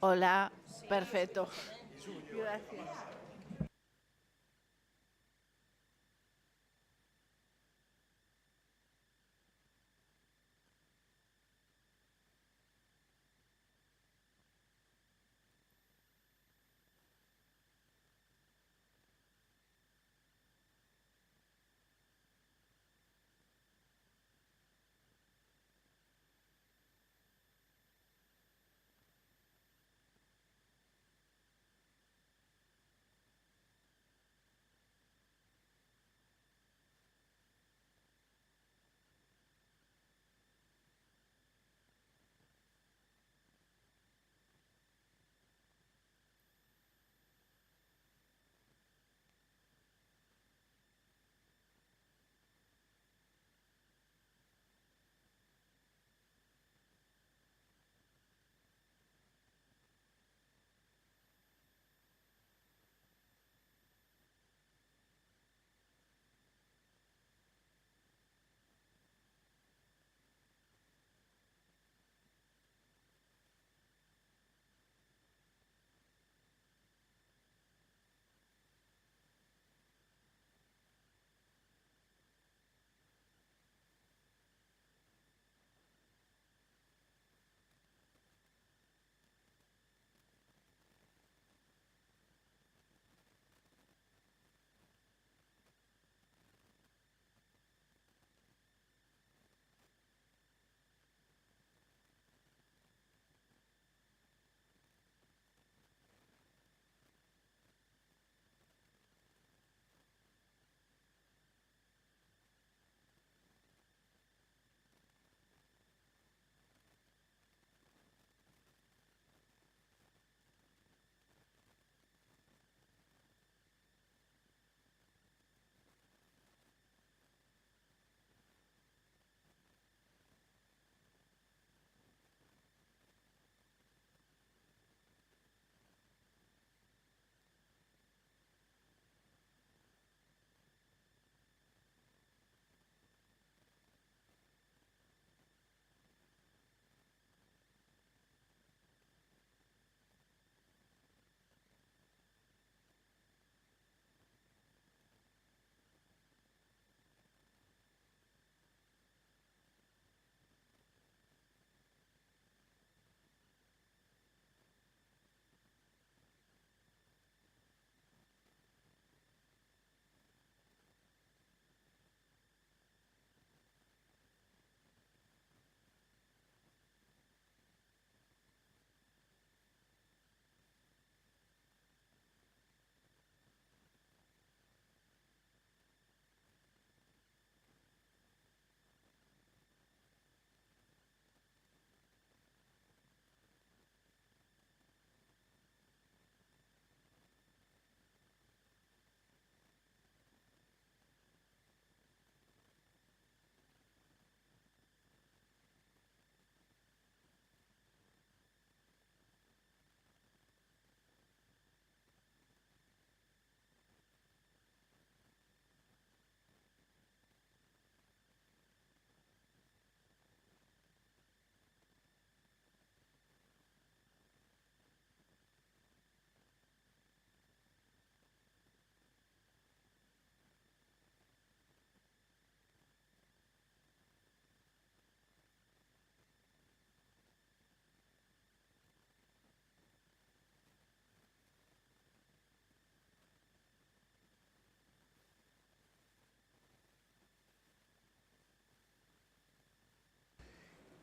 Hola, perfecto. Gracias.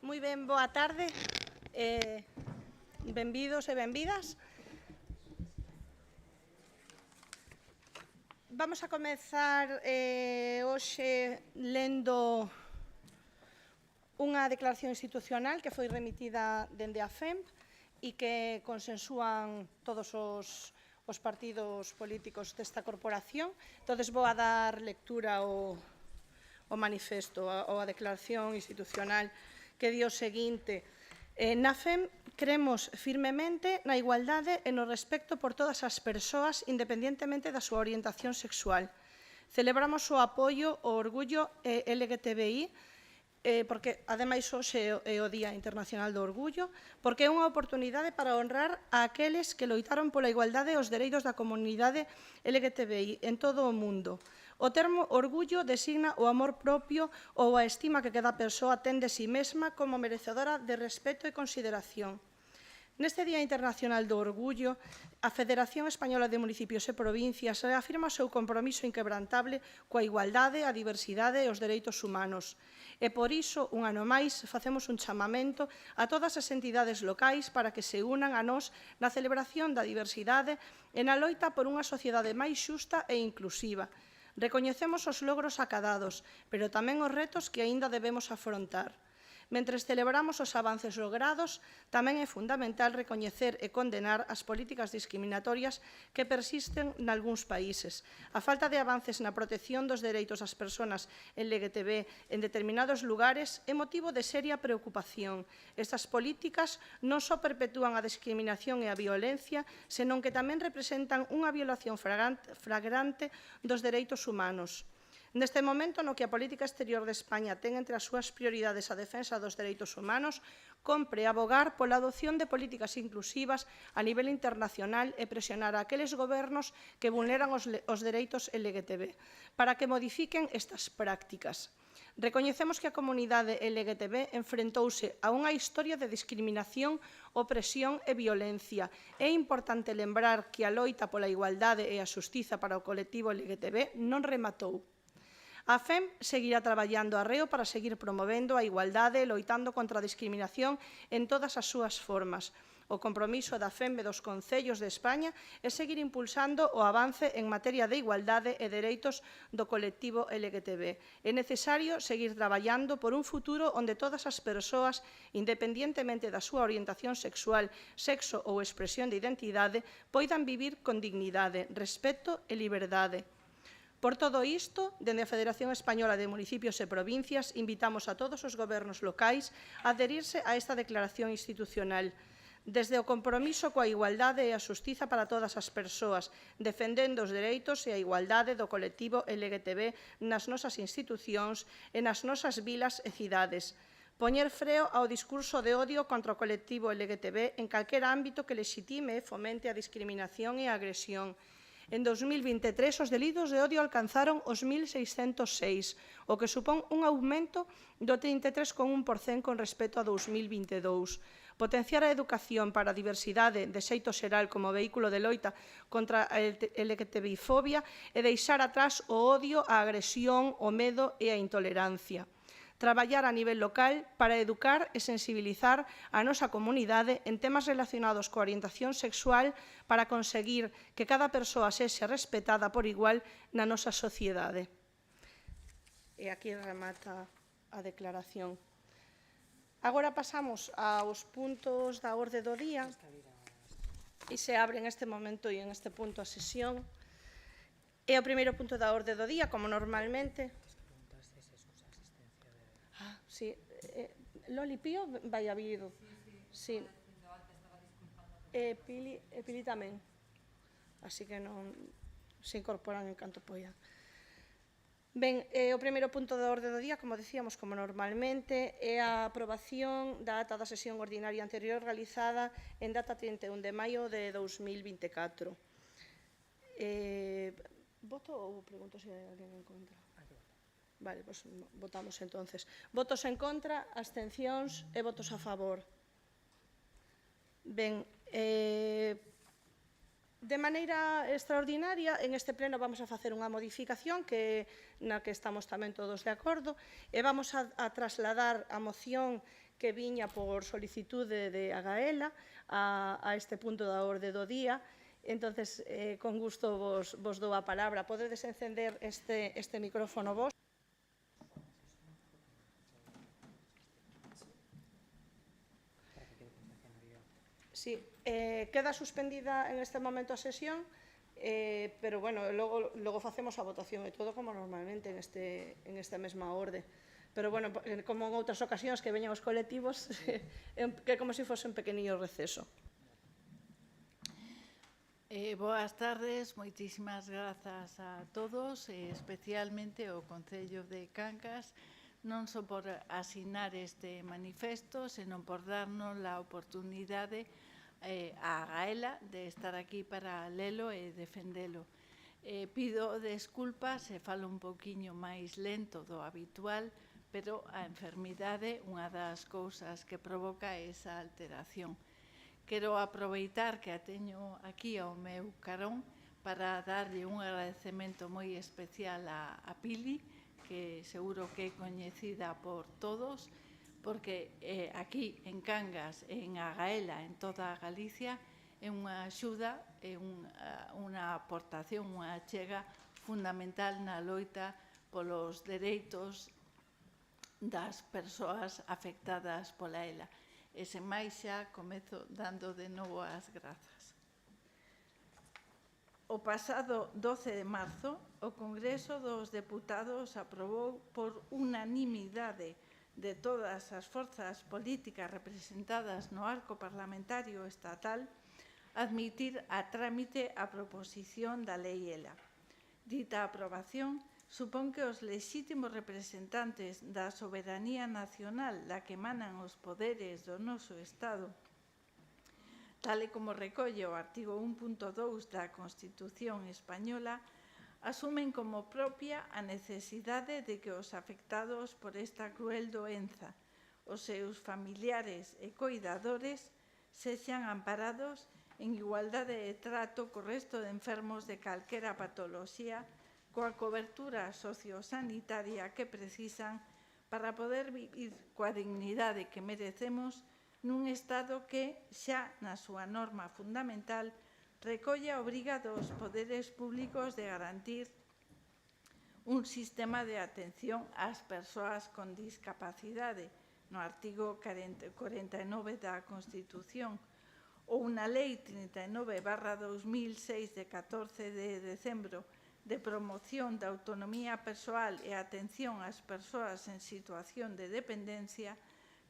Moi ben, boa tarde. Benvidos e benvidas. Vamos a comezar hoxe lendo unha declaración institucional que foi remitida dende a FEMP e que consensúan todos os partidos políticos desta corporación. Entón, vou a dar lectura ao manifesto, ou a declaración institucional que di o seguinte: na FEM cremos firmemente na igualdade e no respecto por todas as persoas, independentemente da súa orientación sexual. Celebramos o apoio ao orgullo LGTBI porque ademais hoxe é o Día Internacional do Orgullo, porque é unha oportunidade para honrar a aqueles que loitaron pola igualdade e os dereitos da comunidade LGTBI en todo o mundo. O termo orgullo designa o amor propio ou a estima que cada persoa ten de si mesma como merecedora de respeto e consideración. Neste Día Internacional do Orgullo, a Federación Española de Municipios e Provincias reafirma o seu compromiso inquebrantable coa igualdade, a diversidade e os dereitos humanos. E por iso, un ano máis, facemos un chamamento a todas as entidades locais para que se unan a nós na celebración da diversidade e na loita por unha sociedade máis xusta e inclusiva. Recoñecemos os logros acadados, pero tamén os retos que aínda debemos afrontar. Mentres celebramos os avances logrados, tamén é fundamental recoñecer e condenar as políticas discriminatorias que persisten nalgúns países. A falta de avances na protección dos dereitos das persoas LGTB en determinados lugares é motivo de seria preocupación. Estas políticas non só perpetúan a discriminación e a violencia, senón que tamén representan unha violación flagrante dos dereitos humanos. Neste momento no que a política exterior de España ten entre as súas prioridades a defensa dos dereitos humanos, compre abogar pola adopción de políticas inclusivas a nivel internacional e presionar a aqueles gobernos que vulneran os dereitos LGTB para que modifiquen estas prácticas. Recoñecemos que a comunidade LGTB enfrentouse a unha historia de discriminación, opresión e violencia. É importante lembrar que a loita pola igualdade e a xustiza para o colectivo LGTB non rematou. A FEM seguirá traballando arreo para seguir promovendo a igualdade e loitando contra a discriminación en todas as súas formas. O compromiso da FEM e dos concellos de España é seguir impulsando o avance en materia de igualdade e dereitos do colectivo LGTB. É necesario seguir traballando por un futuro onde todas as persoas, independientemente da súa orientación sexual, sexo ou expresión de identidade, poidan vivir con dignidade, respeto e liberdade. Por todo isto, dende a Federación Española de Municipios e Provincias, invitamos a todos os gobernos locais a adherirse a esta declaración institucional. Desde o compromiso coa igualdade e a xustiza para todas as persoas, defendendo os dereitos e a igualdade do colectivo LGTB nas nosas institucións e nas nosas vilas e cidades. Poñer freo ao discurso de odio contra o colectivo LGTB en calquera ámbito que lexitime e fomente a discriminación e a agresión. En 2023, os delitos de odio alcanzaron os 1.606, o que supón un aumento do 33,1% con respecto a 2022. Potenciar a educación para a diversidade de xeito xeral como vehículo de loita contra a LGTBI-fobia e deixar atrás o odio, a agresión, o medo e a intolerancia. Traballar a nivel local para educar e sensibilizar a nosa comunidade en temas relacionados coa orientación sexual para conseguir que cada persoa sexa respetada por igual na nosa sociedade. E aquí remata a declaración. Agora pasamos aos puntos da orde do día e se abre en este momento e en este punto a sesión. E o primeiro punto da orde do día, como normalmente... Sí, Loli Pío vai a vir. Sí. Pili tamén. Así que non se incorporan en canto poidan. Ben, o primeiro punto da orde do día, como decíamos, como normalmente, é a aprobación da ata da sesión ordinaria anterior realizada en data 31 de maio de 2024. Voto ou pregunto se hai alguén en contra? Vale, pois votamos entonces. Votos en contra, abstencións e votos a favor. Ben, de maneira extraordinaria, en este pleno vamos a facer unha modificación na que estamos tamén todos de acordo e vamos a trasladar a moción que viña por solicitude de Agaela a este punto da orde do día. Entonces, con gusto vos dou a palabra. Podedes encender este micrófono vos. Sí, queda suspendida en este momento a sesión, pero bueno, logo facemos a votación e todo como normalmente en esta mesma orde. Pero bueno, como en outras ocasións que veñen os colectivos, que é como se fose un pequeniño receso. Boas tardes, moitísimas grazas a todos, especialmente ao Concello de Cangas non só por asinar este manifesto, senón por darnos a oportunidade a Gaela de estar aquí para lelo e defendelo. Pido desculpas se falo un poquinho máis lento do habitual, pero a enfermidade unha das cousas que provoca esa alteración. Quero aproveitar que a teño aquí ao meu carón para darlle un agradecemento moi especial a Pili, que seguro que é coñecida por todos, porque aquí en Cangas, en Agaela, en toda a Galicia, é unha axuda, é unha aportación, unha achega fundamental na loita polos dereitos das persoas afectadas pola ELA. E sen máis xa comezo dando de novo as grazas. O pasado 12 de marzo, o Congreso dos Deputados aprobou por unanimidade de todas as forzas políticas representadas no arco parlamentario estatal admitir a trámite a proposición da Lei ELA. Dita aprobación supón que os lexítimos representantes da soberanía nacional da que emanan os poderes do noso Estado, tal e como recolle o artigo 1.2 da Constitución española, asumen como propia a necesidade de que os afectados por esta cruel doenza, os seus familiares e coidadores, sexan amparados en igualdade de trato co resto de enfermos de calquera patoloxía, coa cobertura sociosanitaria que precisan para poder vivir coa dignidade que merecemos nun Estado que, xa na súa norma fundamental, recolle a obriga dos poderes públicos de garantir un sistema de atención ás persoas con discapacidade, no artigo 49 da Constitución, ou unha Lei 39/2006 de 14 de decembro de promoción da autonomía persoal e atención ás persoas en situación de dependencia,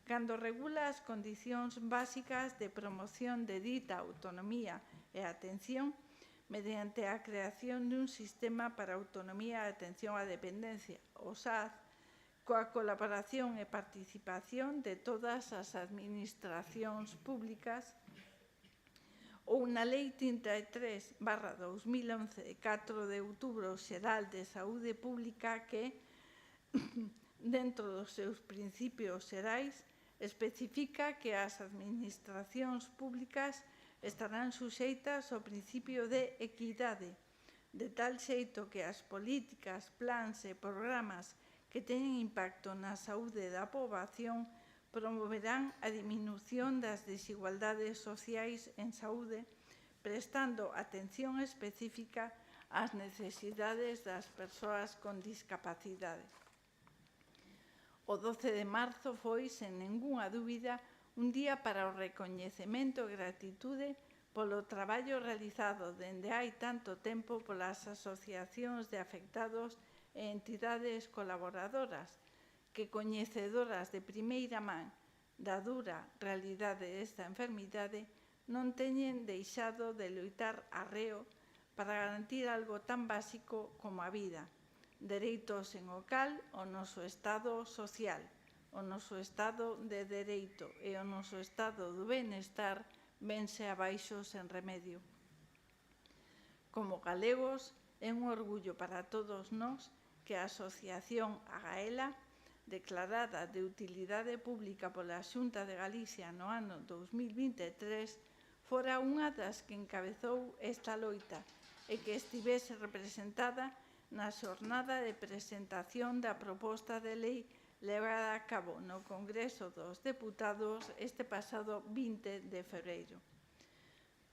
cando regula as condicións básicas de promoción de dita autonomía e atención mediante a creación dun sistema para a autonomía e atención á dependencia, o SAD, coa colaboración e participación de todas as administracións públicas, ou unha Lei 33/2011 de 4 de outubro xeral de saúde pública que, dentro dos seus principios xerais, especifica que as administracións públicas estarán suxeitas ao principio de equidade, de tal xeito que as políticas, plans e programas que teñen impacto na saúde da poboación promoverán a diminución das desigualdades sociais en saúde, prestando atención específica ás necesidades das persoas con discapacidade. O 12 de marzo foi, sen ningunha dúbida, un día para o recoñecemento e gratitude polo traballo realizado dende hai tanto tempo polas asociacións de afectados e entidades colaboradoras que, coñecedoras de primeira man da dura realidade desta enfermidade, non teñen deixado de loitar arreo para garantir algo tan básico como a vida, dereitos en o cal o noso Estado social, o noso Estado de dereito e o noso Estado do benestar vense abaixo sen remedio. Como galegos, é un orgullo para todos nós que a Asociación Agaela, declarada de utilidade pública pola Xunta de Galicia no ano 2023, fora unha das que encabezou esta loita e que estivese representada na xornada de presentación da proposta de lei levada a cabo no Congreso dos Deputados este pasado 20 de febreiro.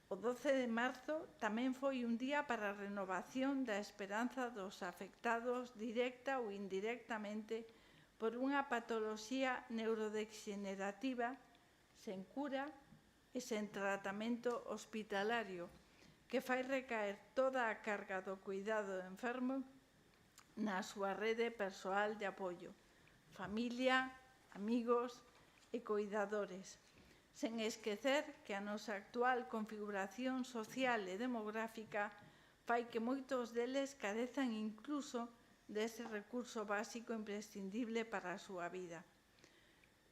O 12 de marzo tamén foi un día para a renovación da esperanza dos afectados directa ou indirectamente por unha patoloxía neurodegenerativa sen cura e sen tratamento hospitalario, que fai recaer toda a carga do cuidado do enfermo na súa rede persoal de apoio, familia, amigos e coidadores, sen esquecer que a nosa actual configuración social e demográfica fai que moitos deles carezan incluso dese recurso básico imprescindible para a súa vida.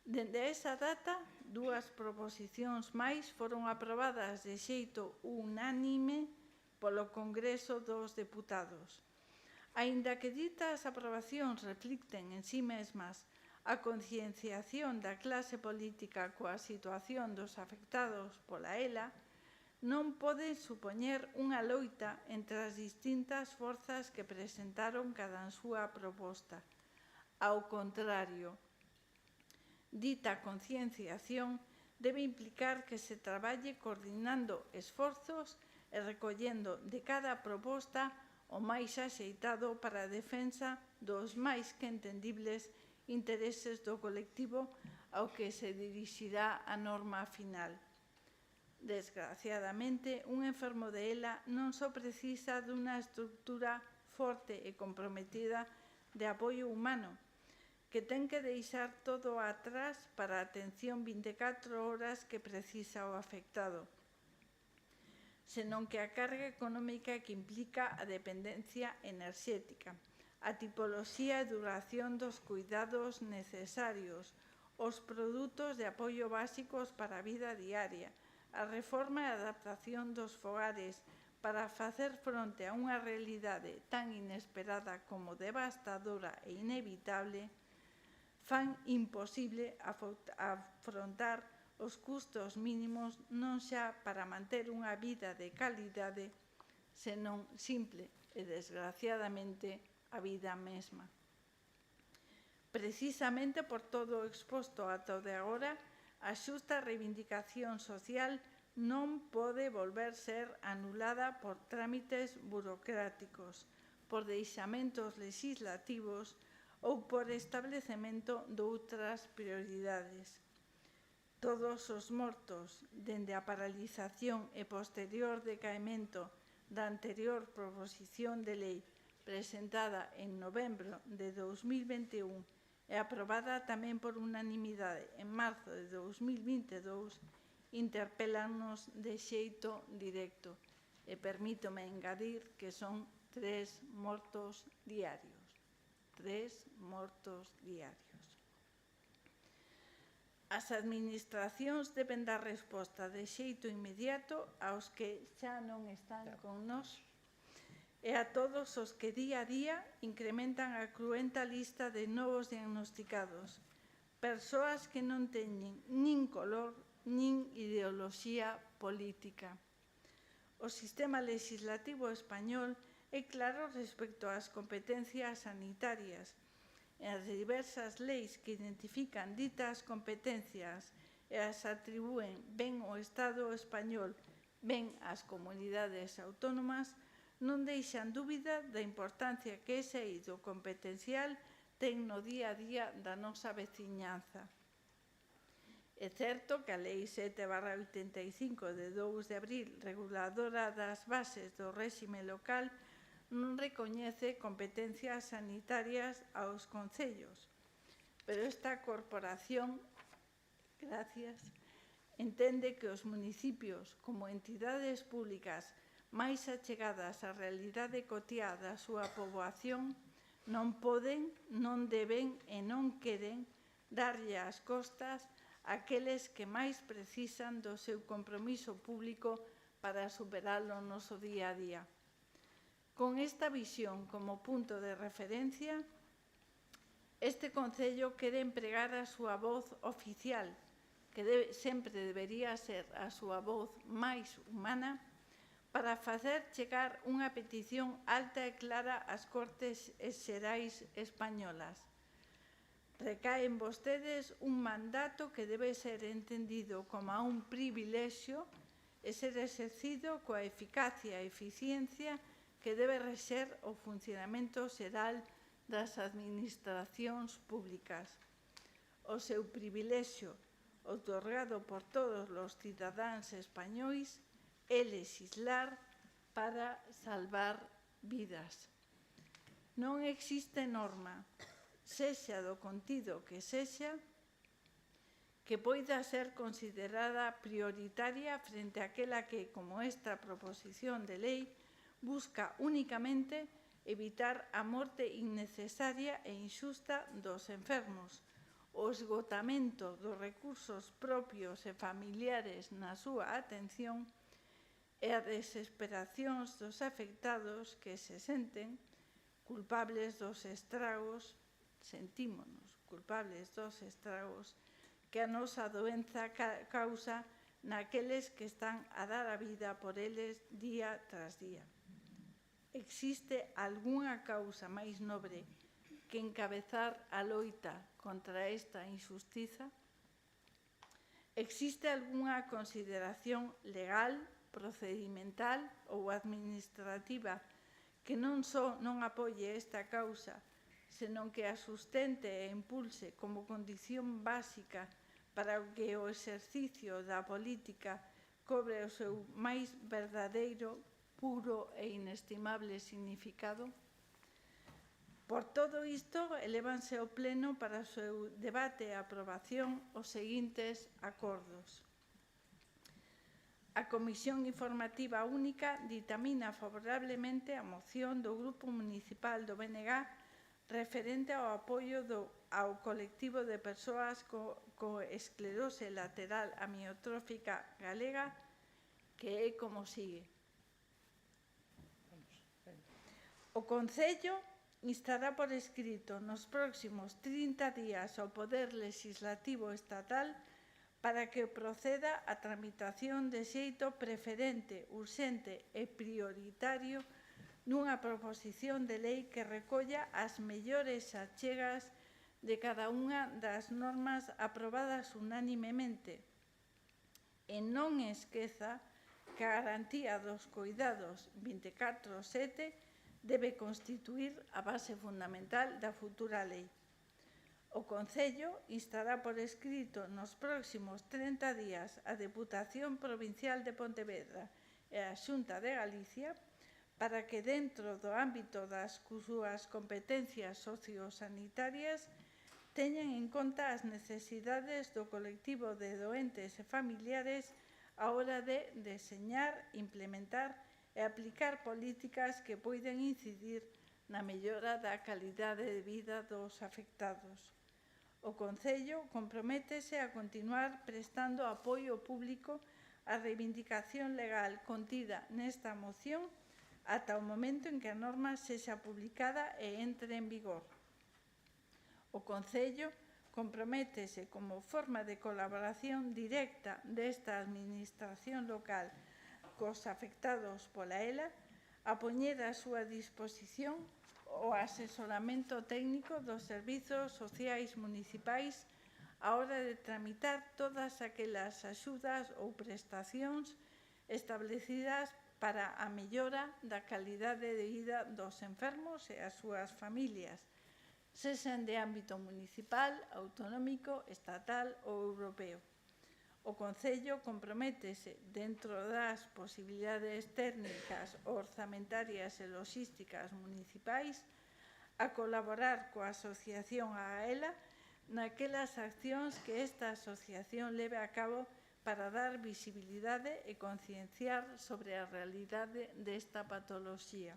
Dende esa data, 2 proposicións máis foron aprobadas de xeito unánime polo Congreso dos Deputados. Aínda que ditas aprobacións reflicten en sí mesmas a concienciación da clase política coa situación dos afectados pola ELA, non pode supoñer unha loita entre as distintas forzas que presentaron cada a súa proposta. Ao contrario, dita concienciación debe implicar que se traballe coordinando esforzos e recollendo de cada proposta o máis axeitado para a defensa dos máis que entendibles intereses do colectivo ao que se dirixirá a norma final. Desgraciadamente, un enfermo de ELA non só precisa dunha estructura forte e comprometida de apoio humano, que ten que deixar todo atrás para a atención 24 horas que precisa o afectado, senón que a carga económica que implica a dependencia enerxética, a tipoloxía e duración dos cuidados necesarios, os produtos de apoio básicos para a vida diaria, a reforma e adaptación dos fogares para facer fronte a unha realidade tan inesperada como devastadora e inevitable, fan imposible afrontar os custos mínimos non xa para manter unha vida de calidade, senón simple e, desgraciadamente, a vida mesma. Precisamente por todo o exposto ata o de agora, a xusta reivindicación social non pode volver ser anulada por trámites burocráticos, por deixamentos legislativos ou por establecemento doutras prioridades. Todos os mortos, dende a paralización e posterior decaemento da anterior proposición de lei presentada en novembro de 2021 e aprobada tamén por unanimidade en marzo de 2022, interpélanos de xeito directo. E permítome engadir que son 3 mortos diarios. 3 mortos diarios. As administracións deben dar resposta de xeito inmediato aos que xa non están con nós e a todos os que día a día incrementan a cruenta lista de novos diagnosticados, persoas que non teñen nin color nin ideoloxía política. O sistema legislativo español é claro respecto ás competencias sanitarias e as diversas leis que identifican ditas competencias e as atribúen ben ao Estado español, ben ás comunidades autónomas, non deixan dúbida da importancia que ese eido competencial ten no día a día da nosa veciñanza. É certo que a Lei 7/85 de 2 de abril, reguladora das bases do réxime local, non recoñece competencias sanitarias aos concellos, pero esta corporación, entende que os municipios, como entidades públicas máis achegadas á realidade cotiá da súa poboación, non poden, non deben e non queren darlle as costas àqueles que máis precisan do seu compromiso público para superar o noso día a día. Con esta visión como punto de referencia, este Concello quere empregar a súa voz oficial, que sempre debería ser a súa voz máis humana, para facer chegar unha petición alta e clara ás Cortes Xerais españolas. Recae en vostedes un mandato que debe ser entendido como un privilexio e ser exercido coa eficacia e eficiencia que debe rexer o funcionamento xeral das administracións públicas. O seu privilexio, outorgado por todos os cidadáns españois, é lexislar para salvar vidas. Non existe norma, sexa do contido que sexa, que poida ser considerada prioritaria frente àquela que, como esta proposición de lei, busca únicamente evitar a morte innecesaria e inxusta dos enfermos, o esgotamento dos recursos propios e familiares na súa atención e a desesperación dos afectados que se senten culpables dos estragos, sentímonos culpables dos estragos que a nosa doenza causa naqueles que están a dar a vida por eles día tras día. Existe algunha causa máis nobre que encabezar a loita contra esta injustiza? Existe algunha consideración legal, procedimental ou administrativa que non só non apoie esta causa, senón que a sustente e impulse como condición básica para que o exercicio da política cobre o seu máis verdadeiro, puro e inestimable significado? Por todo isto, elévanse ao Pleno para o seu debate e aprobación os seguintes acordos. A Comisión Informativa Única ditamina favorablemente a moción do Grupo Municipal do BNG referente ao apoio ao colectivo de persoas co esclerose lateral amiotrófica galega, que é como sigue. O Concello instará por escrito nos próximos 30 días ao Poder Legislativo Estatal para que proceda a tramitación de xeito preferente, urxente e prioritario nunha proposición de lei que recolla as mellores achegas de cada unha das normas aprobadas unánimemente e non esqueza que a garantía dos coidados 24/7 debe constituír a base fundamental da futura lei. O Concello instará por escrito nos próximos 30 días a Deputación Provincial de Pontevedra e a Xunta de Galicia para que, dentro do ámbito das súas competencias sociosanitarias, teñan en conta as necesidades do colectivo de doentes e familiares á hora de deseñar, implementar e aplicar políticas que poidan incidir na mellora da calidade de vida dos afectados. O Concello comprométese a continuar prestando apoio público á reivindicación legal contida nesta moción ata o momento en que a norma sexa publicada e entre en vigor. O Concello comprométese como forma de colaboración directa desta administración local cos afectados pola ELA a poñer a súa disposición o asesoramento técnico dos servizos sociais municipais á hora de tramitar todas aquelas axudas ou prestacións establecidas para a mellora da calidade de vida dos enfermos e as súas familias, sexan de ámbito municipal, autonómico, estatal ou europeo. O Concello comprométese, dentro das posibilidades técnicas, orzamentarias e logísticas municipais, a colaborar coa Asociación AELA naquelas accións que esta asociación leve a cabo para dar visibilidade e concienciar sobre a realidade desta patoloxía.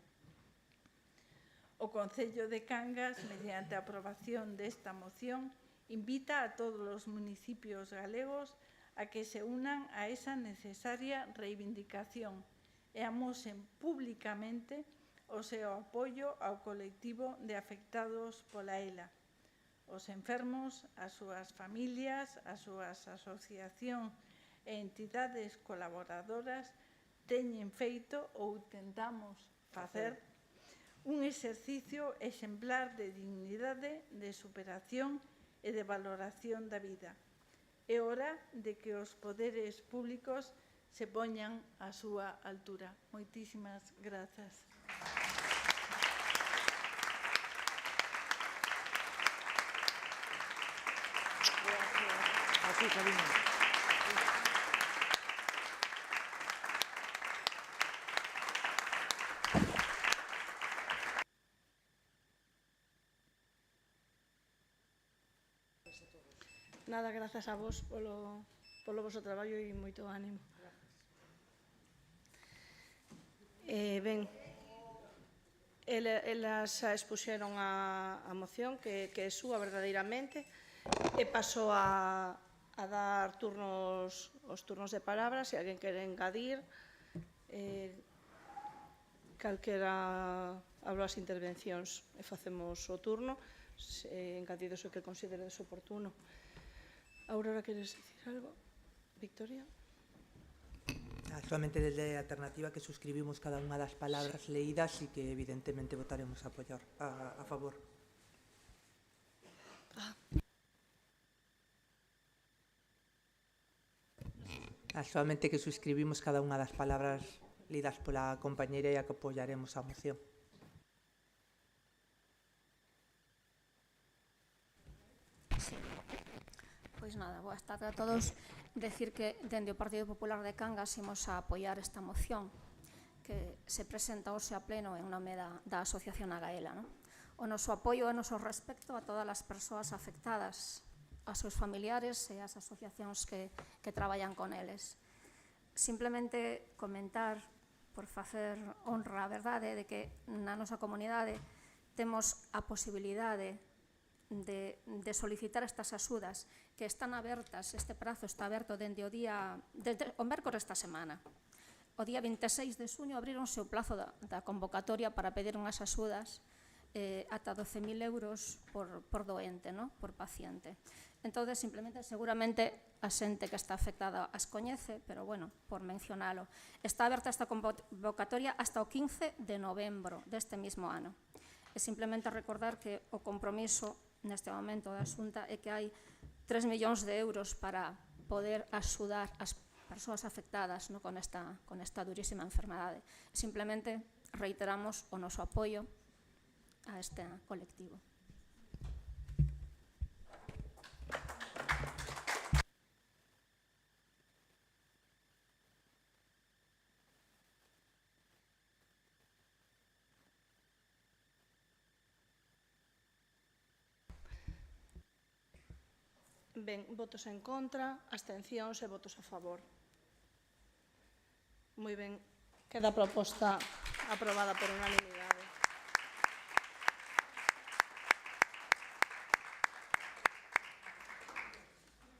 O Concello de Cangas, mediante a aprobación desta moción, invita a todos os municipios galegos a que se unan a esa necesaria reivindicación e amosen públicamente o seu apoio ao colectivo de afectados pola ELA, os enfermos, as súas familias, as súas asociacións e entidades colaboradoras teñen feito ou tentamos facer un exercicio exemplar de dignidade, de superación e de valoración da vida. É hora de que os poderes públicos se poñan á súa altura. Moitísimas grazas. Así, cariño. Nada, grazas a vos polo vosso traballo e moito ánimo. Ben, Elas xa expuxeron a moción que é súa verdadeiramente e paso a dar os turnos de palabra. Se alguén quere engadir calquera abro as intervencións e facemos o turno engadidos o que consideredes oportuno. Aurora, queres dicir algo? Victoria? Solamente desde a alternativa que suscribimos cada unha das palabras leídas e que evidentemente votaremos a apoiar a favor. Solamente que suscribimos cada unha das palabras lidas pola compañeira e a que apoiaremos a moción. Sí. Pois nada, boas tardes a todos. Decir que dende o Partido Popular de Cangas imos a apoiar esta moción que se presenta hoxe a pleno en nome da Asociación Agaela. O noso apoio e o noso respecto a todas as persoas afectadas, aos seus familiares e as asociacións que traballan con eles. Simplemente comentar, por facer honra á verdade, de que na nosa comunidade temos a posibilidade de solicitar estas axudas que están abertas. Este prazo está aberto dende o mércores esta semana. O día 26 de xuño abríronse o plazo da convocatoria para pedir unhas axudas ata 12.000 euros por doente, por paciente. Entón, simplemente, seguramente a xente que está afectada as coñece, pero, bueno, por mencionalo. Está aberta esta convocatoria hasta o 15 de novembro deste mesmo ano. E simplemente recordar que o compromiso neste momento da Xunta é que hai 3 millóns de euros para poder axudar as persoas afectadas con esta durísima enfermedade. Simplemente reiteramos o noso apoio a este colectivo. Ben, votos en contra, abstencións e votos a favor. Moi ben, queda a proposta aprobada por unanimidade.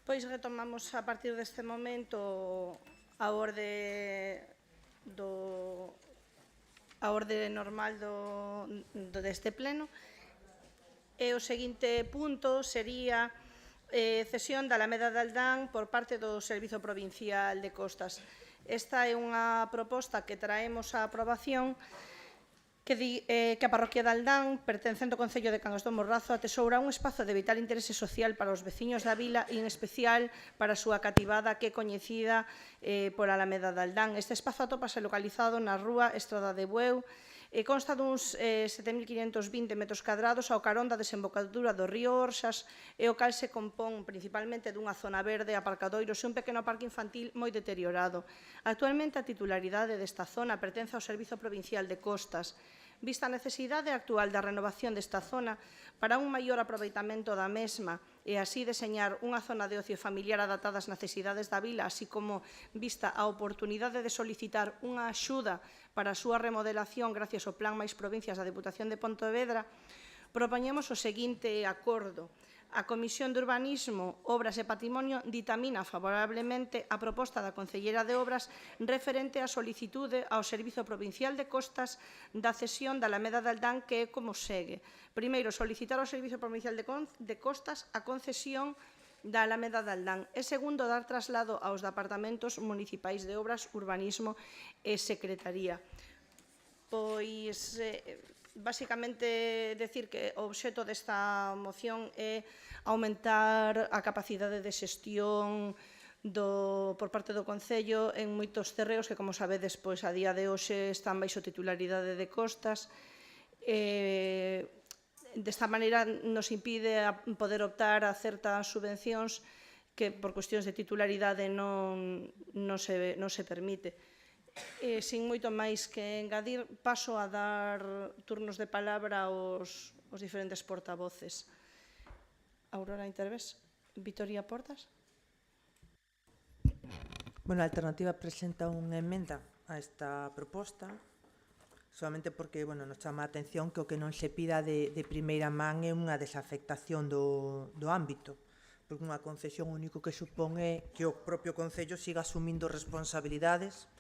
Pois retomamos a partir deste momento a orde normal deste pleno. E o seguinte punto sería cesión da Alameda de Aldán por parte do Servizo Provincial de Costas. Esta é unha proposta que traemos á aprobación que a parroquia de Aldán, pertencente ao Concello de Cangas do Morrazo, atesoura un espazo de vital interese social para os veciños da vila e, en especial, para a súa cativada que é coñecida por Alameda de Aldán. Este espazo atópase localizado na rúa Estrada de Bueu e consta duns 7.520 metros cadrados ao carón da desembocadura do río Orsas e o cal se compón principalmente dunha zona verde, aparcadoiros e un pequeno parque infantil moi deteriorado. Actualmente a titularidade desta zona pertence ao Servizo Provincial de Costas. Vista a necesidade actual da renovación desta zona para un maior aproveitamento da mesma e así deseñar unha zona de ocio familiar adaptada ás necesidades da vila, así como vista a oportunidade de solicitar unha axuda para a súa remodelación gracias ao Plan Mais Provincias da Deputación de Pontevedra, propoñemos o seguinte acordo. A Comisión de Urbanismo, Obras e Patrimonio ditamina favorablemente a proposta da Concellera de Obras referente á solicitude ao Servizo Provincial de Costas da cesión da Alameda de Aldán, que é como segue. Primeiro, solicitar ao Servizo Provincial de Costas a concesión da Alameda de Aldán. E segundo, dar traslado aos departamentos municipais de Obras, Urbanismo e Secretaría. Pois, basicamente, decir que o obxecto desta moción é aumentar a capacidade de xestión por parte do Concello en moitos terreos que, como sabedes, a día de hoxe están baixo titularidade de Costas. Desta maneira nos impide poder optar a certas subvencións que por cuestións de titularidade non se permite. Sin moito máis que engadir, paso a dar turnos de palabra aos diferentes portavoces. Aurora, interves? Vitoria, Portas? Bueno, a alternativa presenta unha emenda a esta proposta Solamente porque, bueno, nos chama a atención que o que non se pida de primeira man é unha desafectación do ámbito, porque unha concesión único que supón é que o propio Concello siga asumindo responsabilidades.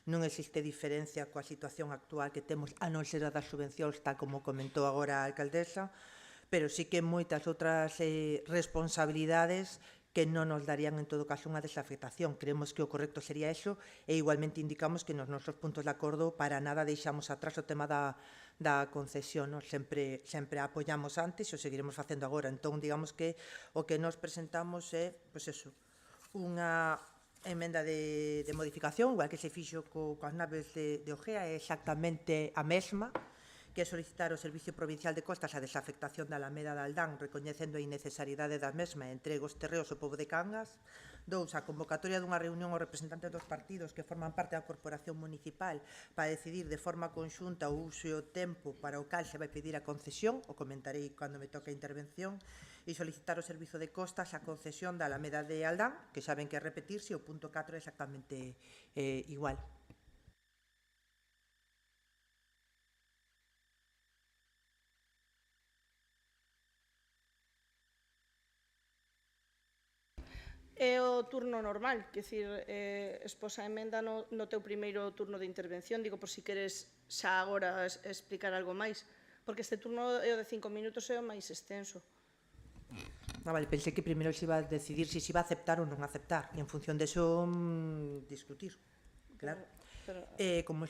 Non existe diferencia coa situación actual que temos, a non ser a das subvencións, tal como comentou agora a alcaldesa, pero sí que moitas outras responsabilidades que non nos darían en todo caso unha desafectación. Creemos que o correcto sería eso e igualmente indicamos que nos nosos puntos de acordo para nada deixamos atrás o tema da concesión, ¿no? Sempre apoyamos antes e o seguiremos facendo agora. Entón, digamos que o que nos presentamos é, pois eso, unha emenda de modificación, igual que se fixo coas naves de Ogea, é exactamente a mesma, que é solicitar ao Servicio Provincial de Costas a desafectación da Alameda de Aldán, recoñecendo a innecesariedade da mesma e entregue os terreos ao pobo de Cangas. 2. A convocatoria dunha reunión aos representantes dos partidos que forman parte da Corporación Municipal para decidir de forma conxunta o uso e o tempo para o cal se vai pedir a concesión, o comentarei cando me toque a intervención, e solicitar ao Servizo de Costas a concesión da Alameda de Aldán, que saben que é repetirse, o punto 4 é exactamente igual. É o turno normal, que dicir, exposa a emenda no teu primeiro turno de intervención, digo, por si queres xa agora explicar algo máis, porque este turno é o de 5 minutos e o máis extenso. Vale, pensei que primeiro se iba a decidir se iba a aceptar ou non aceptar, e en función de eso discutir, claro. Como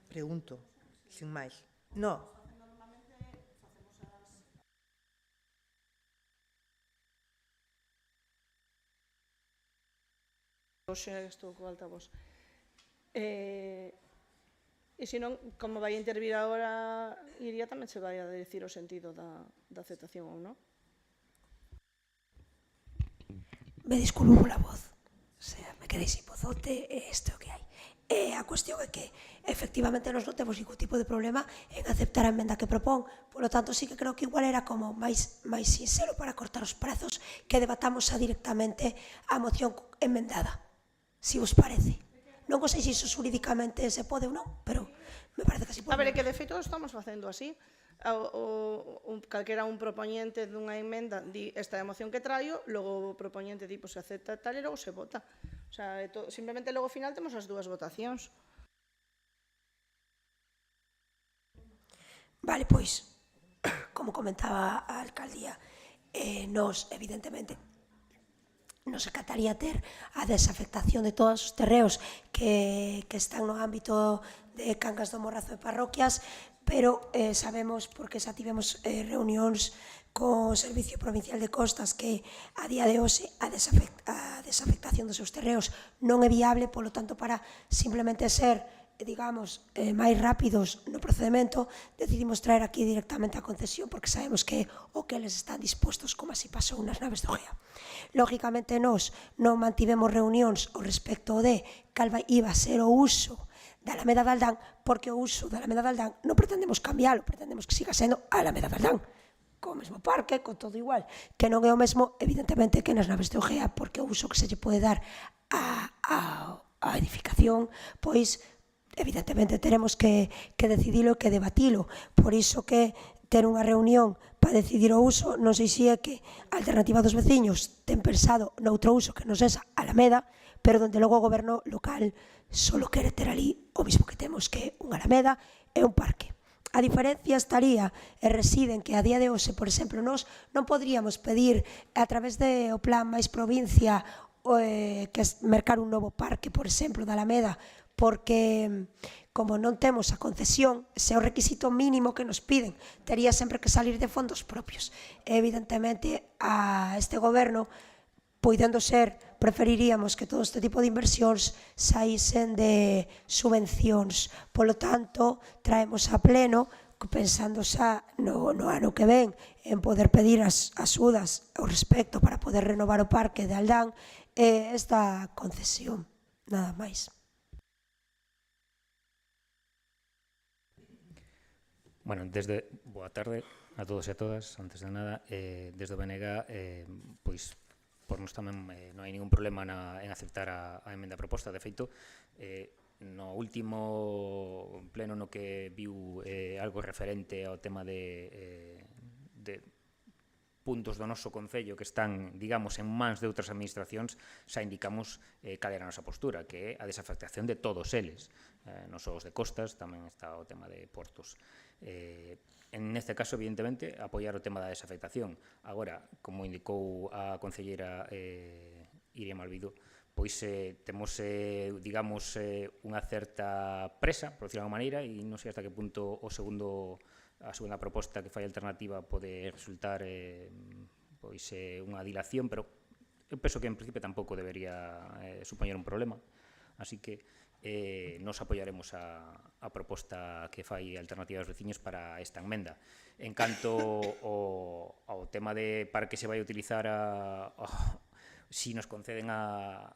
pregunto, sin máis. No. Hoxe estou co altavoz. E senón, como vai intervir agora Iria, tamén se vai a decir o sentido da aceptación ou non. Me disculpo pola voz, o sea, me quedei sin vozote e isto que hai. A cuestión é que, efectivamente, nos non temos ningún tipo de problema en aceptar a emenda que propón, polo tanto, sí que creo que igual era como máis sincero para cortar os prazos que debatamos xa directamente a moción emendada, si vos parece. Non sei se iso xurídicamente se pode ou non, pero me parece que así A pode. ver, é que de feito estamos facendo así. Calquera un propoñente dunha emenda di esta emoción que traio, logo o propoñente di, se acepta tal e logo se vota. O sea, simplemente logo ao final temos as dúas votacións. Vale, pois, como comentaba a alcaldía, nos, evidentemente, nos acataría ter a desafectación de todos os terreos que están no ámbito de Cangas do Morrazo e parroquias, pero sabemos, porque xa tivemos reunións co Servicio Provincial de Costas, que a día de hoxe a desafectación dos seus terreos non é viable, polo tanto, para simplemente ser, digamos, máis rápidos no procedimento, decidimos traer aquí directamente a concesión, porque sabemos que o que eles están dispostos, como así pasou nas naves de Ogea. Lógicamente, nós non mantivemos reunións ao respecto de cal iba a ser o uso da Alameda de Aldán, porque o uso da Alameda de Aldán non pretendemos cambiálo, pretendemos que siga sendo a Alameda de Aldán, co mesmo parque, con todo igual, que non é o mesmo, evidentemente, que nas naves de Ogea, porque o uso que se lle pode dar á edificación, pois, evidentemente, teremos que decidilo e que debatilo. Por iso que ter unha reunión para decidir o uso, non sei se é que a alternativa dos veciños ten pensado noutro uso que non sexa Alameda, pero donde logo o goberno local solo quere ter ali o mismo que temos, que é unha Alameda e un parque. A diferencia estaría e reside en que a día de hoxe, por exemplo, nós non poderíamos pedir a través do plan máis provincia que mercar un novo parque, por exemplo, da Alameda, porque como non temos a concesión, ese é o requisito mínimo que nos piden, tería sempre que salir de fondos propios. Evidentemente, a este goberno, podendo ser, preferiríamos que todo este tipo de inversións saísen de subvencións. Polo tanto, traemos a pleno, pensando xa no ano que ven, en poder pedir as axudas ao respecto para poder renovar o parque de Aldán, esta concesión, nada máis. Bueno, boa tarde a todos e a todas. Antes de nada, desde o BNG, pois, por nos tamén non hai ningún problema en aceptar a emenda proposta. De feito, no último pleno no que viu algo referente ao tema de puntos do noso Concello que están, digamos, en mans de outras administracións, xa indicamos cal era a nosa postura, que é a desafectación de todos eles. Non só os de costas, tamén está o tema de portos. En este caso, evidentemente, apoiar o tema da desafectación. Agora, como indicou a concelleira Iria Malvido, pois temos, digamos, unha certa presa, por decirlo de alguma maneira, e non sei hasta que punto a segunda proposta que fai alternativa pode resultar pois unha dilación, pero eu penso que en principio tampouco debería supoñer un problema, así que nos apoiaremos a proposta que fai alternativa aos veciños para esta enmenda. En canto ao tema de para que se vai a utilizar si nos conceden a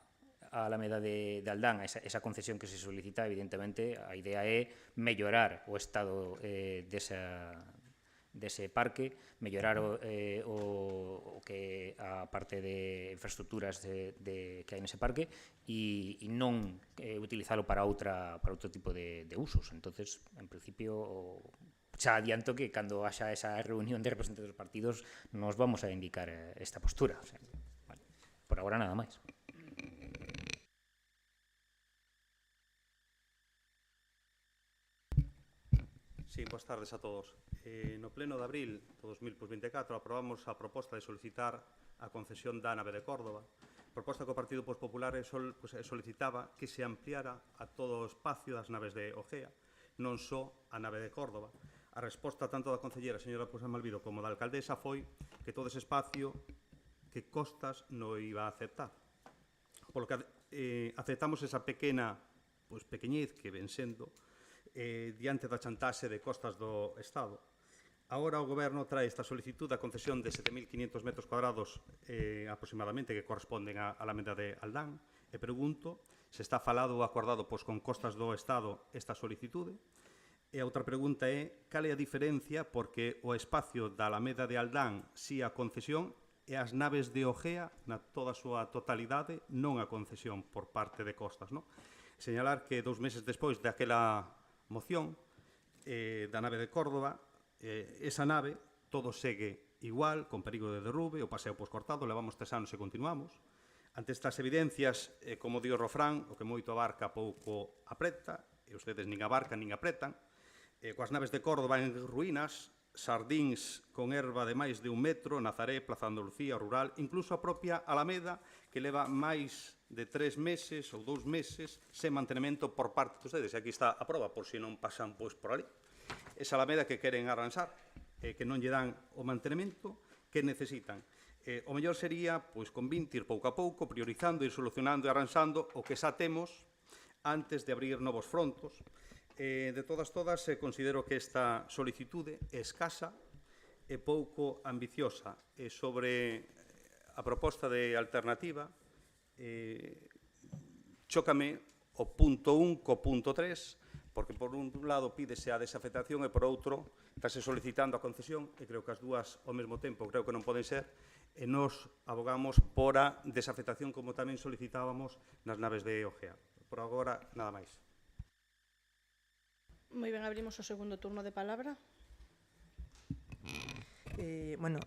Alameda de Aldán, esa concesión que se solicita, evidentemente, a idea é mellorar o estado dese parque, mellorar o que a parte de infraestructuras que hai nese parque e non utilizalo para outro tipo de usos. Entonces, en principio, xa adianto que cando haxa esa reunión de representantes dos partidos nos vamos a indicar esta postura. O sea, vale. Por agora nada máis. Sí, boas tardes a todos. No pleno de abril de 2024 aprobamos a proposta de solicitar a concesión da nave de Córdoba, proposta que o Partido Popular solicitaba que se ampliara a todo o espacio das naves de Ogea, non só a nave de Córdoba. A resposta tanto da concelleira, señora Malvido, como da alcaldesa foi que todo ese espacio que Costas non iba a aceptar. Polo que aceptamos esa pequeñez que ven sendo diante da chantaxe de Costas do Estado. Agora o Goberno trae esta solicitud da concesión de 7.500 metros cuadrados aproximadamente que corresponden a Alameda de Aldán e pregunto se está falado ou acordado con Costas do Estado esta solicitude. E a outra pregunta é cal é a diferencia porque o espacio da Alameda de Aldán si a concesión e as naves de Ogea na toda a súa totalidade non a concesión por parte de Costas, non? Señalar que 2 meses despois daquela moción da nave de Córdoba, esa nave todo segue igual, con perigo de derrube, o paseo poscortado, levamos 3 anos e continuamos. Ante estas evidencias, como di o refrán, o que moito abarca pouco apreta, e ustedes nin abarcan nin apretan, coas naves de Córdoba en ruínas, sardíns con erva de máis de 1 metro, Nazaré, Plaza Andalucía, Rural, incluso a propia Alameda, que leva máis de 3 meses ou 2 meses sen mantenimento por parte de ustedes. E aquí está a prova, por si non pasan por ali. Esa Alameda que queren arranxar, que non lle dan o mantenimento que necesitan. O mellor sería, con 20, ir pouco a pouco, priorizando, ir solucionando e arranxando o que xa temos antes de abrir novos frontos. De todas, considero que esta solicitude é escasa e pouco ambiciosa. Sobre a proposta de alternativa, chócame o punto 1 co punto 3, porque por un lado pídese a desafectación e por outro estáse solicitando a concesión, e creo que as dúas ao mesmo tempo creo que non poden ser, e nos abogamos por a desafectación como tamén solicitábamos nas naves de Ogea. Por agora, nada máis. Moi ben, abrimos o segundo turno de palabra.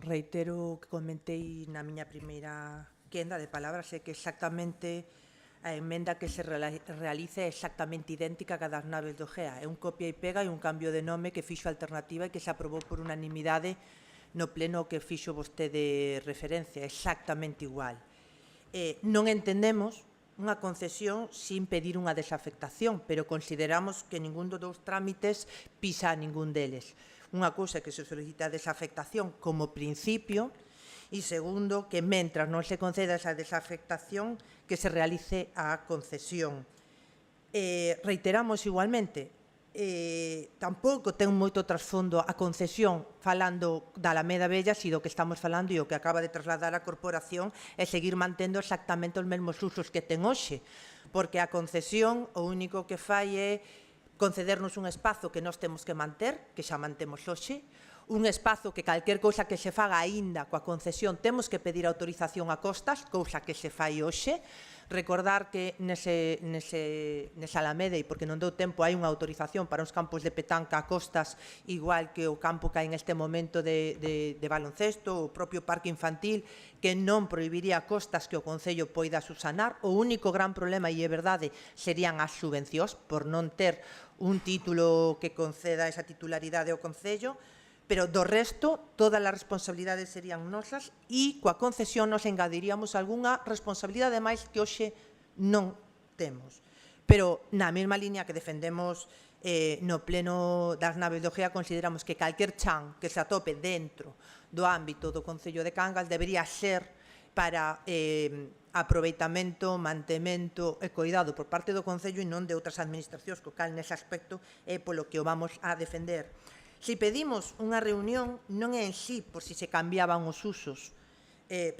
Reitero o que comentei na miña primeira quenda de palabras, é que exactamente a emenda que se realiza é exactamente idéntica a cada das naves do Ogea. É un copia e pega e un cambio de nome que fixo a alternativa e que se aprobou por unanimidade no pleno que fixo vostede referencia, exactamente igual. Non entendemos unha concesión sin pedir unha desafectación, pero consideramos que ningún dos dous trámites pisa a ningún deles. Unha cousa que se solicita a desafectación como principio e segundo, que mentras non se conceda esa desafectación, que se realice a concesión. Reiteramos igualmente, tampouco ten moito trasfondo a concesión falando da Alameda Bella, si do que estamos falando e o que acaba de trasladar a corporación é seguir mantendo exactamente os mesmos usos que ten hoxe, porque a concesión o único que fai é concedernos un espazo que nós temos que manter, que xa mantemos hoxe, un espazo que calquer cousa que se faga aínda coa concesión temos que pedir autorización a Costas, cousa que se fai hoxe, Recordar que nesa Alameda, e porque non deu tempo, hai unha autorización para uns campos de petanca a costas, igual que o campo que hai neste momento de baloncesto, o propio parque infantil, que non prohibiría costas que o Concello poida subsanar. O único gran problema, e é verdade, serían as subvencións, por non ter un título que conceda esa titularidade ao Concello, pero do resto, todas as responsabilidades serían nosas e coa concesión nos engadiríamos algunha responsabilidade máis que hoxe non temos. Pero na mesma línea que defendemos no pleno das naves de Ogea, consideramos que calquer chan que se atope dentro do ámbito do Concello de Cangas debería ser para aproveitamento, mantemento e cuidado por parte do Concello e non de outras administracións, co cal nese aspecto é polo que o vamos a defender. Si pedimos unha reunión, non é en sí por si se cambiaban os usos,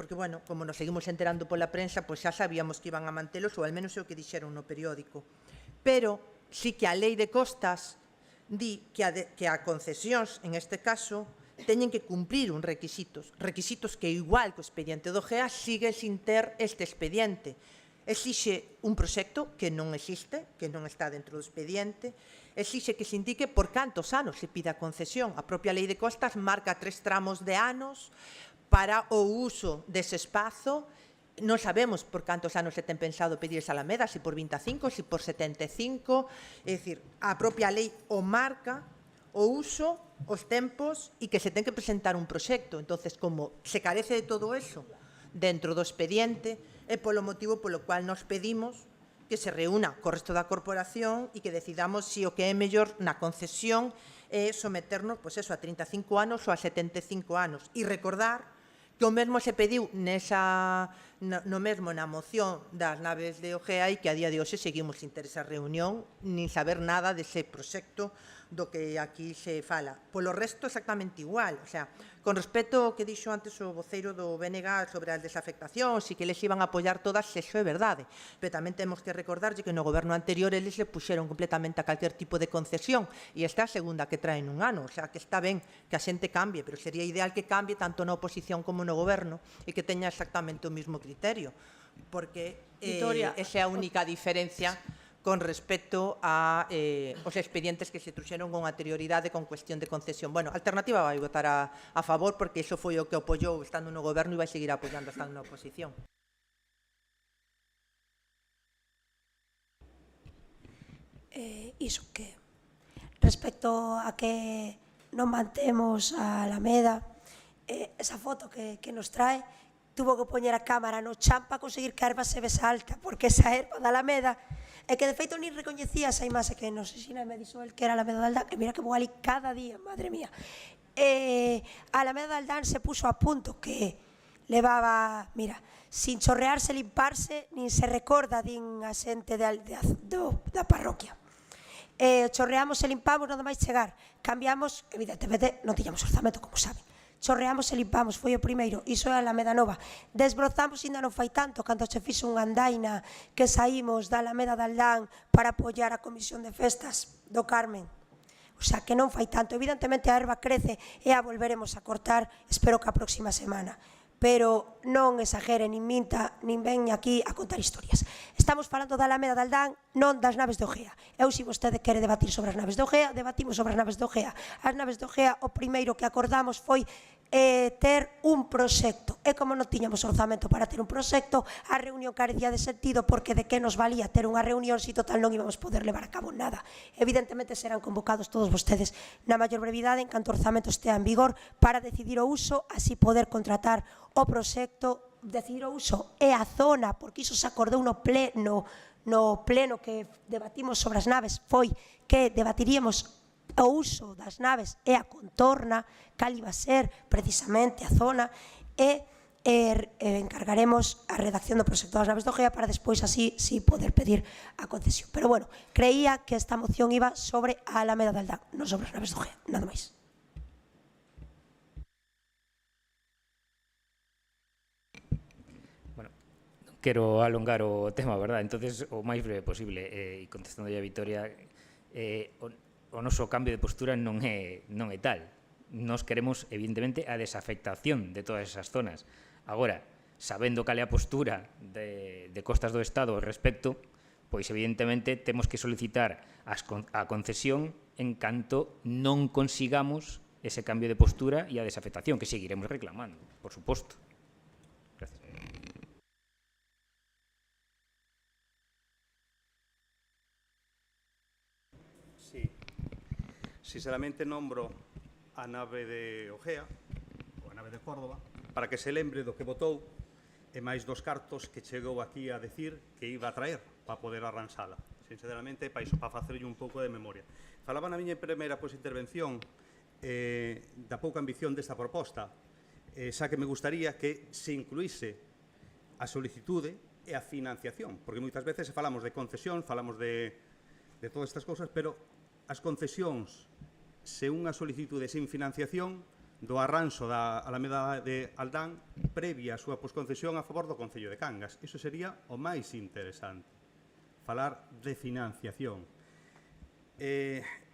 porque, bueno, como nos seguimos enterando pola prensa, pois xa sabíamos que iban a mantelos, ou al menos é o que dixeron no periódico. Pero sí que a lei de costas di que a concesións, en este caso, teñen que cumprir uns requisitos que, igual que o expediente do GEA, sigue sin ter este expediente. Exixe un proxecto que non existe, que non está dentro do expediente, exixe que se indique por cantos anos se pide a concesión. A propia lei de costas marca 3 tramos de anos para o uso dese espazo. Non sabemos por cantos anos se ten pensado pedir esa Alameda, se por 25, se por 75, é dicir, a propia lei o marca, o uso, os tempos e que se ten que presentar un proxecto. Entonces, como se carece de todo eso dentro do expediente, é polo motivo polo cual nos pedimos que se reúna co resto da corporación e que decidamos se o que é mellor na concesión é someternos, pois eso, a 35 anos ou a 75 anos. E recordar que o mesmo se pediu no mesmo na moción das naves de Ogea e que a día de hoxe seguimos sin ter esa reunión nin saber nada dese proxecto do que aquí se fala. Polo resto, exactamente igual. O sea, con respecto ao que dixo antes o voceiro do BNG sobre as desafectacións e que les iban a apoiar todas, eso é verdade. Pero tamén temos que recordarlle que no goberno anterior eles le puxeron completamente a calquer tipo de concesión e esta é a segunda que traen un ano. O sea, que está ben que a xente cambie, pero sería ideal que cambie tanto na oposición como no goberno e que teña exactamente o mismo criterio. Porque esa é a única diferencia con respecto a os expedientes que se truxeron con anterioridade con cuestión de concesión. Bueno, a Alternativa vai votar a favor porque iso foi o que apoiou estando no goberno e vai seguir apoiando estando na oposición. Iso que, respecto a que non mantemos a Alameda, esa foto que nos trae, tuvo que poñer a cámara no chan para conseguir que a erva se vesa alta, porque esa erva da Alameda, e que de feito ni recoñecía esa imaxe que nos ensina e me dixo el que era a Alameda de Aldán, que mira que vou ali cada día, madre mía. A Alameda de Aldán se puso a punto que levaba, mira, sin chorrearse, limparse, nin se recorda, din a xente da parroquia. Chorreamos e limpamos, nada máis chegar. Cambiamos, evidentemente, non tiñamos orzamento, como saben. Chorreamos e limpamos, foi o primeiro, iso é a Alameda Nova. Desbrozamos, ainda non fai tanto, cando se fixo unha andaina que saímos da Alameda de Aldán para apoiar a Comisión de Festas do Carmen. O sea, que non fai tanto. Evidentemente a erva crece e a volveremos a cortar, espero que a próxima semana. Pero non exagere, nin minta, nin ven aquí a contar historias. Estamos falando da Alameda de Aldán, non das naves de Ogea. Eu, se vostede quere debatir sobre as naves de Ogea, debatimos sobre as naves de Ogea. As naves de Ogea, o primeiro que acordamos foi ter un proxecto. E como non tiñamos orzamento para ter un proxecto, a reunión carecía de sentido, porque de que nos valía ter unha reunión se total non íbamos poder levar a cabo nada. Evidentemente serán convocados todos vostedes na maior brevidade en canto o orzamento estea en vigor para decidir o uso, así poder contratar o proxecto, decidir o uso e a zona, porque iso se acordou no pleno que debatimos sobre as naves, foi que debatiríamos o uso das naves e a contorna, cal iba a ser precisamente a zona, e encargaremos a redacción do proxecto das naves de Ogea para despois así poder pedir a concesión. Pero bueno, creía que esta moción iba sobre a Alameda de Aldán, non sobre as naves de Ogea, nada máis. Quero alongar o tema, verdad? Entonces, o máis breve posible, e contestando a Vitoria, o noso cambio de postura non é tal. Nos queremos, evidentemente, a desafectación de todas esas zonas. Agora, sabendo cal é a postura de Costas do Estado ao respecto, pois evidentemente temos que solicitar a concesión en canto non consigamos ese cambio de postura e a desafectación, que seguiremos reclamando, por suposto. Gracias. Sí. Sinceramente nombro a nave de Ojea, ou a nave de Córdoba, para que se lembre do que votou e máis dos cartos que chegou aquí a decir que iba a traer para poder arranxala. Sinceramente, para iso, para facerlle un pouco de memoria. Falaba na miña primeira intervención da pouca ambición desta proposta, xa que me gustaría que se incluíse a solicitude e a financiación, porque moitas veces falamos de concesión, falamos de todas estas cousas, pero as concesións, se unha solicitude sin financiación, do arranxo da Alameda de Aldán previa a súa posconcesión a favor do Concello de Cangas. Iso sería o máis interesante, falar de financiación.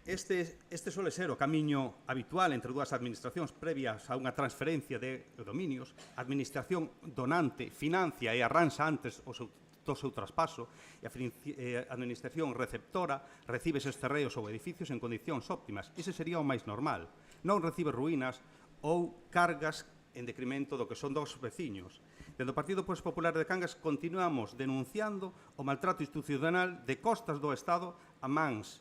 Este suele ser o camiño habitual entre dúas administracións previas a unha transferencia de dominios. A administración donante financia e arranxa antes do seu traspaso e a administración receptora recibe eses terreos ou edificios en condicións óptimas. Ese sería o máis normal. Non recibe ruínas ou cargas en decremento do que son dos veciños. Dende o Partido Popular de Cangas continuamos denunciando o maltrato institucional de Costas do Estado a mans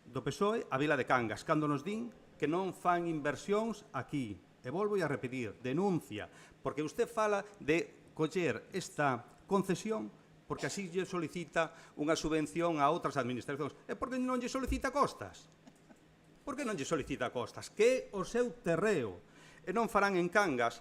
do PSOE a Vila de Cangas, cando nos din que non fan inversións aquí. E volvo a repetir, denuncia, porque usted fala de coller esta concesión porque así lle solicita unha subvención a outras administracións. E por que non lle solicita Costas? Por que non lle solicita Costas? Que é o seu terreo. E non farán en Cangas.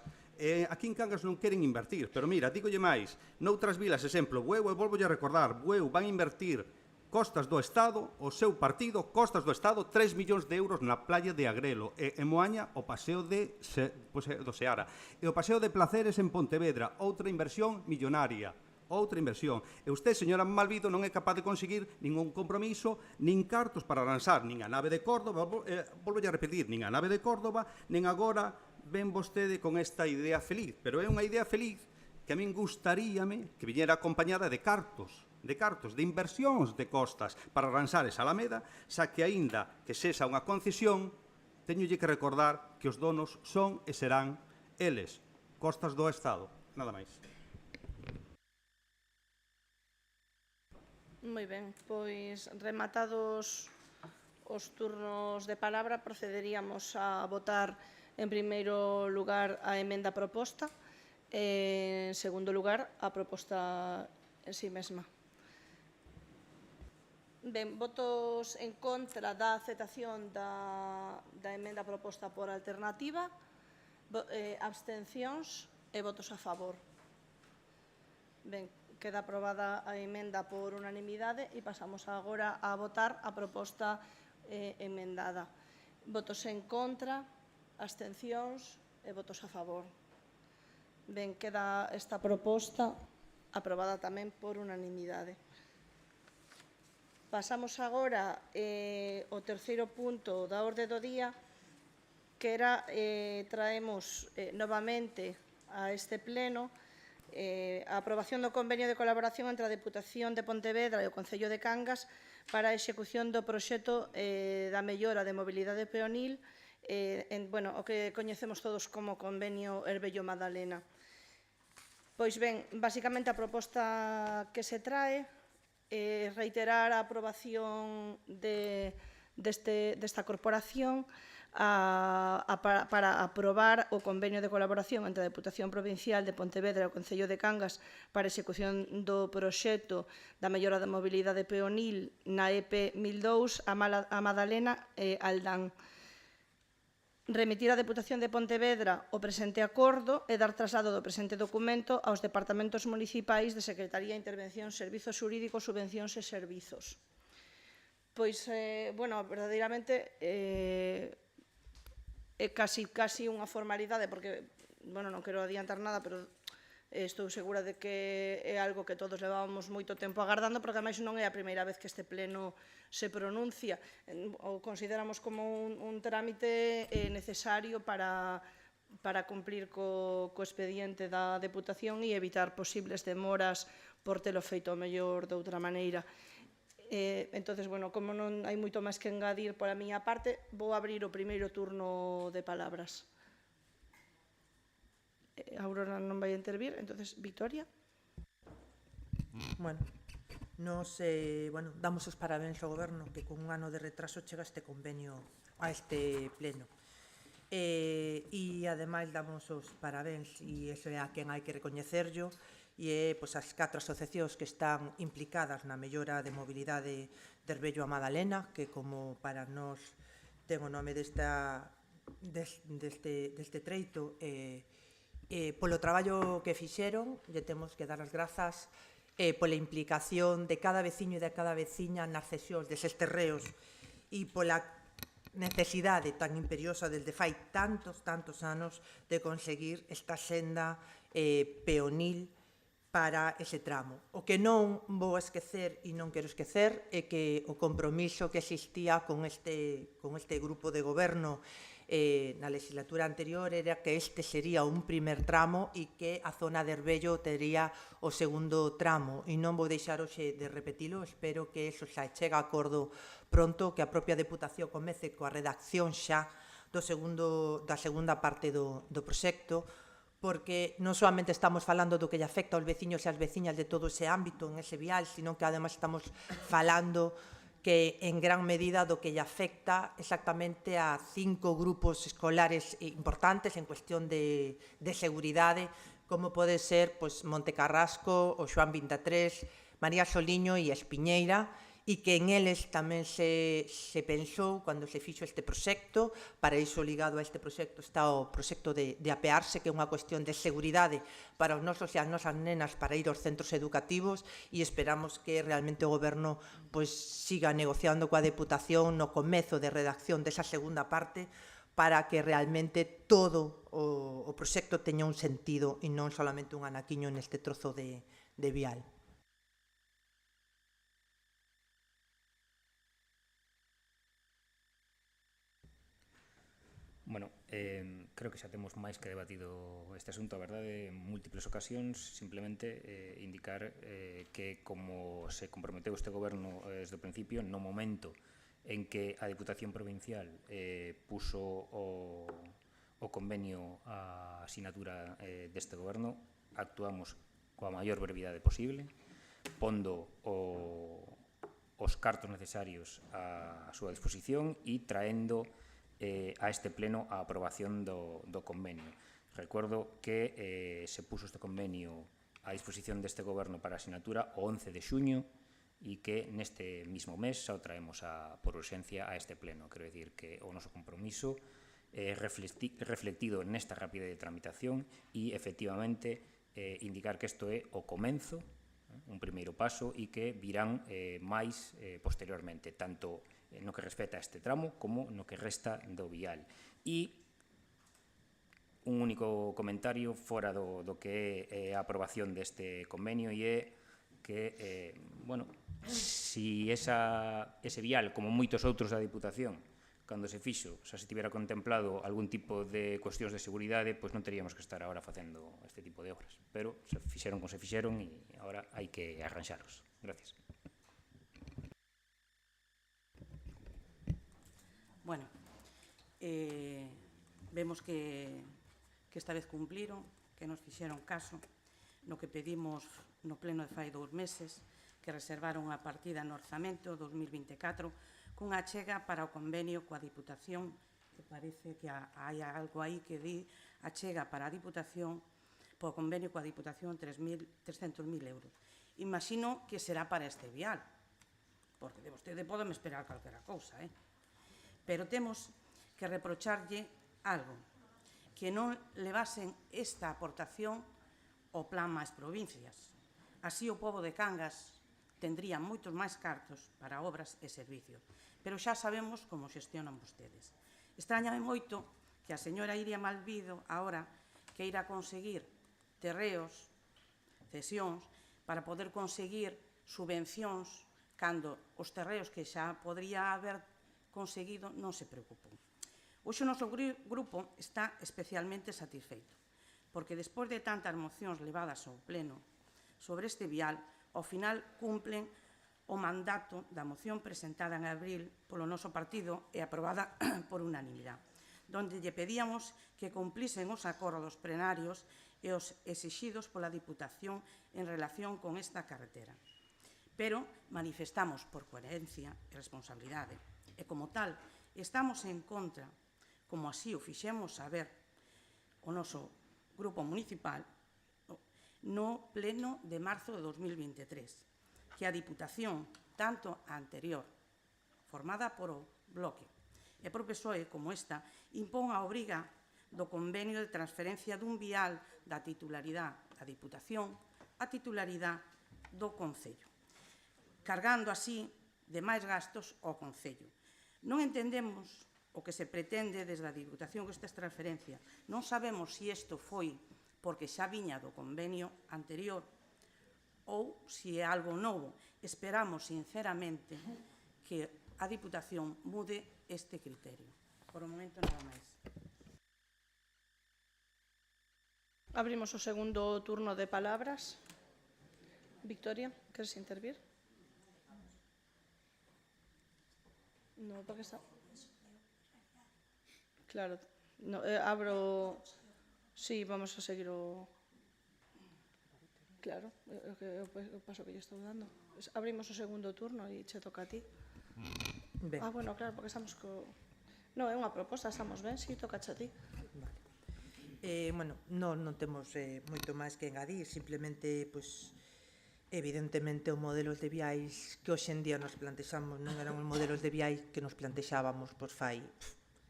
Aquí en Cangas non queren invertir. Pero mira, dígolle máis. Noutras vilas, exemplo, Bueu, e volvo a recordar, Bueu van invertir Costas do Estado, o seu partido, Costas do Estado, 3 millóns de euros na playa de Agrelo. E en Moaña, o paseo do Seara. E o paseo de Placeres en Pontevedra. Outra inversión millonaria. Outra inversión. E usted, señora Malvido, non é capaz de conseguir ningún compromiso, nin cartos para arranxar, nin a nave de Córdoba, volvo a repetir, nin a nave de Córdoba, nin agora ven vostede con esta idea feliz. Pero é unha idea feliz que a min gustaríame que viñera acompañada de cartos, de inversións de Costas para arranxar esa Alameda, xa que aínda que sexa unha concesión, teñolle que recordar que os donos son e serán eles, Costas do Estado. Nada máis. Moi ben, pois rematados os turnos de palabra, procederíamos a votar en primeiro lugar a emenda proposta e en segundo lugar a proposta en sí mesma. Ben, votos en contra da aceptación da emenda proposta por alternativa, abstencións e votos a favor. Ben, queda aprobada a emenda por unanimidade e pasamos agora a votar a proposta emendada. Votos en contra, abstencións e votos a favor. Ben, queda esta proposta aprobada tamén por unanimidade. Pasamos agora ao terceiro punto da orde do día, que era traemos novamente a este pleno a aprobación do convenio de colaboración entre a Deputación de Pontevedra e o Concello de Cangas para a execución do proxecto da mellora de mobilidade peonil, o que coñecemos todos como convenio Herbello Madalena. Pois ben, basicamente a proposta que se trae é reiterar a aprobación desta corporación para aprobar o convenio de colaboración entre a Deputación Provincial de Pontevedra e o Concello de Cangas para a execución do proxecto da mellora da mobilidade peonil na EP 1002 a Madalena e Aldán. Remitir á Deputación de Pontevedra o presente acordo e dar traslado do presente documento aos departamentos municipais de Secretaría de Intervención, Servizos Xurídicos, Subvencións e Servizos. Pois, verdadeiramente é casi unha formalidade, porque, non quero adiantar nada, pero estou segura de que é algo que todos levábamos moito tempo agardando, porque ademais non é a primeira vez que este pleno se pronuncia. O consideramos como un trámite necesario para para cumplir co expediente da Deputación e evitar posibles demoras por telo feito mellor de outra maneira. Entonces, bueno, como non hai moito máis que engadir pola miña parte, vou abrir o primeiro turno de palabras. Aurora non vai intervir, entonces, Victoria. Bueno, nos damos os parabéns ao Goberno que con un ano de retraso chega este convenio a este pleno. E ademais damos os parabéns, e iso é a quen hai que recoñecerlo, e as 4 asociacións que están implicadas na mellora de mobilidade de Herbello a Madalena, que como para nós ten o nome deste treito, polo traballo que fixeron, lle temos que dar as grazas pola implicación de cada veciño e de cada veciña nas cesións deses terreos e pola necesidade tan imperiosa desde fai tantos anos de conseguir esta senda peonil para ese tramo. O que non vou esquecer e non quero esquecer é que o compromiso que existía con este grupo de goberno na legislatura anterior era que este sería un primer tramo e que a zona de Herbello tería o segundo tramo, e non vou deixar hoxe de repetilo. Espero que eso xa chegue a acordo pronto, que a propia Deputación comece coa redacción xa da segunda parte do proxecto, porque non solamente estamos falando do que lle afecta aos veciños e ás veciñas de todo ese ámbito, en ese vial, sino que ademais estamos falando que en gran medida do que lle afecta exactamente a 5 grupos escolares importantes en cuestión de seguridade, como pode ser Monte Carrasco, o Xoán 23, María Soliño e Espiñeira, e que en eles tamén se pensou cando se fixo este proxecto. Para iso, ligado a este proxecto, está o proxecto de apearse, que é unha cuestión de seguridade para os nosos e as nosas nenas para ir aos centros educativos, e esperamos que realmente o Goberno siga negociando coa Deputación no comezo de redacción desa segunda parte, para que realmente todo o proxecto teña un sentido e non solamente un anaquiño neste trozo de vial. Bueno, creo que xa temos máis que debatido este asunto, a verdade, en múltiples ocasións. Simplemente indicar que, como se comprometeu este Goberno desde o principio, no momento en que a Diputación Provincial puso o convenio a asinatura deste Goberno, actuamos coa maior brevidade posible, pondo os cartos necesarios a súa disposición e traendo a este pleno a aprobación do convenio. Recuerdo que se puso este convenio a disposición deste Goberno para asinatura o 11 de xuño e que neste mismo mes xa o traemos por urxencia a este pleno. Quero dicir que o noso compromiso é reflectido nesta rapidez de tramitación e, efectivamente, indicar que isto é o comenzo, un primeiro paso, e que virán máis posteriormente, tanto no que respecta a este tramo como no que resta do vial. E un único comentario fora do que é a aprobación deste convenio, e é que, si ese vial, como moitos outros da Diputación, cando se fixo, xa se tivera contemplado algún tipo de cuestións de seguridade, pois non teríamos que estar agora facendo este tipo de obras. Pero se fixeron como se fixeron e agora hai que arranxaros. Gracias. Bueno, vemos que esta vez cumpliron, que nos fixeron caso no que pedimos no pleno de fai 2 meses, que reservaron a partida no orzamento 2024 cunha achega para o convenio coa Diputación, que parece que hai algo aí que di achega para a Diputación, po convenio coa Diputación 300.000 euros. Imagino que será para este vial, porque de vostede podem esperar calquera cousa, pero temos que reprocharlle algo, que non levasen esta aportación ao plan máis provincias. Así o pobo de Cangas tendría moitos máis cartos para obras e servicios, pero xa sabemos como xestionan vostedes. Extrañame moito que a señora Iria Malvido agora queira conseguir terreos, cesións, para poder conseguir subvencións cando os terreos que xa podría haber conseguido non se preocupou. Hoxe o noso grupo está especialmente satisfeito, porque despois de tantas mocións levadas ao pleno sobre este vial, ao final cumplen o mandato da moción presentada en abril polo noso partido e aprobada por unanimidade, donde lle pedíamos que cumplisen os acordos plenarios e os exixidos pola Diputación en relación con esta carretera. Pero manifestamos por coherencia e responsabilidade e, como tal, estamos en contra, como así o fixemos saber o noso grupo municipal no pleno de marzo de 2023, que a Diputación, tanto a anterior, formada por o Bloque e por PSOE como esta, impón a obriga do convenio de transferencia dun vial da titularidade da Diputación a titularidade do Concello, cargando así de máis gastos ao Concello. Non entendemos o que se pretende desde a Diputación con estas transferencias. Non sabemos se isto foi porque xa viña do convenio anterior ou se é algo novo. Esperamos, sinceramente, que a Diputación mude este criterio. Por o momento, nada máis. Abrimos o segundo turno de palabras. Victoria, queres intervir? No, porque está... Claro, no, abro... Sí, vamos a seguir o... Claro, o paso que yo estou dando. Abrimos o segundo turno e che toca a ti. Ben. Ah, bueno, claro, porque estamos co... Non, é unha proposta, estamos ben, si, toca a ti. Vale. Bueno, non temos moito máis que engadir, simplemente, pois, evidentemente, os modelos de viais que hoxe en día nos plantexamos non eran os modelos de viais que nos plantexábamos, pois, fai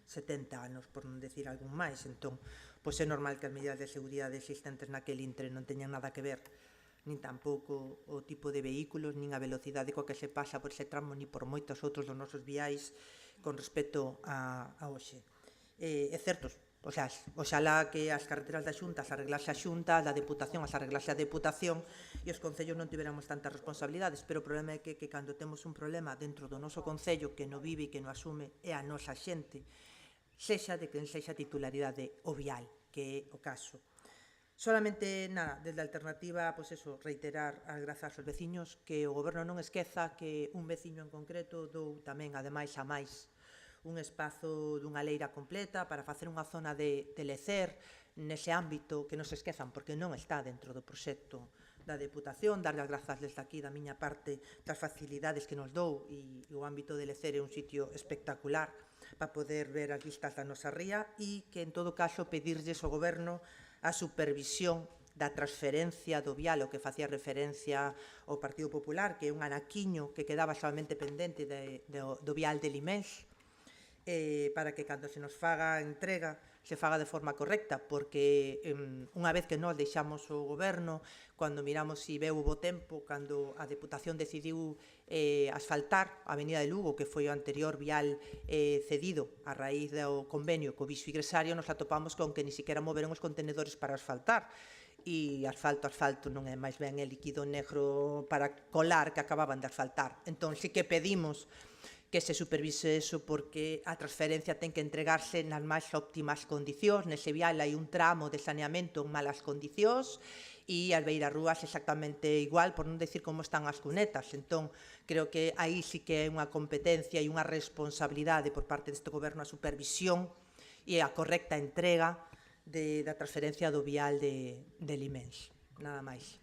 70 anos, por non decir algún máis. Entón, pois é normal que as medidas de seguridade existentes naquele intre non teñan nada que ver, nin tampouco o tipo de vehículos, nin a velocidade coa que se pasa por ese tramo, nin por moitos outros dos nosos viais con respecto a hoxe. É certo, oxalá que as carreteras da Xunta as arreglase a Xunta, a Deputación as arreglase a Deputación e os concellos non tiveramos tantas responsabilidades, pero o problema é que cando temos un problema dentro do noso concello que non vive e que non asume é a nosa xente, sexa de quen sexa a titularidade o vial, que é o caso. Solamente, nada, desde a alternativa, pois eso, reiterar as grazas aos veciños, que o Goberno non esqueza que un veciño en concreto dou tamén, ademais, a máis un espazo dunha leira completa para facer unha zona de lecer nese ámbito que non se esquezan, porque non está dentro do proxecto da Deputación. Darlle as grazas desde aquí da miña parte das facilidades que nos dou, e o ámbito de lecer é un sitio espectacular para poder ver as vistas da nosa ría, e que, en todo caso, pedirlles ao Goberno a supervisión da transferencia do vial, o que facía referencia ao Partido Popular, que é un anaquiño que quedaba solamente pendente do vial de Limés, para que cando se nos faga a entrega se faga de forma correcta, porque unha vez que nós deixamos o Goberno, cando miramos se veu bo tempo, cando a Deputación decidiu asfaltar a Avenida de Lugo, que foi o anterior vial cedido a raíz do convenio co Viso Igresario, nos atopamos con que ni siquiera moveron os contenedores para asfaltar, e asfalto non é máis ben é líquido negro para colar que acababan de asfaltar. Entón, sí que pedimos que se supervise eso, porque a transferencia ten que entregarse nas máis óptimas condicións. Nese vial hai un tramo de saneamento en malas condicións e as beirarrúas exactamente igual, por non decir como están as cunetas. Entón, creo que aí sí que é unha competencia e unha responsabilidade por parte deste Goberno a supervisión e a correcta entrega da transferencia do vial de Limens. Nada máis.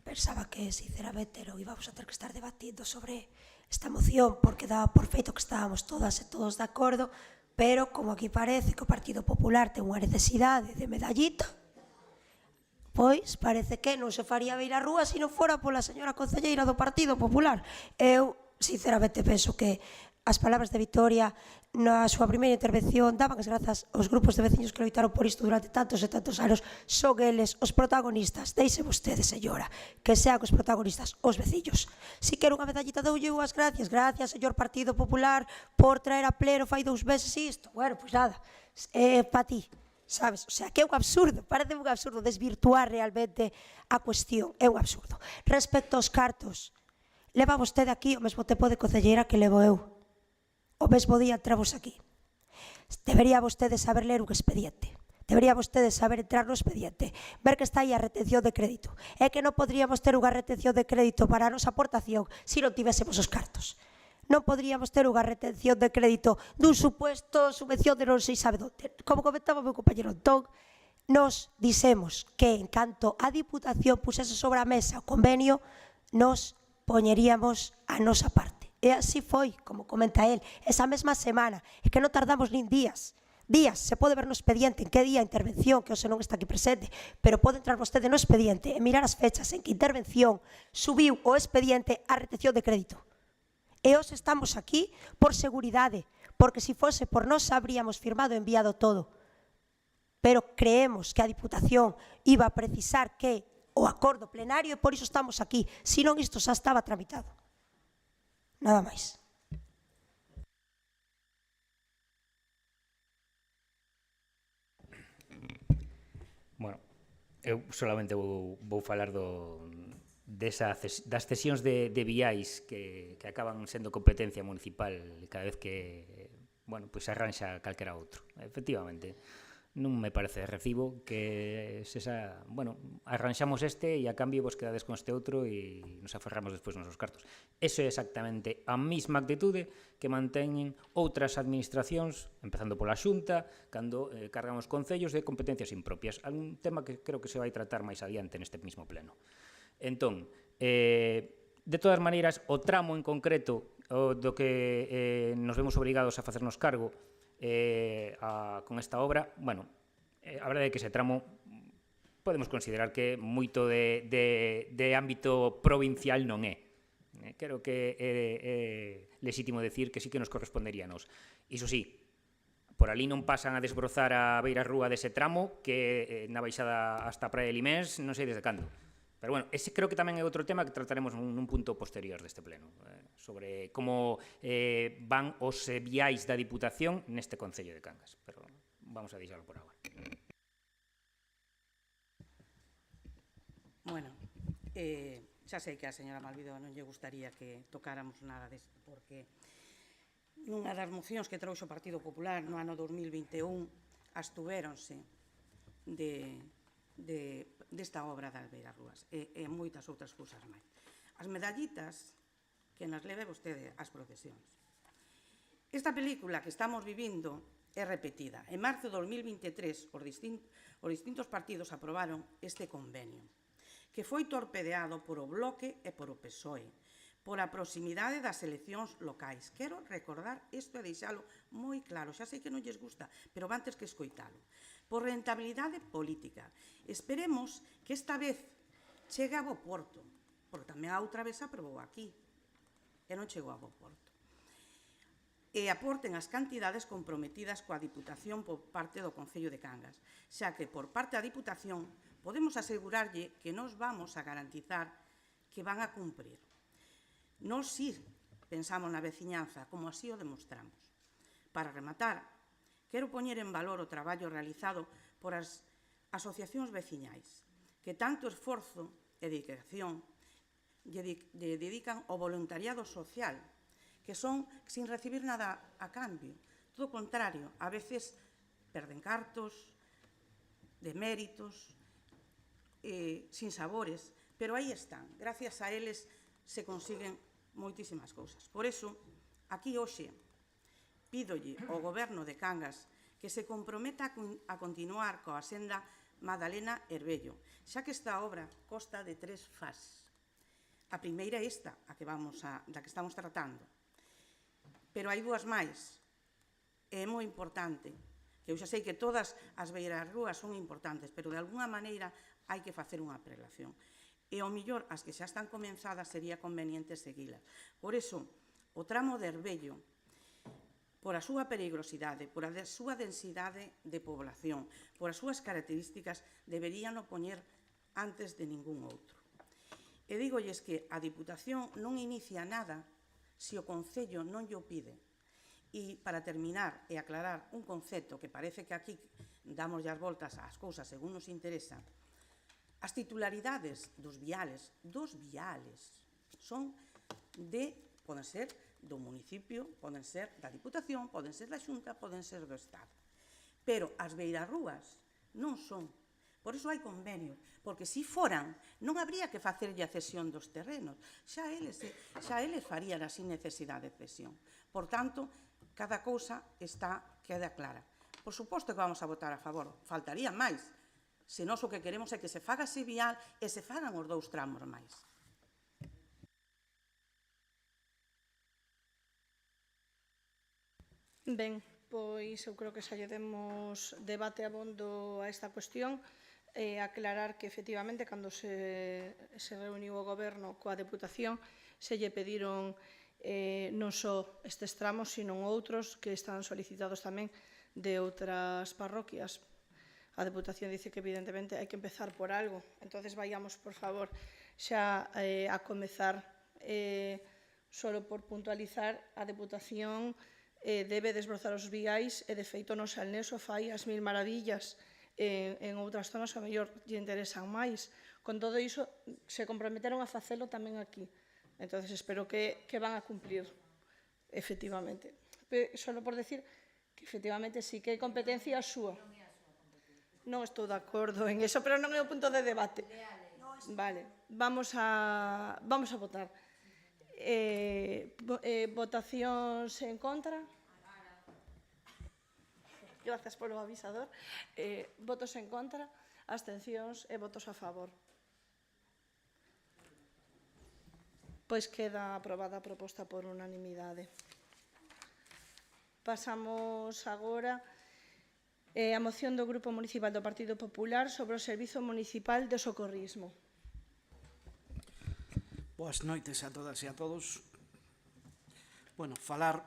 Pensaba que, sinceramente, non íbamos a ter que estar debatindo sobre esta moción, porque daba por feito que estábamos todas e todos de acordo, pero como aquí parece que o Partido Popular ten unha necesidade de medallita, pois parece que non se faría beirarrúa se non fora pola señora concelleira do Partido Popular. Eu, sinceramente, penso que as palabras de Victoria na súa primeira intervención daban as grazas aos grupos de veciños que loitaron por isto durante tantos e tantos anos. Son eles os protagonistas. Deixe vostede, señora, que sean os protagonistas os veciños. Si quero unha medallita, doulle as gracias. Gracias, señor Partido Popular, por traer a pleno fai 2 meses isto. Bueno, pois nada, pa ti, sabes? O sea, que é un absurdo, parece un absurdo desvirtuar realmente a cuestión. É un absurdo. Respecto aos cartos, leva vostede aquí o mesmo tempo de concelleira que levo eu. o mesmo día entramos aquí. Debería vostede saber ler un expediente. Debería vostede saber entrar no expediente, ver que está aí a retención de crédito. É que non poderíamos ter unha retención de crédito para a nosa aportación se non tivésemos os cartos. Non poderíamos ter unha retención de crédito dun supuesto subvención de non sei sabe onde. Como comentaba o meu compañero Antón, nos dixemos que en canto a Diputación pusese sobre a mesa o convenio, nos poñeríamos a nosa parte. E así foi, como comenta el, esa mesma semana. É que non tardamos nin días. Se pode ver no expediente en que día a intervención, que hoxe non está aquí presente, pero pode entrar vostede no expediente e mirar as fechas en que intervención subiu o expediente a retención de crédito. E hoxe estamos aquí por seguridade, porque se fose por nós habríamos firmado e enviado todo. Pero creemos que a Diputación iba a precisar que o acordo plenario e por iso estamos aquí, senón isto xa estaba tramitado. Nada máis. Bueno, eu solamente vou falar das cesións de viais que acaban sendo competencia municipal cada vez que se arranxa calquera outro. Efectivamente, non me parece de recibo que arranxamos este e a cambio vos quedades con este outro e nos aferramos despois nos nosos cartos. Eso é exactamente a mesma actitude que manteñen outras administracións, empezando pola Xunta, cando cargan os concellos de competencias impropias. Un tema que creo que se vai tratar máis adiante neste mesmo pleno. Entón, de todas maneiras, o tramo en concreto do que nos vemos obrigados a facernos cargo con esta obra, a verdade é que ese tramo podemos considerar que moito de ámbito provincial non é. Creo que é lexítimo decir que sí que nos correspondería a nos. Iso sí, por ali non pasan a desbrozar a beira rúa dese tramo que na baixada hasta a Praia de Limés non sei desde cando. Pero bueno, ese creo que tamén é outro tema que trataremos nun punto posterior deste pleno, sobre como van os viais da Diputación neste Concello de Cangas. Pero vamos a deixarlo por agora. Bueno, xa sei que a señora Malvido non lle gustaría que tocáramos nada desto, porque nunha das mocións que trouxe o Partido Popular no ano 2021 abstuvéronse desta obra das Beirarrúas e moitas outras cousas máis. As medallitas que nas leve vostede ás procesións. Esta película que estamos vivindo é repetida. En marzo de 2023, os distintos partidos aprobaron este convenio, que foi torpedeado por o Bloque e por o PSOE, por a proximidade das eleccións locais. Quero recordar isto e deixalo moi claro. Xa sei que non lles gusta, pero vantes que escoitalo. Por rentabilidade política. Esperemos que esta vez chegue a bo porto, porque tamén a outra vez aprobou aquí, e non chegou a bo porto. E aporten as cantidades comprometidas coa Diputación por parte do Concello de Cangas, xa que por parte da Diputación podemos asegurarlle que nos vamos a garantizar que van a cumprir. Nós sí pensamos na veciñanza, como así o demostramos. Para rematar, quero poñer en valor o traballo realizado por as asociacións veciñais, que tanto esforzo e dedicación lle dedican ao voluntariado social, que son sin recibir nada a cambio. Todo o contrario, a veces perden cartos, deméritos, sin sabores, pero aí están. Gracias a eles se consiguen moitísimas cousas. Por iso, aquí hoxe, pídolle ao Goberno de Cangas que se comprometa a continuar coa senda Madalena Herbello, xa que esta obra consta de 3 fases. A primeira é esta, da que estamos tratando. Pero hai 2 máis. É moi importante, que eu xa sei que todas as beirarrúas son importantes, pero de alguna maneira hai que facer unha prelación. E ao millor as que xa están comenzadas sería conveniente seguilas. Por iso, o tramo de Herbello, por a súa perigrosidade, por a súa densidade de población, por as súas características, deberían o poñer antes de ningún outro. E dígolles que a Diputación non inicia nada se o Concello non lle o pide. E, para terminar e aclarar un concepto que parece que aquí damos as voltas ás cousas según nos interesa, as titularidades dos viales, son poden ser do municipio, poden ser da Diputación, poden ser da Xunta, poden ser do Estado. Pero as beirarrúas non son. Por iso hai convenios, porque se foran, non habría que facerlle a cesión dos terrenos. Xa eles farían así necesidade de cesión. Por tanto, cada cousa queda clara. Por suposto que vamos a votar a favor, faltaría máis. Se nós o que queremos é que se faga ese vial e se fagan os 2 tramos máis. Ben, pois eu creo que xa lle demos debate abondo a esta cuestión, aclarar que efectivamente cando se reuniu o Goberno coa Deputación se lle pediron non só estes tramos, sino outros que están solicitados tamén de outras parroquias. A Deputación dice que evidentemente hai que empezar por algo, entonces vayamos, por favor, xa a comezar. Solo por puntualizar, a Deputación debe desbrozar os viais e, de feito, no Salneso fai as mil maravillas. En outras zonas, a mellor, lle interesan máis. Con todo iso, se comprometeron a facelo tamén aquí. Entón, espero que van a cumplir, efectivamente. Solo por decir que, efectivamente, sí que é competencia súa. Non estou de acordo en eso, pero non é o punto de debate. Vale, vamos a votar. Votacións en contra. Grazas polo avisador. Votos en contra, abstencións e votos a favor. Pois queda aprobada a proposta por unanimidade. Pasamos agora a moción do Grupo Municipal do Partido Popular sobre o Servizo Municipal de Socorrismo. Boas noites a todas e a todos. Bueno, falar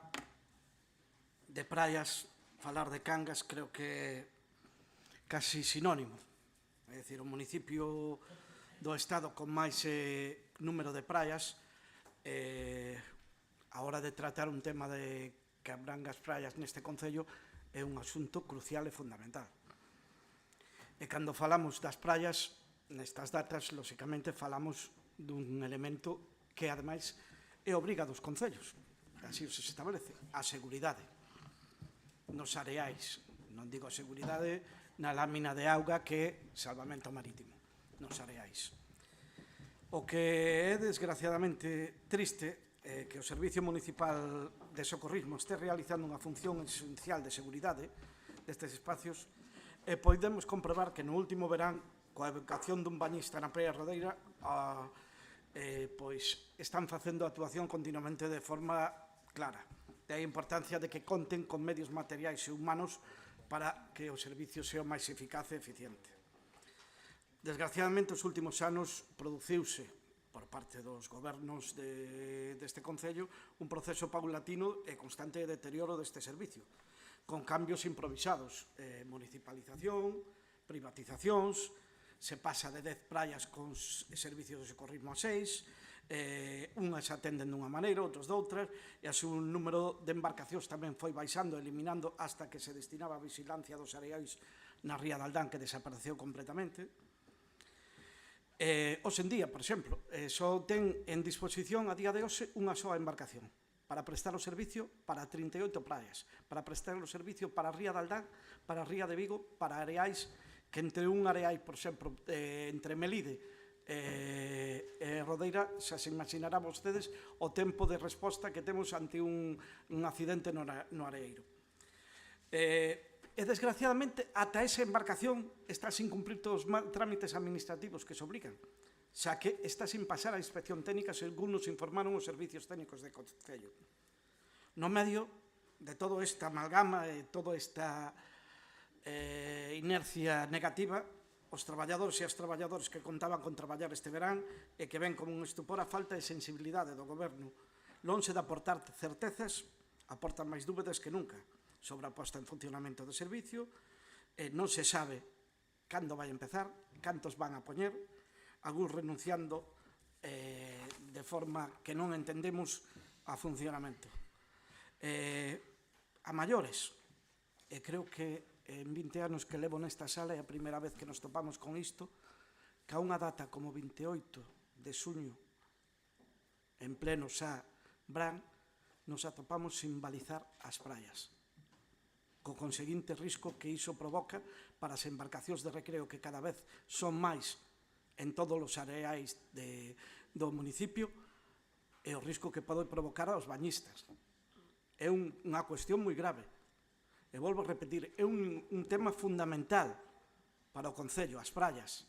de praias, falar de Cangas, creo que é casi sinónimo. É dicir, o municipio do Estado con máis número de praias, a hora de tratar un tema de que abranga as praias neste concello é un asunto crucial e fundamental. E cando falamos das praias, nestas datas, lóxicamente, falamos dun elemento que, ademais, é obriga dos concellos. Así se establece, a seguridade nos areais. Non digo a seguridade na lámina de auga que é salvamento marítimo, nos areais. O que é desgraciadamente triste é que o Servicio Municipal de Socorrismo este realizando unha función esencial de seguridade destes espacios e podemos comprobar que no último verán, coa evacuación dun bañista na Praia Rodeira, pois están facendo actuación continuamente de forma clara. Da importancia de que conten con medios materiais e humanos para que o servicio sea máis eficaz e eficiente. Desgraciadamente, os últimos anos produciuse por parte dos gobernos deste concello un proceso paulatino e constante de deterioro deste servicio, con cambios improvisados, municipalización, privatizacións, se pasa de 10 praias con servicios de socorrismo a 6, unhas atenden dunha maneira, outros doutras, e así un número de embarcacións tamén foi baixando, eliminando, hasta que se destinaba a vigilancia dos areais na ría de Aldán, que desapareceu completamente. Hoxe en día, por exemplo, só ten en disposición a día de hoxe unha soa embarcación para prestar o servicio para 38 praias, para prestar o servicio para a ría de Aldán, para a ría de Vigo, para areais que entre un areai, por exemplo, entre Melide e Rodeira, xa se imaginará vostedes o tempo de resposta que temos ante un accidente no areeiro. E, desgraciadamente, ata esa embarcación está sin cumprir todos os trámites administrativos que se obrigan, xa que está sin pasar a inspección técnica, según nos informaron os servicios técnicos de concello. No medio de toda esta amalgama e toda esta inercia negativa, os traballadores e as traballadoras que contaban con traballar este verán e que ven como un estupor a falta de sensibilidade do goberno, lonxe de aportar certezas, aportan máis dúbidas que nunca sobre a posta en funcionamento do servicio, non se sabe cando vai empezar, cantos van a poñer, algúns renunciando de forma que non entendemos a funcionamento. A maiores, e creo que en 20 anos que levo nesta sala é a primeira vez que nos topamos con isto, que a unha data como 28 de xuño, en pleno xa Brán, nos atopamos sin balizar as praias, co conseguinte risco que iso provoca para as embarcacións de recreo que cada vez son máis en todos os areais do municipio e o risco que pode provocar aos bañistas. É unha cuestión moi grave. E volvo a repetir, é un tema fundamental para o Concello, as praias.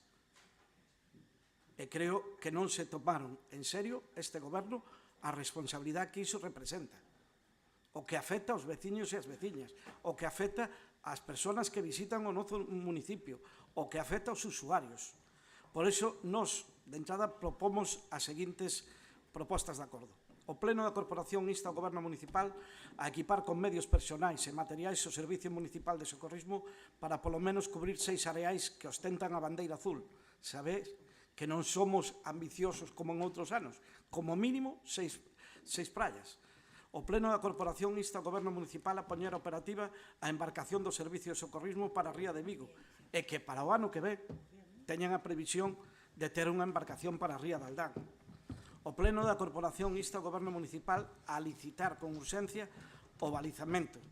E creo que non se tomaron en serio este goberno a responsabilidade que iso representa. O que afecta aos veciños e as veciñas, o que afecta ás persoas que visitan o noso municipio, o que afecta aos usuarios. Por iso, nós, de entrada, propomos as seguintes propostas de acordo. O Pleno da Corporación insta ao Goberno Municipal a equipar con medios personais e materiais o Servicio Municipal de Socorrismo para polo menos cubrir 6 areais que ostentan a bandeira azul. Sabéis que non somos ambiciosos como en outros anos, como mínimo 6 praias. O Pleno da Corporación insta ao Goberno Municipal a poñer operativa a embarcación do Servicio de Socorrismo para a Ría de Vigo e que para o ano que ven teñan a previsión de ter unha embarcación para a Ría de Aldán. O Pleno da Corporación insta ao Goberno Municipal a licitar con urxencia o balizamento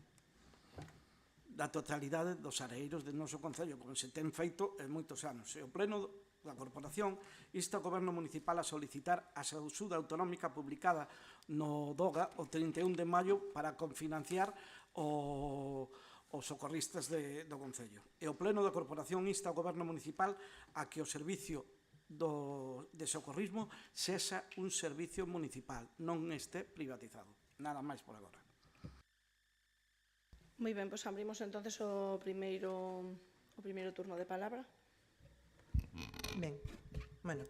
da totalidade dos areiros do noso Concello, como se ten feito en moitos anos. E o Pleno da Corporación insta ao Goberno Municipal a solicitar a axuda autonómica publicada no DOGA o 31 de maio para confinanciar os socorristas do Concello. E o Pleno da Corporación insta ao Goberno Municipal a que o servicio de socorrismo sexa un servicio municipal, non este privatizado. Nada máis por agora. Moi ben, pois abrimos entonces o primeiro turno de palabra. Ben, bueno,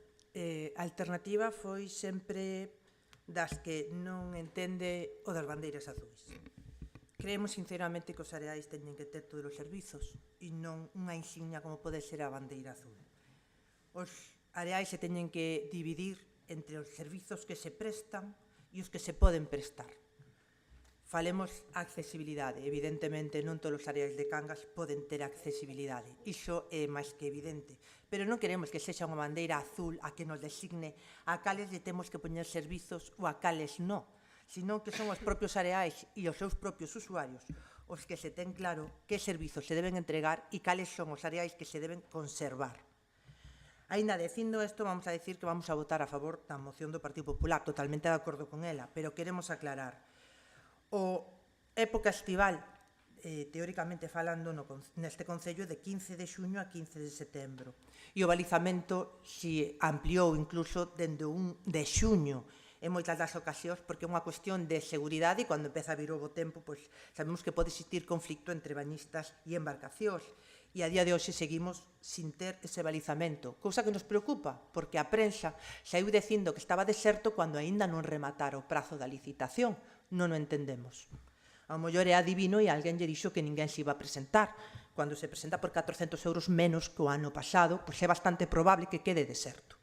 a alternativa foi sempre das que non entende o das bandeiras azuis. Creemos sinceramente que os areais teñen que ter todos os servizos e non unha insignia como pode ser a bandeira azul. Os areais se teñen que dividir entre os servizos que se prestan e os que se poden prestar. Falemos a accesibilidade. Evidentemente, non todos os areais de Cangas poden ter accesibilidade. Iso é máis que evidente. Pero non queremos que sexa unha bandeira azul a que nos designe a cales lle temos que poñer servizos ou a cales non, sino que son os propios areais e os seus propios usuarios os que se ten claro que servizos se deben entregar e cales son os areais que se deben conservar. Ainda dicindo isto, vamos a decir que vamos a votar a favor da moción do Partido Popular, totalmente de acordo con ela, pero queremos aclarar. O época estival, teóricamente falando, neste Concello de 15 de xuño a 15 de setembro. E o balizamento se ampliou incluso dende o 1 de xuño en moitas das ocasións, porque é unha cuestión de seguridade e cando empeza a vir o bo tempo, pois sabemos que pode existir conflicto entre bañistas e embarcacións. E a día de hoxe seguimos sin ter ese balizamento, cousa que nos preocupa, porque a prensa saiu dicindo que estaba deserto cando aínda non rematara o prazo da licitación. Non o entendemos. Ao mellor é adivino e alguén lle dixo que ninguén se iba a presentar. Cando se presenta por 400 euros menos que o ano pasado, pois é bastante probable que quede deserto.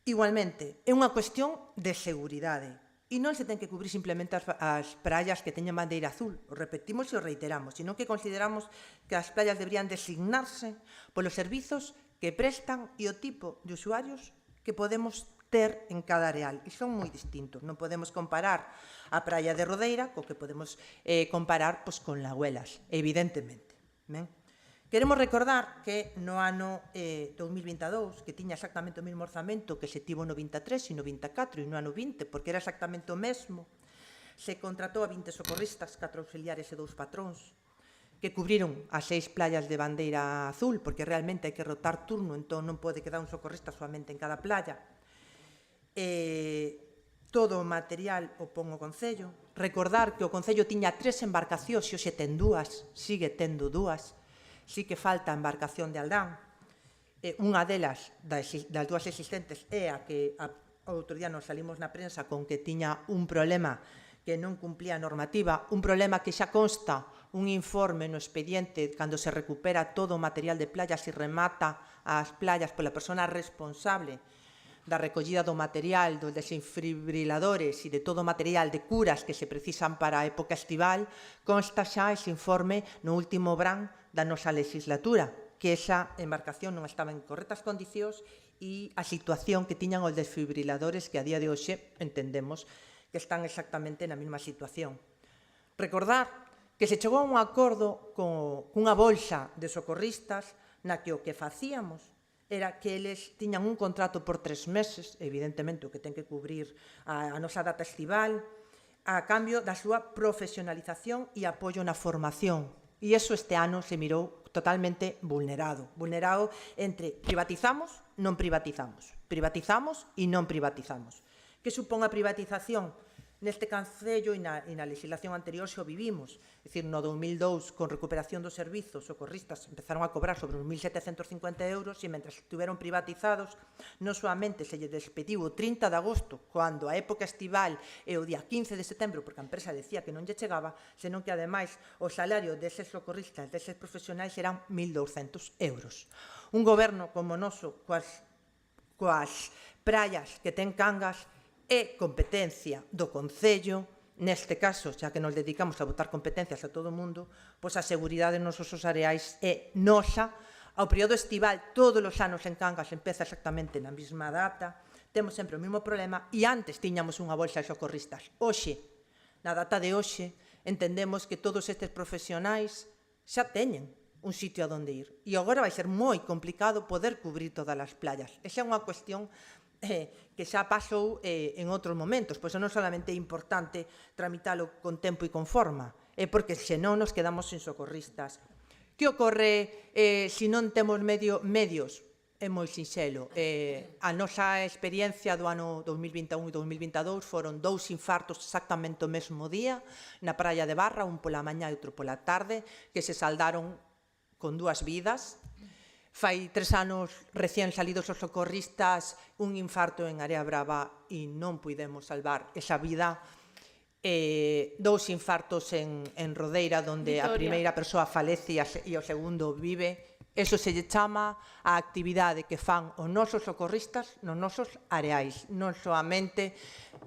Igualmente, é unha cuestión de seguridade. E non se ten que cubrir simplemente as praias que teñen bandeira azul, o repetimos e o reiteramos, sino que consideramos que as praias deberían designarse polos servizos que prestan e o tipo de usuarios que podemos ter en cada areal. E son moi distintos. Non podemos comparar a praia de Rodeira co que podemos comparar con Laguelas, evidentemente. Queremos recordar que no ano 2022, que tiña exactamente o mesmo orzamento que se tivo no 23 e no 24 e no ano 20, porque era exactamente o mesmo, se contratou a 20 socorristas, 4 auxiliares e 2 patróns, que cubriron as 6 playas de bandeira azul, porque realmente hai que rotar turno, entón non pode quedar un socorrista solamente en cada playa. Todo o material o pon o Concello. Recordar que o Concello tiña 3 embarcacións e hoxe ten 2, sigue tendo 2. Sí que falta a embarcación de Aldán. Unha delas, das 2 existentes, é a que outro día nos salimos na prensa con que tiña un problema que non cumplía a normativa, un problema que xa consta un informe no expediente cando se recupera todo o material de playas e remata as playas pola persona responsable da recollida do material, dos desenfibriladores e de todo o material de curas que se precisan para a época estival, consta xa ese informe no último brán da nosa legislatura, que esa embarcación non estaba en correctas condicións e a situación que tiñan os desfibriladores que a día de hoxe entendemos que están exactamente na mesma situación. Recordar que se chegou a un acordo cunha bolsa de socorristas na que o que facíamos era que eles tiñan un contrato por 3 meses, evidentemente o que ten que cubrir a nosa data estival, a cambio da súa profesionalización e apoio na formación. E iso este ano se mirou totalmente vulnerado entre privatizamos, non privatizamos, privatizamos e non privatizamos. Que supón a privatización? Neste Concello e na legislación anterior xa o vivimos. É dicir, no 2002, con recuperación dos servizos, socorristas empezaron a cobrar sobre uns 1.750 euros e, mentre estiveron privatizados, non soamente se lle despediu o 30 de agosto, cando a época estival e o día 15 de setembro, porque a empresa decía que non lle chegaba, senón que, ademais, o salario deses socorristas, deses profesionais, eran 1.200 euros. Un goberno como o noso, coas praias que ten Cangas, é competencia do Concello, neste caso, xa que nos dedicamos a botar competencias a todo o mundo, pois a seguridade nos nosos areais é nosa. Ao período estival, todos os anos en Cangas empeza exactamente na mesma data, temos sempre o mesmo problema, e antes tiñamos unha bolsa de socorristas. Hoxe, na data de hoxe, entendemos que todos estes profesionais xa teñen un sitio a donde ir, e agora vai ser moi complicado poder cubrir todas as playas. Esa é unha cuestión que xa pasou en outros momentos, pois non solamente é importante tramitalo con tempo e con forma, é porque senón nos quedamos sin socorristas. Que ocorre se non temos medios? É moi sinxelo. A nosa experiencia do ano 2021 e 2022 foron 2 infartos exactamente o mesmo día, na praia de Barra, un pola mañá e outro pola tarde, que se saldaron con 2 vidas. Fai 3 anos recén salidos os socorristas, un infarto en Area Brava e non puidemos salvar esa vida. 2 infartos en Rodeira, onde a primeira persoa falece e o segundo vive. Eso se lle chama a actividade que fan os nosos socorristas nos nosos areais. Non soamente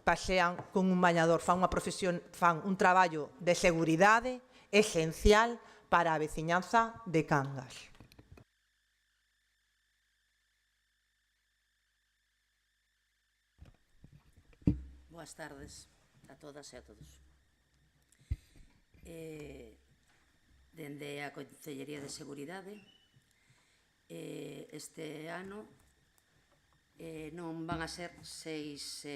pasean con un bañador, fan unha profesión, fan un traballo de seguridade esencial para a veciñanza de Cangas. Boas tardes a todas e a todos. Dende a Consellería de Seguridade, este ano non van a ser seis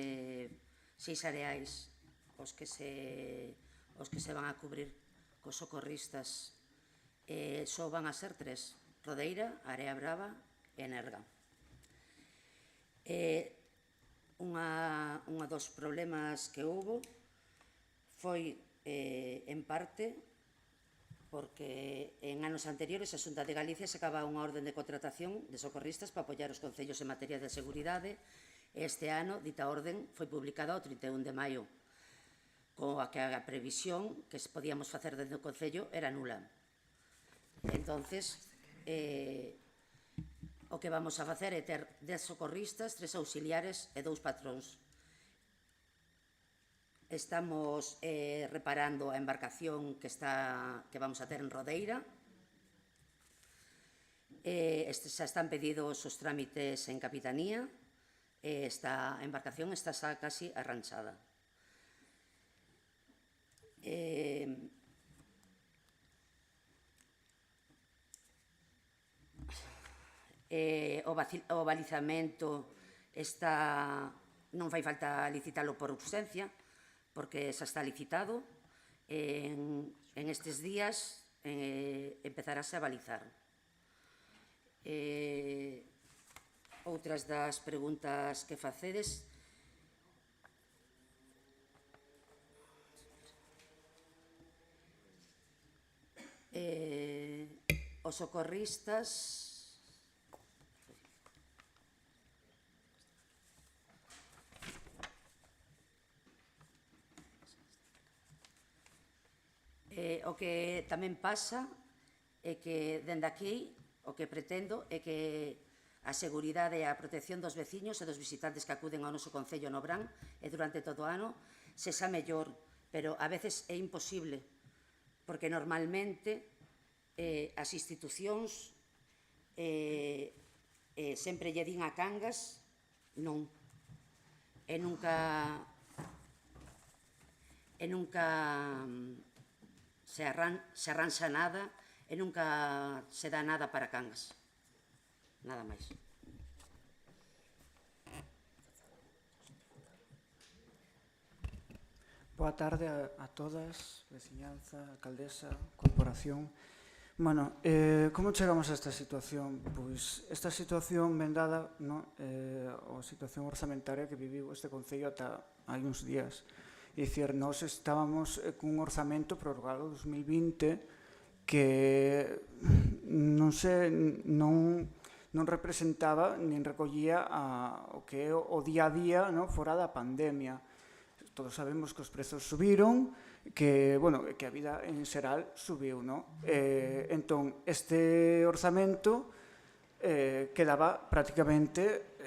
areais os que se van a cubrir cos socorristas. Só van a ser 3: Rodeira, Area Brava e Nerga. Unha dos problemas que houbo foi, en parte, porque en anos anteriores a Xunta de Galicia sacaba unha orden de contratación de socorristas para apoiar os concellos en materia de seguridade, e este ano dita orden foi publicada o 31 de maio, coa que a previsión que podíamos facer dentro do concello era nula. Entonces, o que vamos a facer é ter 10 socorristas, 3 auxiliares e 2 patróns. Estamos reparando a embarcación que vamos a ter en Rodeira. Xa están pedidos os trámites en Capitanía. Esta embarcación está xa casi arranchada. O balizamento non fai falta licitalo por urxencia, porque xa está licitado. En estes días empezarase a balizar. Outras das preguntas que facedes. Os socorristas o que tamén pasa é que, dende aquí, o que pretendo é que a seguridade e a protección dos veciños e dos visitantes que acuden ao noso concello no Brán e durante todo o ano sexa mellor, pero a veces é imposible, porque normalmente as institucións sempre lle din a Cangas non, e nunca e nunca se arranxa nada e nunca se dá nada para Cangas. Nada máis. Boa tarde a todas, veciñanza, alcaldesa, corporación. Bueno, como chegamos a esta situación? Pois esta situación ven dada a situación orzamentaria que viviu este Concello ata hai uns días. É dicir, nós estábamos cun orzamento prorrogado 2020 que non representaba nin recollía o que é o día a día fora da pandemia. Todos sabemos que os prezos subiron, que a vida en xeral subiu, entón, este orzamento quedaba prácticamente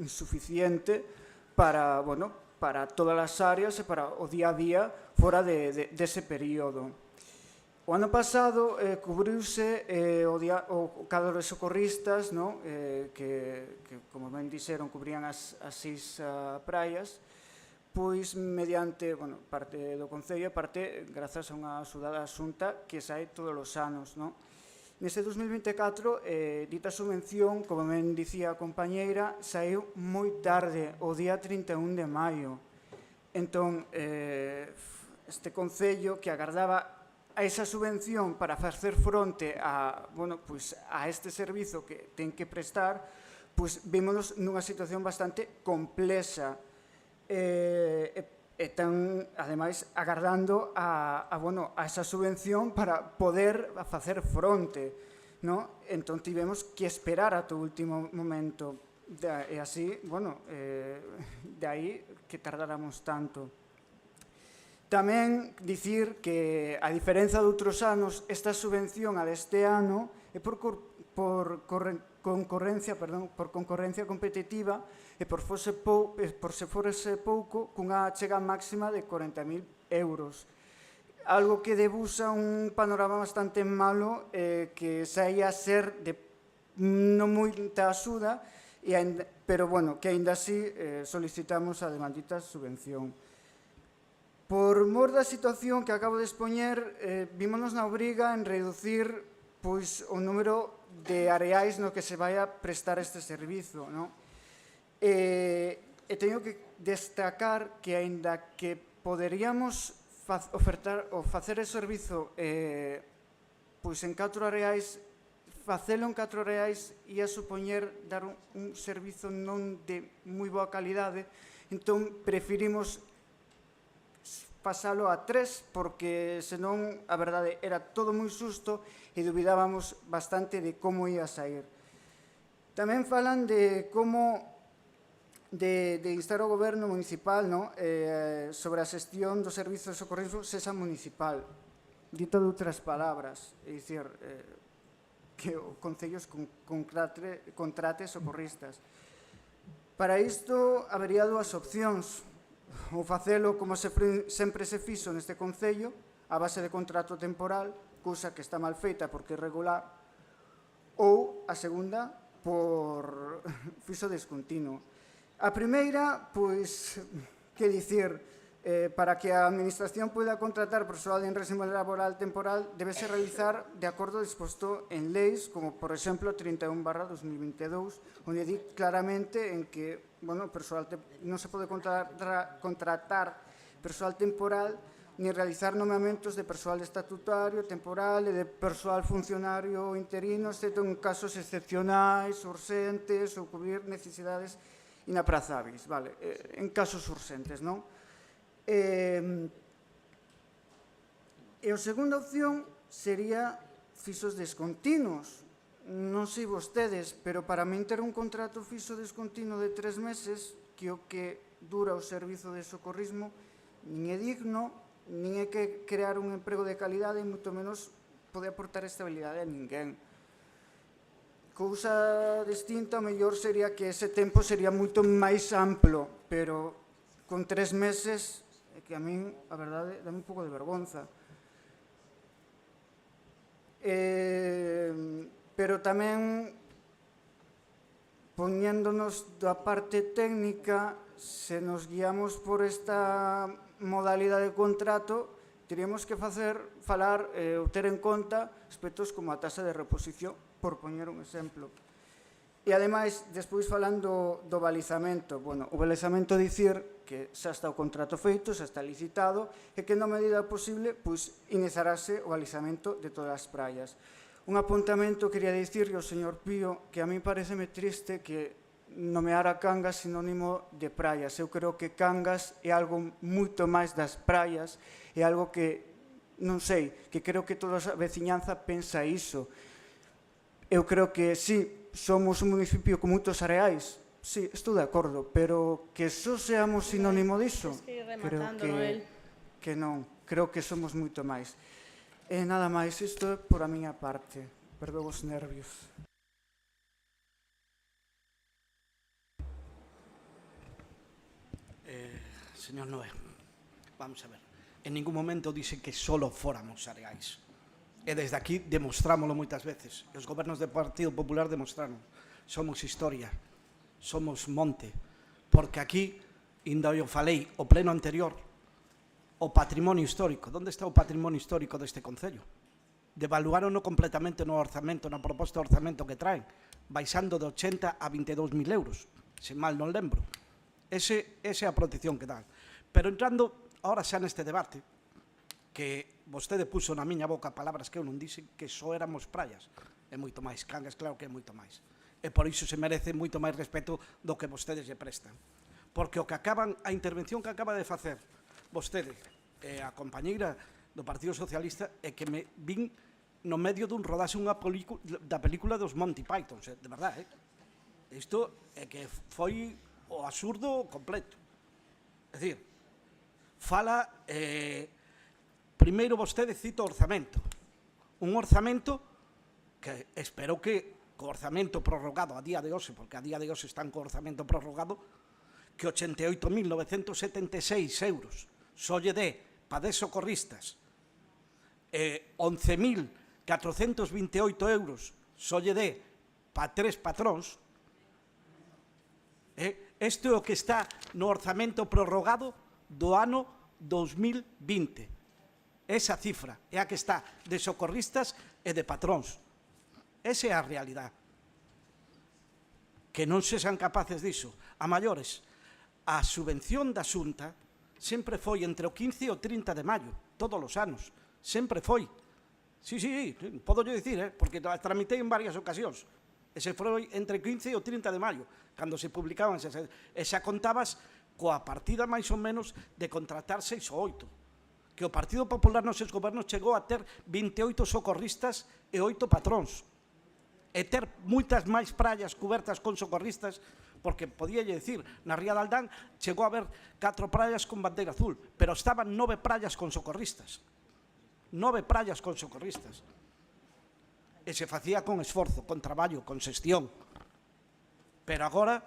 insuficiente para todas as áreas e para o día a día fora dese período. O ano pasado cubriuse o cadro de socorristas, que, como ben dixeron, cubrían as 6 praias, pois mediante parte do Concello, parte grazas a unha axuda da Xunta que sae todos os anos. Neste 2024, dita subvención, como ben dicía a compañeira, saiu moi tarde, o día 31 de maio. Entón, este Concello que agardaba a esa subvención para facer fronte a este servizo que ten que prestar, pois vímonos nunha situación bastante complexa. Están, ademais, agardando a esa subvención para poder facer fronte. Entón, tivemos que esperar ata o último momento. E así, de aí que tardáramos tanto. Tamén dicir que, a diferenza de outros anos, esta subvención a deste ano é por concorrencia competitiva e por se fose pouco cunha achega máxima de 40.000 euros. Algo que debuxa un panorama bastante malo que saía a ser de non moita axuda, pero que aínda así solicitamos a demandita subvención. Por mor da situación que acabo de expoñer, vímonos na obriga en reducir o número de areais no que se vai a prestar este servizo. E teño que destacar que, aínda que poderíamos ofertar ou facer o servizo en 4 areais, facelo en 4 areais ia supoñer dar un servizo non de moi boa calidade, entón preferimos pasalo a 3, porque senón a verdade era todo moi susto e dubidábamos bastante de como ia sair. Tamén falan de como de instar ao goberno municipal sobre a xestión do servizo de socorrismo SESA municipal. Dito de outras palabras, é dicir, que o Concello contrate socorristas. Para isto, habería 2 opcións. Ou facelo como sempre se fixo neste Concello, a base de contrato temporal, cousa que está mal feita porque é regular, ou a segunda, por fixo descontinuo. A primeira, que dicir, para que a Administración poida contratar persoal en régimen laboral temporal, debese realizar de acordo disposto en leis, como, por exemplo, 31/2022, onde di claramente en que non se pode contratar persoal temporal ni realizar nomeamentos de persoal estatutario, temporal e de persoal funcionario interino, excepto en casos excepcionais, urxentes ou cubrir necesidades inaprazáveis, en casos urxentes, non? E a segunda opción sería fixos descontinuos. Non sei vostedes, pero para min ter un contrato fixo descontinuo de 3 meses, que o que dura o servizo de socorrismo, nin é digno, nin é que crear un emprego de calidade, e moito menos pode aportar estabilidade a ninguén. Cousa distinta, o mellor sería que ese tempo sería moito máis amplo, pero con 3 meses, é que a min, a verdade, dá un pouco de vergonza. Pero tamén, poñéndonos da parte técnica, se nos guiamos por esta modalidade de contrato teríamos que falar ou ter en conta aspectos como a taxa de reposición, por poñer un exemplo. E, ademais, despois falando do balizamento, bueno, o balizamento dicir que xa está o contrato feito, xa está licitado, e que na medida posible, pois, iniciarase o balizamento de todas as praias. Un apuntamento quería dicirle ao señor Pío que a mí pareceme triste que nomear a Cangas sinónimo de praias. Eu creo que Cangas é algo moito máis das praias, é algo que, non sei, que creo que toda a veciñanza pensa iso. Eu creo que, sí, somos un municipio con moitos areais, sí, estou de acordo, pero que só seamos sinónimo diso, creo que non, creo que somos moito máis. E nada máis, isto é por a miña parte. Perdón os nervios. Señor Noé, vamos a ver. En ningún momento dixe que solo fóramos areais. E desde aquí demostrámoslo moitas veces. E os gobernos do Partido Popular demostraron. Somos historia, somos monte. Porque aquí, ainda eu falei, o pleno anterior, o patrimonio histórico. Onde está o patrimonio histórico deste concello? Devaluaron completamente no orzamento, na proposta de orzamento que traen, baixando de 80 a 22.000 euros, se mal non lembro. Esa é a protección que dan. Pero entrando ahora xa neste debate, que vostede puso na miña boca palabras que eu non dixen, que só éramos praias. É moito máis, Cangas, claro que é moito máis. E por iso se merece moito máis respeto do que vostedes lle prestan. Porque a intervención que acaba de facer vostede e a compañeira do Partido Socialista é que me vin no medio dun rodaxe da película dos Monty Python, de verdade. Isto é que foi o absurdo completo. É dicir, fala, primeiro vostede cita o orzamento. Un orzamento que espero que co orzamento prorrogado a día de hoxe, porque a día de hoxe están co orzamento prorrogado, que 88.976 euros só lle dé pa 10 socorristas, 11.428 euros só lle dé pa 3 patróns. Isto é o que está no orzamento prorrogado do ano 2020. Esa cifra é a que está de socorristas e de patróns. Esa é a realidade. Que non sexan capaces diso. A maiores, a subvención da Xunta sempre foi entre o 15 e o 30 de maio, todos os anos. Sempre foi. Sí, podo yo dicir, porque tramitei en varias ocasións. Ese foi entre o 15 e o 30 de maio, cando se publicaban, e xa contabas coa partida máis ou menos de contratar 6 ou 8. Que o Partido Popular nos seus gobernos chegou a ter 28 socorristas e 8 patróns. E ter moitas máis praias cobertas con socorristas, porque podía dicir, na Ría de Aldán chegou a haber 4 praias con bandeira azul, pero estaban 9 praias con socorristas. 9 praias con socorristas. E se facía con esforzo, con traballo, con xestión. Pero agora,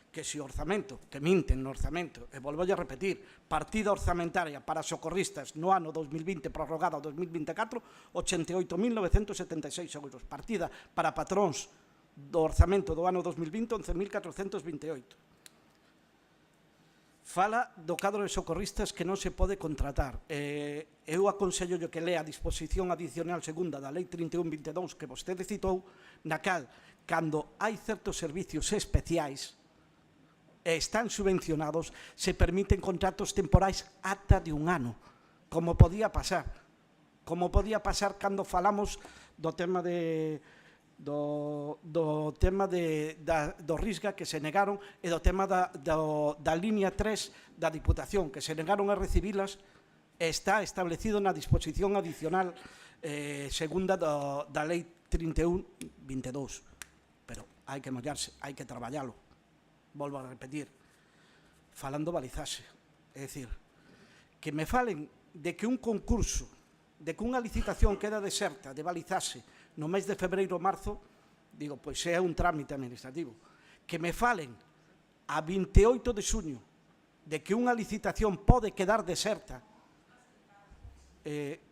que se o orzamento, que minten no orzamento, e volvo a repetir, partida orzamentaria para socorristas no ano 2020 prorrogada ao 2024, 88.976 euros. Partida para patróns do orzamento do ano 2020, 11.428. Fala do cadro de socorristas que non se pode contratar. Eu aconsello que lea a disposición adicional segunda da Lei 31/22 que vostede citou, na cal, cando hai certos servicios especiais e están subvencionados, se permiten contratos temporais ata de un ano, como podía pasar. Como podía pasar cando falamos do tema do Risga, que se negaron, e do tema da línea 3 da Diputación, que se negaron a recibilas, está establecido na disposición adicional segunda da Lei 31/22. Pero hai que mollarse, hai que traballalo. Volvo a repetir, falando balizaxe. É dicir, que me falen de que un concurso, de que unha licitación queda deserta de balizaxe no mes de febreiro ou marzo, digo, pois é un trámite administrativo. Que me falen a 28 de xuño de que unha licitación pode quedar deserta,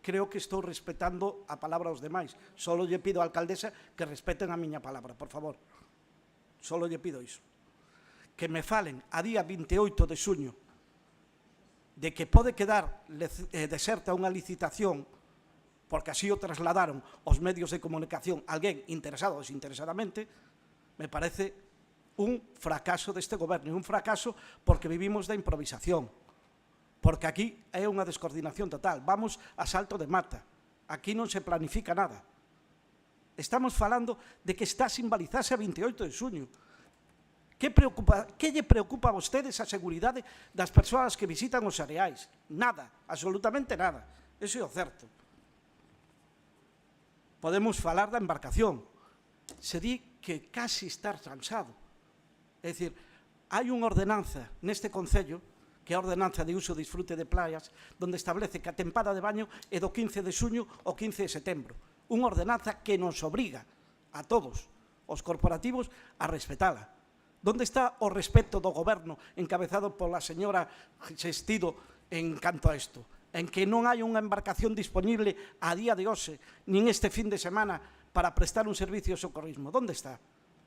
creo que estou respetando a palabra aos demais. Solo lle pido á alcaldesa que respeten a miña palabra, por favor. Solo lle pido iso. Que me falen a día 28 de xuño de que pode quedar deserta unha licitación porque así o trasladaron os medios de comunicación alguén interesado ou desinteresadamente, me parece un fracaso deste goberno, e un fracaso porque vivimos da improvisación, porque aquí é unha descoordinación total, vamos a salto de mata, aquí non se planifica nada. Estamos falando de que está sin balizarse a 28 de xuño. Que lle preocupa a vostedes a seguridade das persoas que visitan os areais? Nada, absolutamente nada. Eso é o certo. Podemos falar da embarcación. Se di que casi está cansado. É dicir, hai unha ordenanza neste Concello, que é a ordenanza de uso e disfrute de playas, onde establece que a tempada de baño é do 15 de xuño ao 15 de setembro. Unha ordenanza que nos obriga a todos os corporativos a respetala. Onde está o respeto do goberno encabezado pola señora Xestido en canto a isto? En que non hai unha embarcación disponible a día de hoxe, nin este fin de semana, para prestar un servicio de socorrismo. Onde está?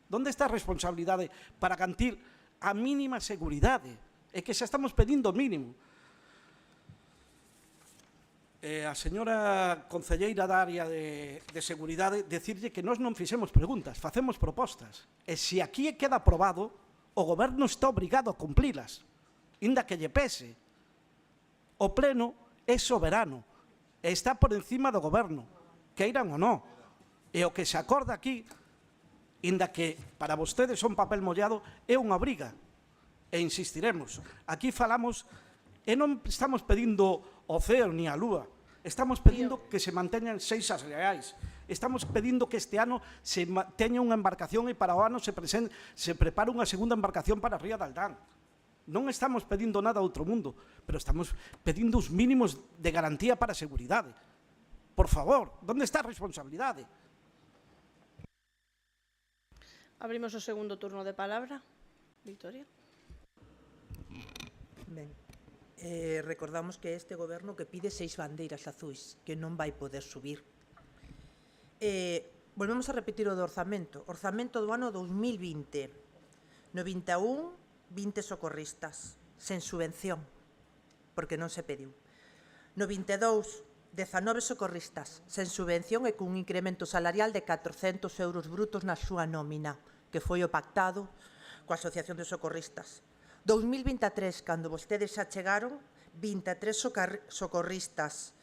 Onde está a responsabilidade para garantir a mínima seguridade? É que xa estamos pedindo o mínimo. A señora concelleira da área de seguridade decirlle que nós non fixemos preguntas, facemos propostas. E se aquí queda aprobado, o goberno está obrigado a cumplilas, inda que lle pese. O pleno é soberano e está por encima do goberno, queiran ou non. E o que se acorda aquí, inda que para vostedes son papel mollado, é unha obriga. E insistiremos. Aquí falamos, e non estamos pedindo o ceo ni a lúa, estamos pedindo que se manteñan 6 areais. Estamos pedindo que este ano se teña unha embarcación e para o ano se prepare unha segunda embarcación para a Ría de Aldán. Non estamos pedindo nada a outro mundo, pero estamos pedindo os mínimos de garantía para a seguridade. Por favor, onde está a responsabilidade? Abrimos o segundo turno de palabra. Victoria. Ben, recordamos que este goberno que pide 6 bandeiras azuis, que non vai poder subir. Volvemos a repetir o do orzamento. Orzamento do ano 2020. 91, 20 socorristas, sen subvención, porque non se pediu. 92, 19 socorristas, sen subvención e cun incremento salarial de 400 euros brutos na súa nómina, que foi o pactado coa Asociación de Socorristas. 2023, cando vostedes xa chegaron, 23 socorristas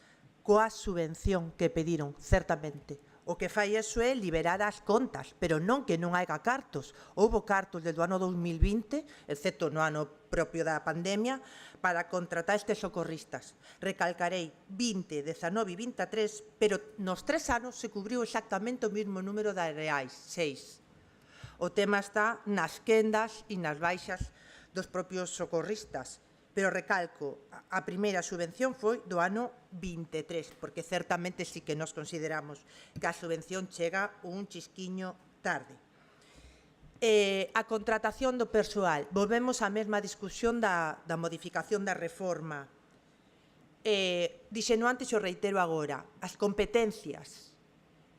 coa subvención que pediron, certamente. O que fai iso é liberar as contas, pero non que non haiga cartos. Houbo cartos desde o ano 2020, excepto no ano propio da pandemia, para contratar estes socorristas. Recalcarei 20, 19 e 23, pero nos 3 anos se cubriu exactamente o mesmo número de areais, 6. O tema está nas quendas e nas baixas dos propios socorristas. Pero recalco, a primeira subvención foi do ano 23, porque certamente sí que nos consideramos que a subvención chega un chisquiño tarde. A contratación do persoal. Volvemos á mesma discusión da modificación da reforma. Dixeno antes e o reitero agora. As competencias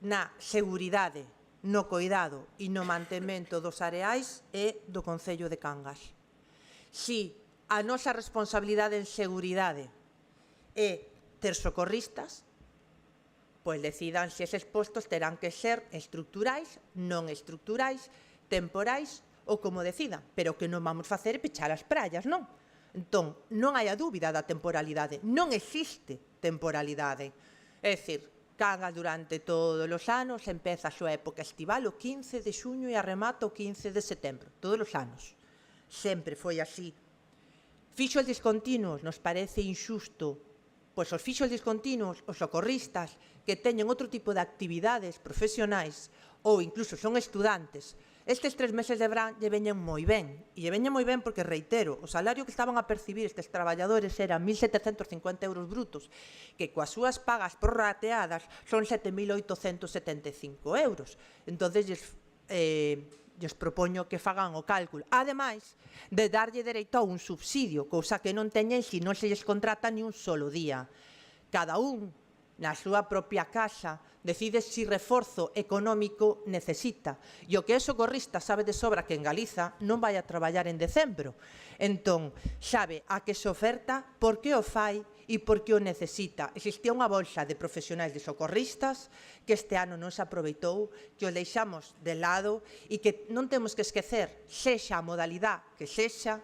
na seguridade, no coidado e no mantemento dos areais é do Concello de Cangas. Si a nosa responsabilidade en seguridade é ter socorristas, pois decidan se eses postos terán que ser estruturais, non estruturais, temporais ou como decidan, pero que non vamos facer é pechar as praias, non? Entón, non hai a dúbida da temporalidade, non existe temporalidade. É dicir, Cangas durante todos os anos empeza a súa época estival o 15 de xuño e arremata o 15 de setembro, todos os anos. Sempre foi así. Fixos discontinuos nos parece injusto, pois os fixos discontinuos, os socorristas que teñen outro tipo de actividades profesionais ou incluso son estudantes, estes 3 meses de verán lle veñen moi ben. E lle veñen moi ben porque, reitero, o salario que estaban a percibir estes traballadores eran 1.750 euros brutos, que coas súas pagas prorrateadas son 7.875 euros. Entón, lles propoño que fagan o cálculo. Ademais, de darlle dereito a un subsidio, cousa que non teñen se non se lles contrata ni un solo día. Cada un na súa propia casa, decide si reforzo económico necesita. E o que é socorrista sabe de sobra que en Galiza non vai a traballar en decembro. Entón, sabe a que se oferta, por que o fai e por que o necesita. Existía unha bolsa de profesionais de socorristas que este ano non se aproveitou, que o deixamos de lado e que non temos que esquecer, sexa a modalidade que sexa,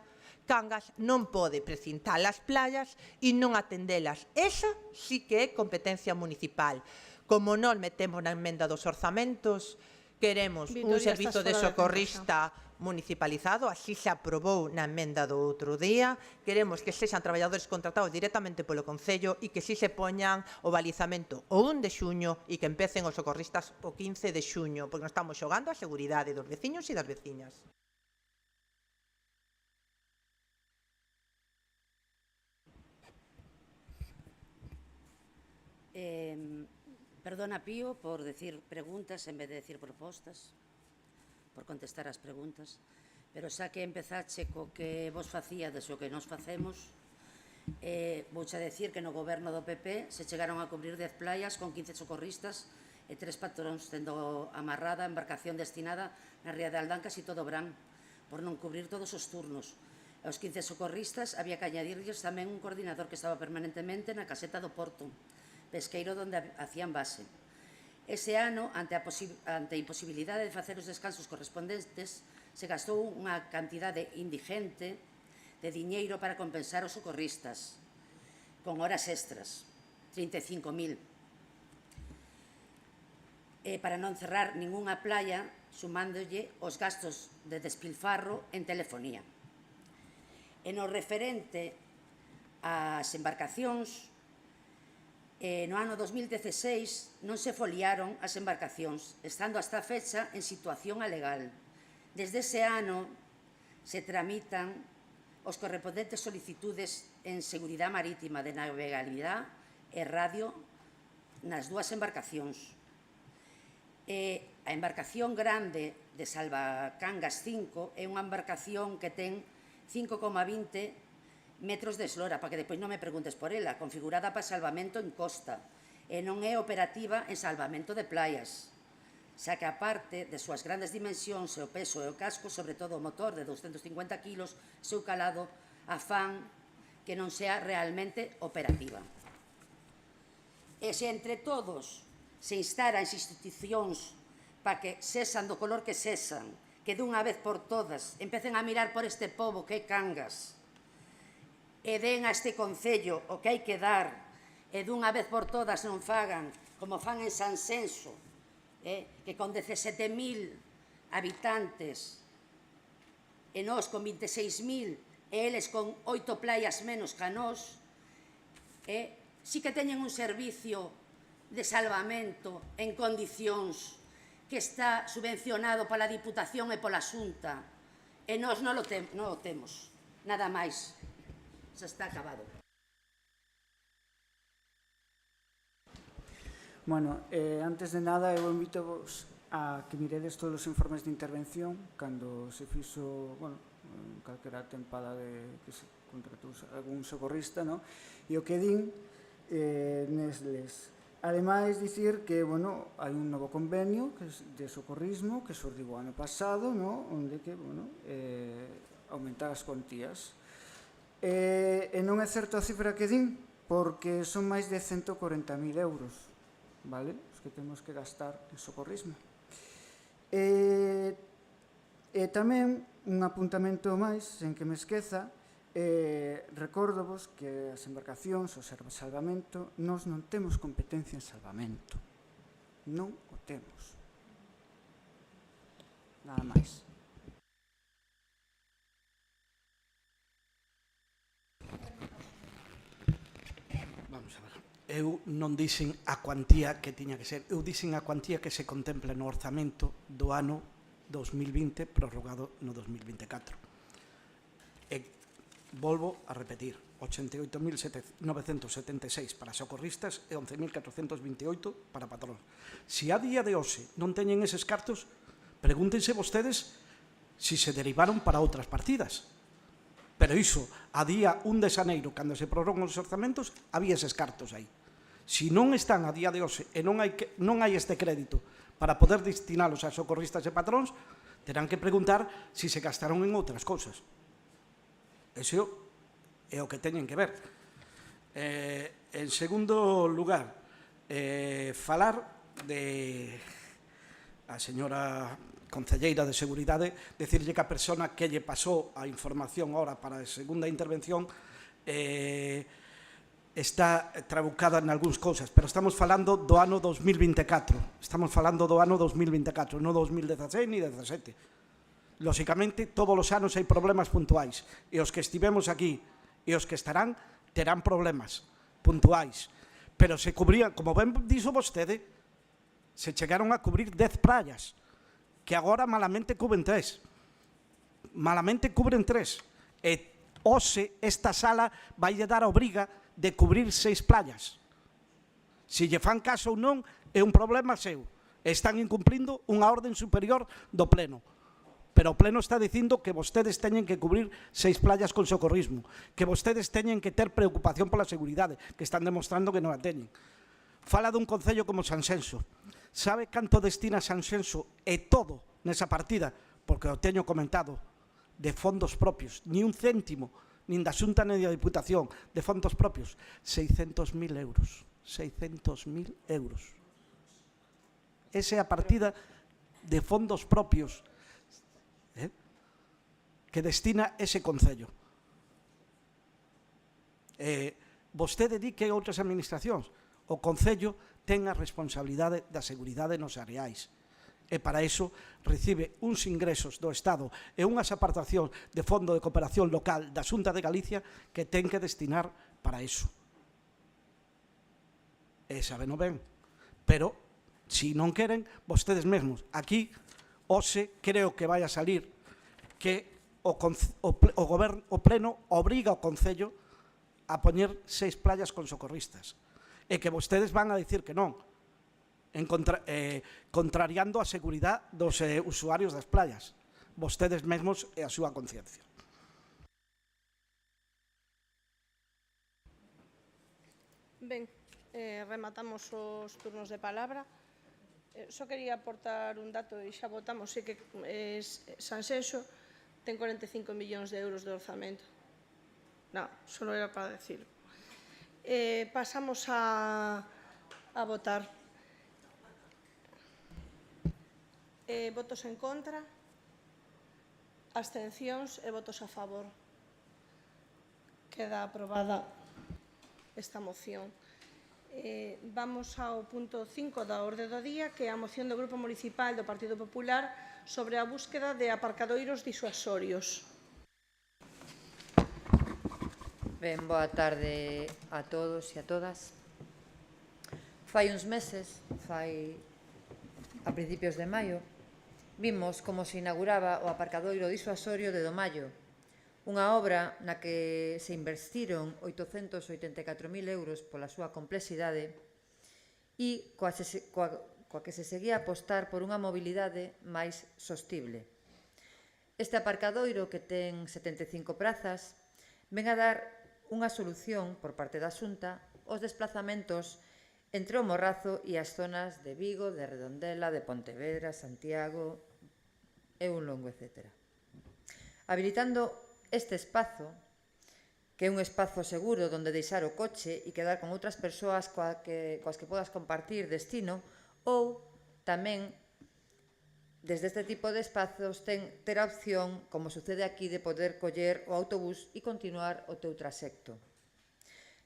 Cangas non pode precintar as playas e non atendelas. Esa sí que é competencia municipal. Como non metemos na emenda dos orzamentos, queremos un servizo de socorrista municipalizado, así se aprobou na emenda do outro día. Queremos que sexan traballadores contratados directamente polo Concello e que si se poñan o balizamento o 1 de xuño e que empecen os socorristas o 15 de xuño, porque non estamos xogando a seguridade dos veciños e das veciñas. Perdona, Pío, por decir preguntas en vez de decir propostas, por contestar as preguntas, pero xa que empezache co que vos facíades o que nos facemos, vouche a decir que no goberno do PP se chegaron a cubrir 10 playas con 15 socorristas e 3 patróns tendo amarrada a embarcación destinada na ría de Aldancas e todo Brán, por non cubrir todos os turnos. E os 15 socorristas había que añadirlles tamén un coordinador que estaba permanentemente na caseta do Porto, pesqueiro donde hacían base. Ese ano, ante a imposibilidade de facer os descansos correspondentes, se gastou unha cantidade indigente de diñeiro para compensar os socorristas, con horas extras, 35.000. Para non cerrar ningunha playa, sumándolle os gastos de despilfarro en telefonía. E no referente ás embarcacións, no ano 2016 non se foliaron as embarcacións, estando hasta a fecha en situación alegal. Desde ese ano se tramitan os correspondentes solicitudes en seguridade marítima de navegabilidade e radio nas dúas embarcacións. A embarcación grande de Salvacangas 5 é unha embarcación que ten 5,20 metros de eslora, para que depois non me preguntes por ela, configurada para salvamento en costa, e non é operativa en salvamento de playas, xa que aparte de súas grandes dimensións e o peso e o casco, sobre todo o motor de 250 kilos, seu calado, afán que non sea realmente operativa. E se entre todos se instara as institucións para que sexan do color que sexan, que dunha vez por todas empecen a mirar por este pobo que é Cangas, e den a este Concello o que hai que dar, e dunha vez por todas non fagan como fan en Sanxenxo, que con 17.000 habitantes e nós con 26.000 e eles con 8 playas menos que a nós, sí que teñen un servicio de salvamento en condicións que está subvencionado pola Diputación e pola Xunta, e nós non o temos, nada máis. Se está acabado. Bueno, antes de nada, eu invito-vos a que miredes todos os informes de intervención cando se fixo, bueno, en calquera tempada que se contratou algún socorrista, no? E o que din nesles. Ademais, dicir que, bueno, hai un novo convenio de socorrismo que surdiu o ano pasado, no? Onde que, bueno, aumentar as contías. E non é certo a cifra que din, porque son máis de 140.000 euros, vale? Os que temos que gastar en socorrismo. E tamén, un apuntamento máis, sen que me esqueza, recórdovos que as embarcacións, o salvamento, nós non temos competencia en salvamento. Non o temos. Nada máis. Eu non dixen a cuantía que tiña que ser, eu dixen a cuantía que se contempla no orzamento do ano 2020 prorrogado no 2024. E volvo a repetir, 88.976 para socorristas e 11.428 para patróns. Se a día de hoxe non teñen eses cartos, pregúntense vostedes se se derivaron para outras partidas. Pero iso, a día 1 de xaneiro, cando se prorrogan os orzamentos, había eses cartos aí. Si non están a día de hoxe e non hai este crédito para poder destinalos a socorristas e patróns, terán que preguntar si se gastaron en outras cousas. Eso é o que teñen que ver. En segundo lugar, falar de a señora concelleira de Seguridade, decirlle que a persona que lle pasou a información ahora para a segunda intervención está trabucada en algúns cousas, pero estamos falando do ano 2024. Estamos falando do ano 2024, non 2016 ni 2017. Lóxicamente, todos os anos hai problemas puntuais, e os que estivemos aquí e os que estarán terán problemas puntuais. Pero se cubrían, como ben dixo vostede, se chegaron a cubrir 10 praias, que agora malamente cubren 3. Malamente cubren 3. E hoxe esta sala vai lle dar a obriga de cubrir 6 playas. Se lle fan caso ou non, é un problema seu. Están incumplindo unha orden superior do Pleno. Pero o Pleno está dicindo que vostedes teñen que cubrir 6 playas con socorrismo, que vostedes teñen que ter preocupación pola seguridade, que están demostrando que non a teñen. Fala dun concello como Sanxenxo. Sabe canto destina Sanxenxo e todo nesa partida? Porque o teño comentado, de fondos propios, ni un céntimo, nin da Xunta nin da Diputación, de fondos propios, 600.000 euros. 600.000 euros. Esa é a partida de fondos propios que destina ese concello. Vostede di que outras administracións, o concello ten a responsabilidade da seguridade nos areais. E para iso recibe uns ingresos do Estado e unhas aportacións de Fondo de Cooperación Local da Xunta de Galicia que ten que destinar para iso. E sabeno ben. Pero, se non queren, vostedes mesmos. Aquí, hoxe, creo que vai a salir que o Pleno obriga ao Concello a poñer 6 playas con socorristas. E que vostedes van a dicir que non, contrariando a seguridade dos usuarios das playas, vostedes mesmos e a súa conciencia. Ben, rematamos os turnos de palabra. Só quería aportar un dato e xa votamos, sei que Sanxenxo ten 45 millóns de euros de orzamento. Non, só era para decirlo. Pasamos a votar. Votos en contra, abstencións e votos a favor. Queda aprobada esta moción. Vamos ao punto 5 da orde do día, que é a moción do Grupo Municipal do Partido Popular sobre a búsqueda de aparcadoiros disuasorios. Ben, boa tarde a todos e a todas. Fai uns meses, a principios de maio, vimos como se inauguraba o aparcadoiro disuasorio de Domallo, unha obra na que se investiron 884.000 euros pola súa complexidade e coa que se seguía a apostar por unha mobilidade máis sostible. Este aparcadoiro, que ten 75 prazas, ven a dar unha solución por parte da Xunta aos desplazamentos entre o Morrazo e as zonas de Vigo, de Redondela, de Pontevedra, Santiago e un longo etcétera. Habilitando este espazo, que é un espazo seguro onde deixar o coche e quedar con outras persoas coas que podas compartir destino, ou tamén desde este tipo de espazos ter a opción, como sucede aquí, de poder coller o autobús e continuar o teu trasecto.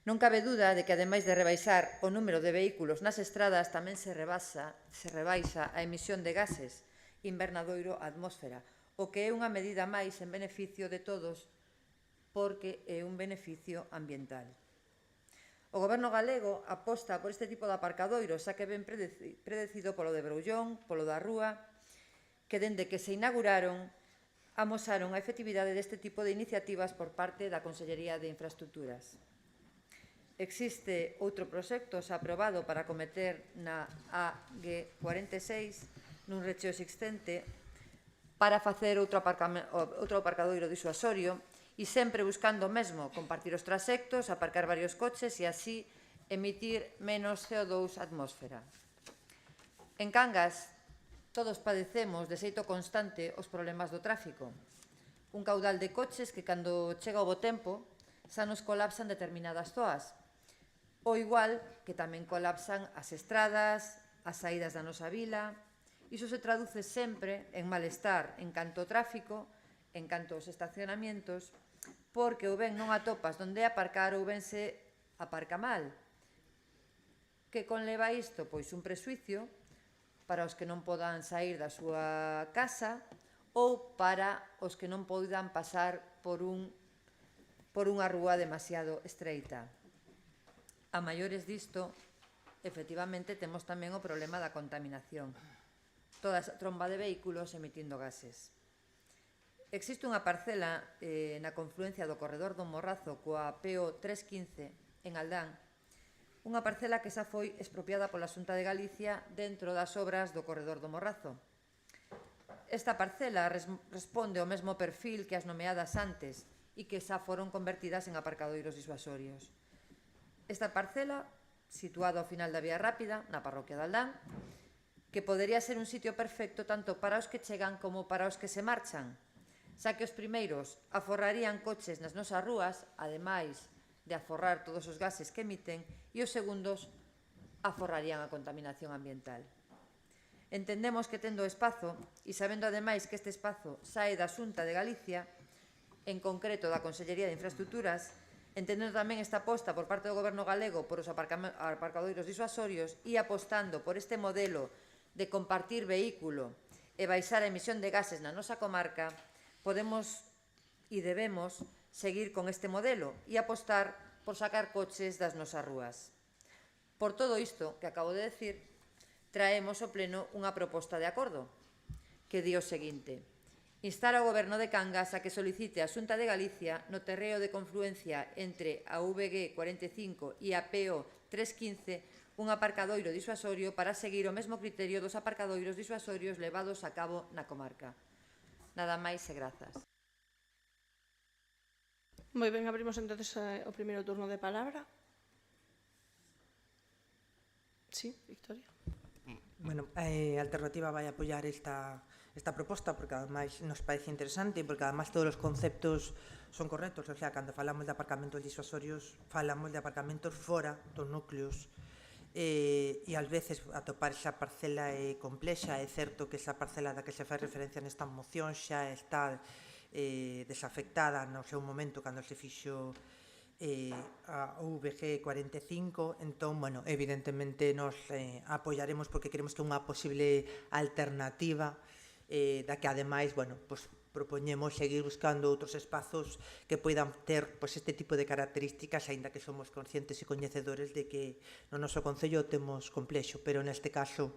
Non cabe duda de que, ademais de rebaixar o número de vehículos nas estradas, tamén se rebaixa a emisión de gases invernadoiro á atmósfera, o que é unha medida máis en beneficio de todos, porque é un beneficio ambiental. O Goberno galego aposta por este tipo de aparcadoiros, xa que ben predecido polo de Broullón, polo da Rúa, que dende que se inauguraron amosaron a efectividade deste tipo de iniciativas por parte da Consellería de Infraestructuras. Existe outro proxecto xa aprobado para acometer na AG46 nun recheo existente para facer outro aparcadoiro disuasorio e sempre buscando o mesmo, compartir os trasectos, aparcar varios coches e así emitir menos CO2 á atmósfera. En Cangas, todos padecemos de xeito constante os problemas do tráfico. Un caudal de coches que, cando chega o bo tempo, xa nos colapsan determinadas zoas. O igual que tamén colapsan as estradas, as saídas da nosa vila. Iso se traduce sempre en malestar en canto ao tráfico, en canto aos estacionamientos, porque ou ben non atopas onde aparcar ou ben se aparca mal. Que conleva isto? Pois un presuicio para os que non podan sair da súa casa ou para os que non podan pasar por unha rúa demasiado estreita. A maiores disto, efectivamente, temos tamén o problema da contaminación. Toda esa tromba de vehículos emitindo gases. Existe unha parcela na confluencia do corredor do Morrazo coa PO 315 en Aldán, unha parcela que xa foi expropiada pola Xunta de Galicia dentro das obras do corredor do Morrazo. Esta parcela responde ao mesmo perfil que as nomeadas antes e que xa foron convertidas en aparcadoiros disuasorios. Esta parcela, situada ao final da Vía Rápida, na parroquia de Aldán, que podería ser un sitio perfecto tanto para os que chegan como para os que se marchan, xa que os primeiros aforrarían coches nas nosas rúas, ademais de aforrar todos os gases que emiten, e os segundos aforrarían a contaminación ambiental. Entendemos que tendo espazo, e sabendo ademais que este espazo sae da Xunta de Galicia, en concreto da Consellería de Infraestructuras, entendendo tamén esta aposta por parte do Goberno galego por os aparcadoiros disuasorios e apostando por este modelo de compartir vehículo e baixar a emisión de gases na nosa comarca, podemos e debemos seguir con este modelo e apostar por sacar coches das nosas rúas. Por todo isto que acabo de decir, traemos ao Pleno unha proposta de acordo que di o seguinte: instar ao Goberno de Cangas a que solicite á Xunta de Galicia no terreo de confluencia entre a VG 45 e a PO 315 un aparcadoiro disuasorio para seguir o mesmo criterio dos aparcadoiros disuasorios levados a cabo na comarca. Nada máis e grazas. Moi ben, abrimos entonces o primeiro turno de palabra. Sí, Victoria. Bueno, a Alternativa vai apoiar esta proposta porque ademais nos parece interesante e porque ademais todos os conceptos son correctos, o sea, cando falamos de aparcamentos disuasorios falamos de aparcamentos fora dos núcleos e ás veces atopar esa parcela é complexa. É certo que esa parcela da que se fai referencia nesta moción xa está desafectada no seu momento cando se fixo a VG 45, entón, bueno, evidentemente nos apoiaremos porque queremos que é unha posible alternativa da que ademais, bueno, pues propoñemos seguir buscando outros espazos que poidan ter pues, este tipo de características, aínda que somos conscientes e coñecedores de que no noso concello temos complexo, pero neste caso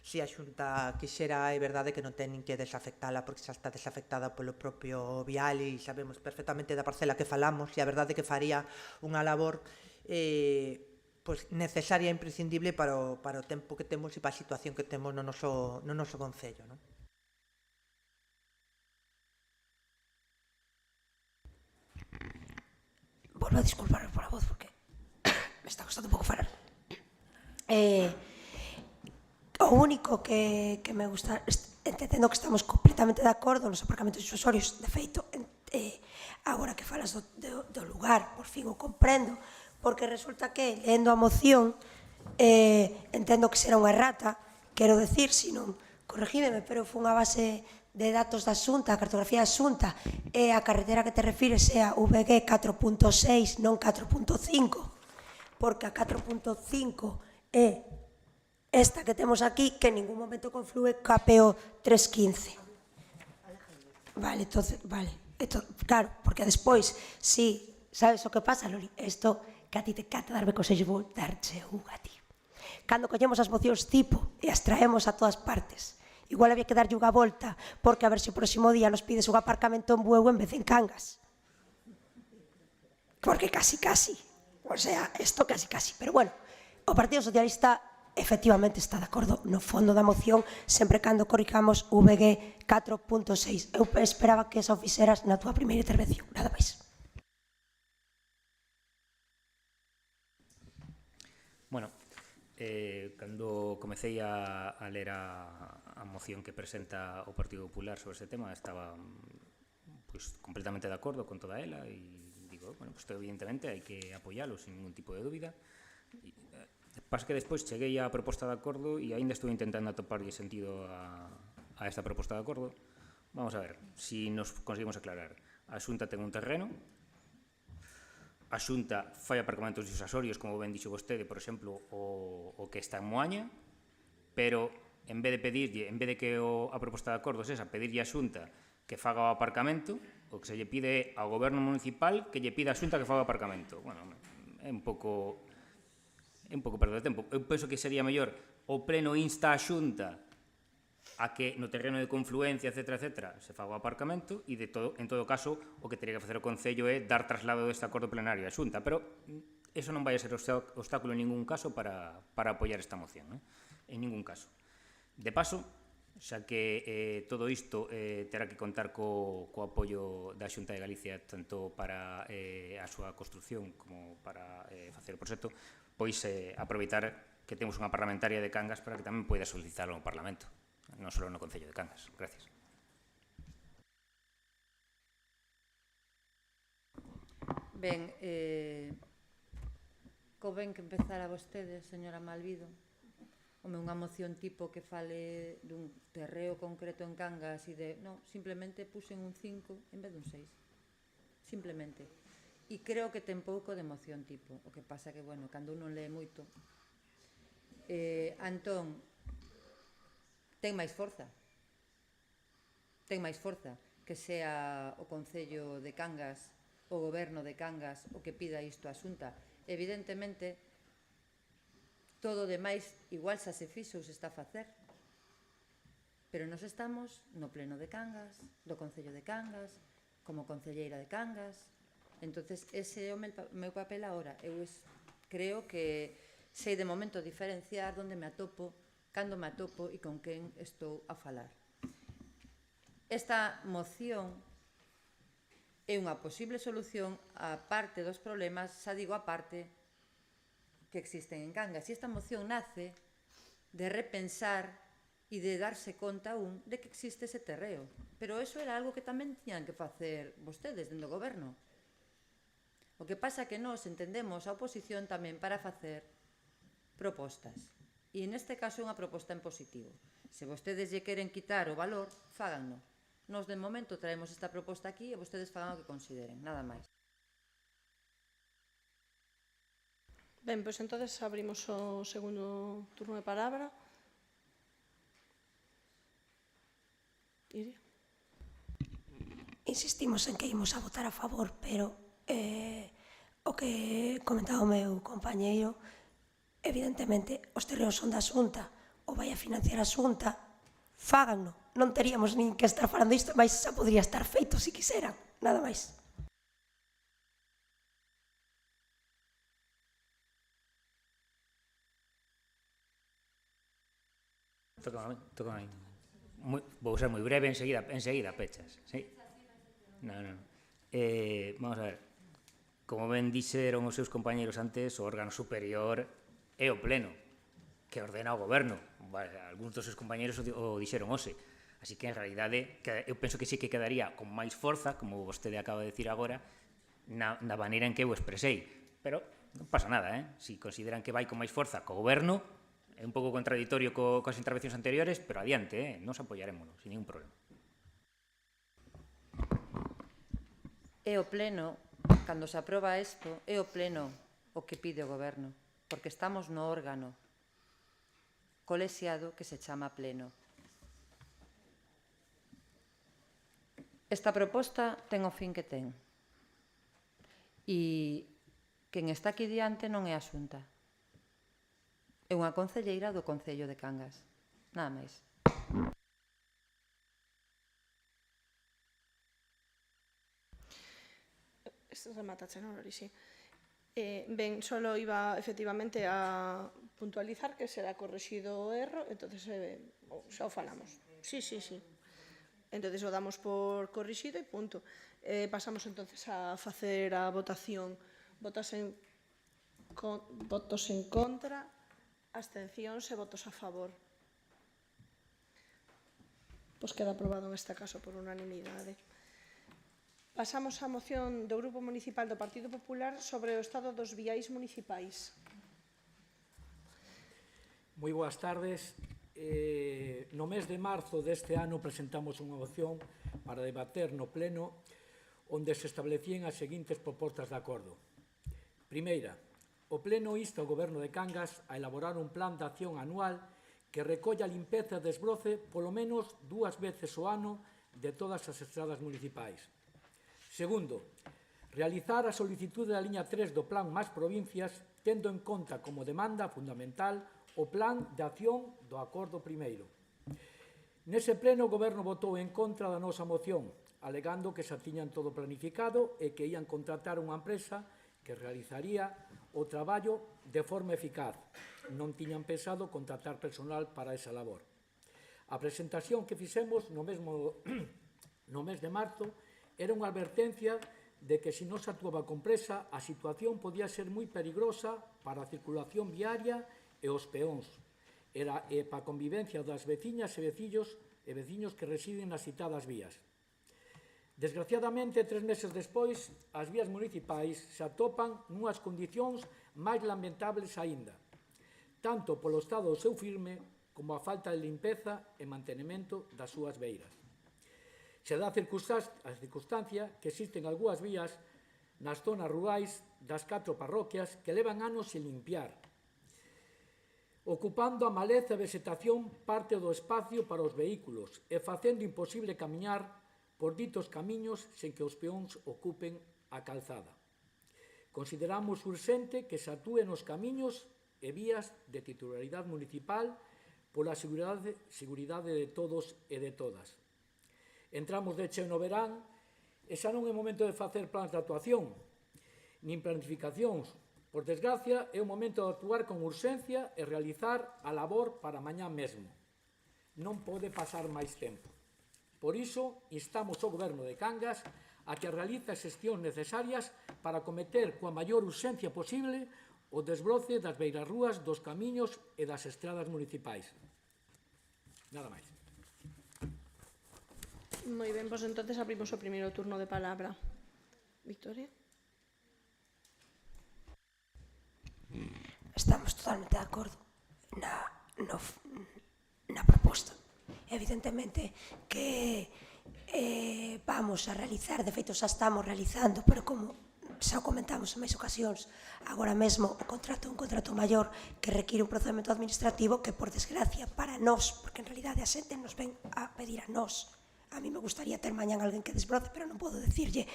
se a Xunta quixera, é verdade que non teñen que desafectala porque xa está desafectada polo propio vial e sabemos perfectamente da parcela que falamos e a verdade que faría unha labor pues, necesaria e imprescindible para o tempo que temos e para a situación que temos no noso concello, non? Volvo a disculparme por a voz porque me está costando un pouco falar. O único que me gusta, entendendo que estamos completamente de acordo nos aparcamentos disuasorios, de feito, agora que falas do lugar, por fin o comprendo, porque resulta que, lendo a moción, entendo que será unha errata, quero decir, sino, corregídeme, pero foi unha base de datos da Xunta, a cartografía da Xunta, e a carretera que te refires é a VG 4.6, non 4.5, porque a 4.5 é esta que temos aquí, que en ningún momento conflúe ca PO 315. Vale, entonces, vale. Claro, porque despois, si, sabes o que pasa, Loli? Isto que a ti te cata darme consellos, vou darche unha a ti. Cando collemos as mocións tipo e as traemos a todas partes, igual había que darlle unha volta, porque a ver se o próximo día nos pides un aparcamento en Bueu en vez de en Cangas. Porque casi, o sea, isto casi, pero bueno, o Partido Socialista efectivamente está de acordo no fondo da moción sempre cando corrixamos VG 4.6. Eu esperaba que esa o fixeras na túa primeira intervención, nada máis. Cando comecei a ler a moción que presenta o Partido Popular sobre ese tema, estaba pues, completamente de acordo con toda ela e digo, bueno, pues evidentemente hai que apoialo sin ningún tipo de dúbida. Pasa que despois cheguei á proposta de acordo e aínda estou intentando atoparlle sentido a esta proposta de acordo. Vamos a ver si nos conseguimos aclarar. A Xunta ten un terreno, a Xunta fai aparcamentos disuasorios, como ben dixo vostede, por exemplo, o que está en Moaña, pero en vez de que a proposta de acordo é esa, pedirlle a Xunta que faga o aparcamento, o que se lle pide ao goberno municipal que lle pida a Xunta que faga o aparcamento. Bueno, é un pouco perder tempo. Eu penso que sería mellor o pleno insta a Xunta a que no terreno de confluencia, etc., se faga o aparcamento e, en todo caso, o que teria que facer o Concello é dar traslado deste acordo plenario á Xunta. Pero eso non vai a ser obstáculo en ningún caso para apoiar esta moción. En ningún caso. De paso, xa que todo isto terá que contar co apoio da Xunta de Galicia tanto para a súa construción como para facer o proxecto, pois aproveitar que temos unha parlamentaria de Cangas para que tamén poida solicitarlo no Parlamento, non só no Concello de Cangas. Gracias. Ben, convén que empezara vostede, señora Malvido, unha moción tipo que fale dun terreo concreto en Cangas e de... Non, simplemente puxen un 5 en vez dun 6. Simplemente. E creo que ten pouco de moción tipo. O que pasa que, bueno, cando uno lee moito... Antón, ten máis forza. Ten máis forza que sea o Concello de Cangas, o Goberno de Cangas, o que pida isto a Xunta. Evidentemente, todo o demais igual xa se fixo ou se está a facer. Pero nos estamos no pleno de Cangas, do Concello de Cangas, como concelleira de Cangas. Entonces, ese é o meu papel agora. Eu creo que sei de momento diferenciar onde me atopo, cando me atopo e con quen estou a falar. Esta moción é unha posible solución a parte dos problemas, xa digo a parte, que existen en Cangas. E esta moción nace de repensar e de darse conta de que existe ese terreo. Pero eso era algo que tamén tiñan que facer vostedes dentro do goberno. O que pasa é que nós entendemos a oposición tamén para facer propostas. E neste caso é unha proposta en positivo. Se vostedes lle queren quitar o valor, fáganno. Nos de momento traemos esta proposta aquí e vostedes fagan o que consideren, nada máis. Ben, pois entonces abrimos o segundo turno de palabra. Iria. Insistimos en que imos a votar a favor, pero o que comentaba o meu compañeiro, evidentemente, os terreos son da Xunta, ou vai a financiar a Xunta, fáganno. Non teríamos nin que estar falando isto, mas xa podría estar feito se quixeran, nada máis. Toca a mí. Vou ser moi breve, enseguida pechas. Sí? Non. Vamos a ver. Como ben dixeron os seus compañeros antes, o órgano superior é o pleno, que ordena o goberno. Algúns dos seus compañeros o dixeron hoxe. Así que, en realidade, eu penso que sí que quedaría con máis forza, como vostede acaba de decir agora, na maneira en que o expresei. Pero non pasa nada, Si consideran que vai con máis forza co goberno, é un pouco contradictorio coas intervencións anteriores, pero adiante, nos apoyarémonos, sin ningún problema. É o pleno, cando se aproba isto, é o pleno o que pide o goberno, porque estamos no órgano colexiado que se chama pleno. Esta proposta ten o fin que ten. E quen está aquí diante non é a Xunta. É unha concelleira do Concello de Cangas. Nada máis. Rematache, non, Lori, sí. Ben, solo iba efectivamente a puntualizar que será correxido o erro, entonces xa o falamos. Sí. Entonces o damos por corrixido e punto. Pasamos entonces a facer a votación. Votos en contra, Abstencións e votos a favor. Pois queda aprobado neste caso por unanimidade. Pasamos á moción do Grupo Municipal do Partido Popular sobre o estado dos viais municipais. Moi boas tardes. No mes de marzo deste ano presentamos unha moción para debater no pleno onde se establecían as seguintes propostas de acordo. Primeira, o pleno insta ao Goberno de Cangas a elaborar un plan de acción anual que recolla a limpeza e desbroce polo menos 2 veces ao ano de todas as estradas municipais. Segundo, realizar a solicitude da liña 3 do Plan Más Provincias tendo en conta como demanda fundamental o plan de acción do acordo primeiro. Nese pleno o Goberno votou en contra da nosa moción, alegando que xa tiñan todo planificado e que ian contratar unha empresa que realizaría o traballo de forma eficaz. Non tiñan pensado contratar personal para esa labor. A presentación que fixemos no mes de marzo era unha advertencia de que se non se actuaba con presa, a situación podía ser moi peligrosa para a circulación viaria e os peóns, e para a convivencia das veciñas e veciños que residen nas citadas vías. Desgraciadamente, 3 meses despois, as vías municipais se atopan nunhas condicións máis lamentables aínda, tanto polo estado do seu firme como a falta de limpeza e mantenimento das súas beiras. Se dá a circunstancia que existen algunhas vías nas zonas rurais das 4 parroquias que levan anos sin limpiar, ocupando a maleza e vegetación parte do espacio para os vehículos e facendo imposible camiñar por ditos camiños sen que os peóns ocupen a calzada. Consideramos urxente que se atúe nos camiños e vías de titularidade municipal pola seguridade de todos e de todas. Entramos de cheo no verán e xa non é momento de facer plans de actuación, nin planificacións. Por desgracia, é o momento de actuar con urxencia e realizar a labor para mañá mesmo. Non pode pasar máis tempo. Por iso, instamos ao Goberno de Cangas a que realice as xestións necesarias para cometer coa maior urxencia posible o desbroce das beirarrúas dos camiños e das estradas municipais. Nada máis. Moi ben, pois entonces abrimos o primeiro turno de palabra. Victoria? Estamos totalmente de acordo na proposta. Evidentemente que vamos a realizar, de feito xa estamos realizando, pero como xa comentamos en máis ocasións, agora mesmo o contrato é un contrato maior que require un procedimento administrativo que, por desgracia, para nós, porque en realidade a xente nos ven a pedir a nós. A mí me gustaría ter mañán alguén que desbroce, pero non podo decirlle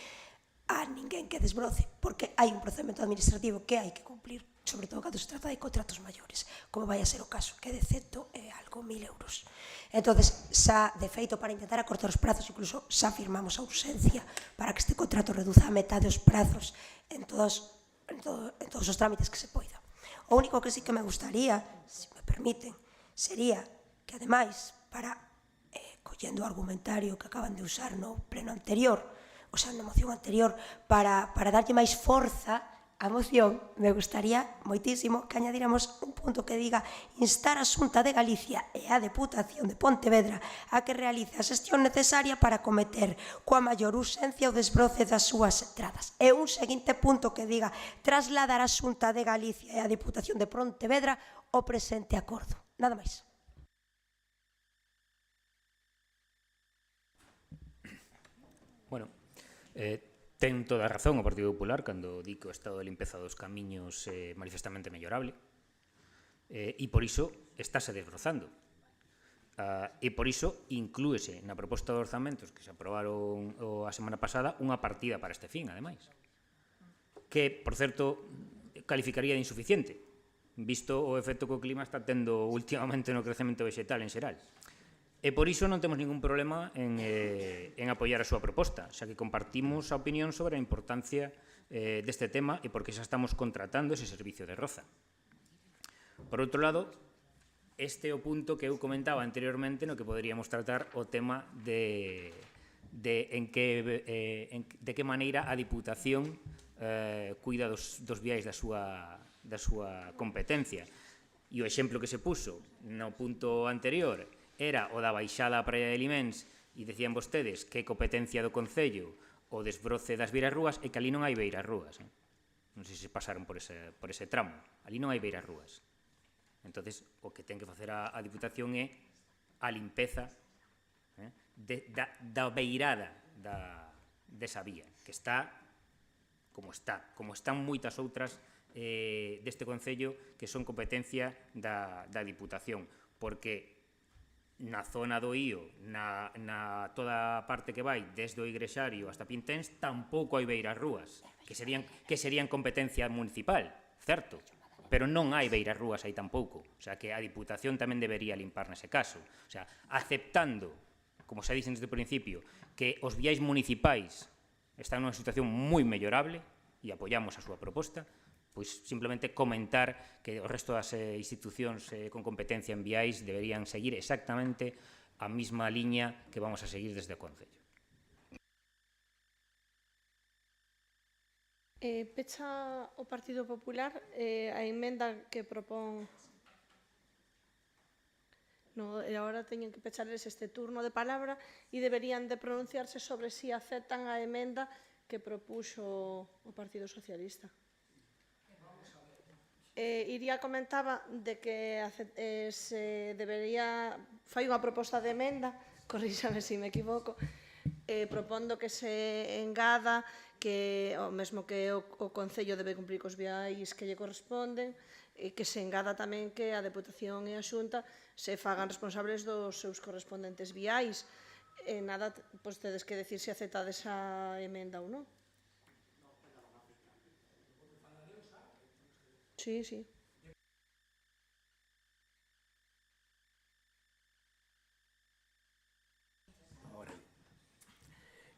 a ninguén que desbroce, porque hai un procedimento administrativo que hai que cumplir, sobre todo cando se trata de contratos maiores, como vai a ser o caso, que de certo é algo 1.000 euros. Entón, xa, de feito, para intentar acortar os prazos, incluso xa firmamos a urxencia para que este contrato reduza a metade os prazos en todos os trámites que se poida. O único que sí que me gustaría, se me permiten, sería que, ademais, para collendo o argumentario que acaban de usar no pleno anterior, ou sea, na moción anterior, para darlle máis forza á moción, me gustaría moitísimo que añadíramos un punto que diga instar a Xunta de Galicia e a Deputación de Pontevedra a que realice a xestión necesaria para cometer coa maior urxencia o desbroce das súas estradas. E un seguinte punto que diga trasladar a Xunta de Galicia e a Deputación de Pontevedra o presente acordo. Nada máis. Bueno, ten toda a razón o Partido Popular cando di que o estado de limpeza dos camiños é manifestamente mellorable e por iso estáse desbrozando. E por iso inclúese na proposta de orzamentos que se aprobaron a semana pasada unha partida para este fin, ademais, que, por certo, calificaría de insuficiente, visto o efecto que o clima está tendo últimamente no crecemento vegetal en xeral. E por iso non temos ningún problema en apoiar a súa proposta, xa que compartimos a opinión sobre a importancia deste tema e porque xa estamos contratando ese servicio de roza. Por outro lado, este é o punto que eu comentaba anteriormente no que poderíamos tratar o tema de que maneira a Diputación cuida dos viais da súa competencia. E o exemplo que se puso no punto anterior era o da baixada á praia de Limens e decían vostedes que é competencia do Concello o desbroce das beirarrúas e que ali non hai beirarrúas. Non sei se pasaron por ese tramo. Ali non hai beirarrúas. Entonces, o que ten que facer a Diputación é a limpeza da beirada desa vía, que está como están moitas outras deste Concello que son competencia da Diputación, porque na zona do Ío, na toda a parte que vai desde o Igrexario hasta Pinténs, tampouco hai beirarrúas, que serían competencia municipal, certo? Pero non hai beirarrúas aí tampouco. O sea, que a Diputación tamén debería limpar nese caso. O sea, aceptando, como xa dixen desde o principio, que os viais municipais están nunha situación moi mellorable e apoiamos a súa proposta, pois simplemente comentar que o resto das institucións con competencia en viais deberían seguir exactamente a mesma liña que vamos a seguir desde o Concello. Pecha o Partido Popular a emenda que propón... No, e agora teñen que pecharles este turno de palabra e deberían de pronunciarse sobre si aceptan a emenda que propuxo o Partido Socialista. Iria comentaba de que se debería... Fai unha proposta de emenda, corríxame se me equivoco, propondo que se engada que o mesmo que o Concello debe cumprir cos viais que lle corresponden, e que se engada tamén que a Deputación e a Xunta se fagan responsables dos seus correspondentes viais. Nada, pois tedes que decir se aceptades a emenda ou non. Sí, sí.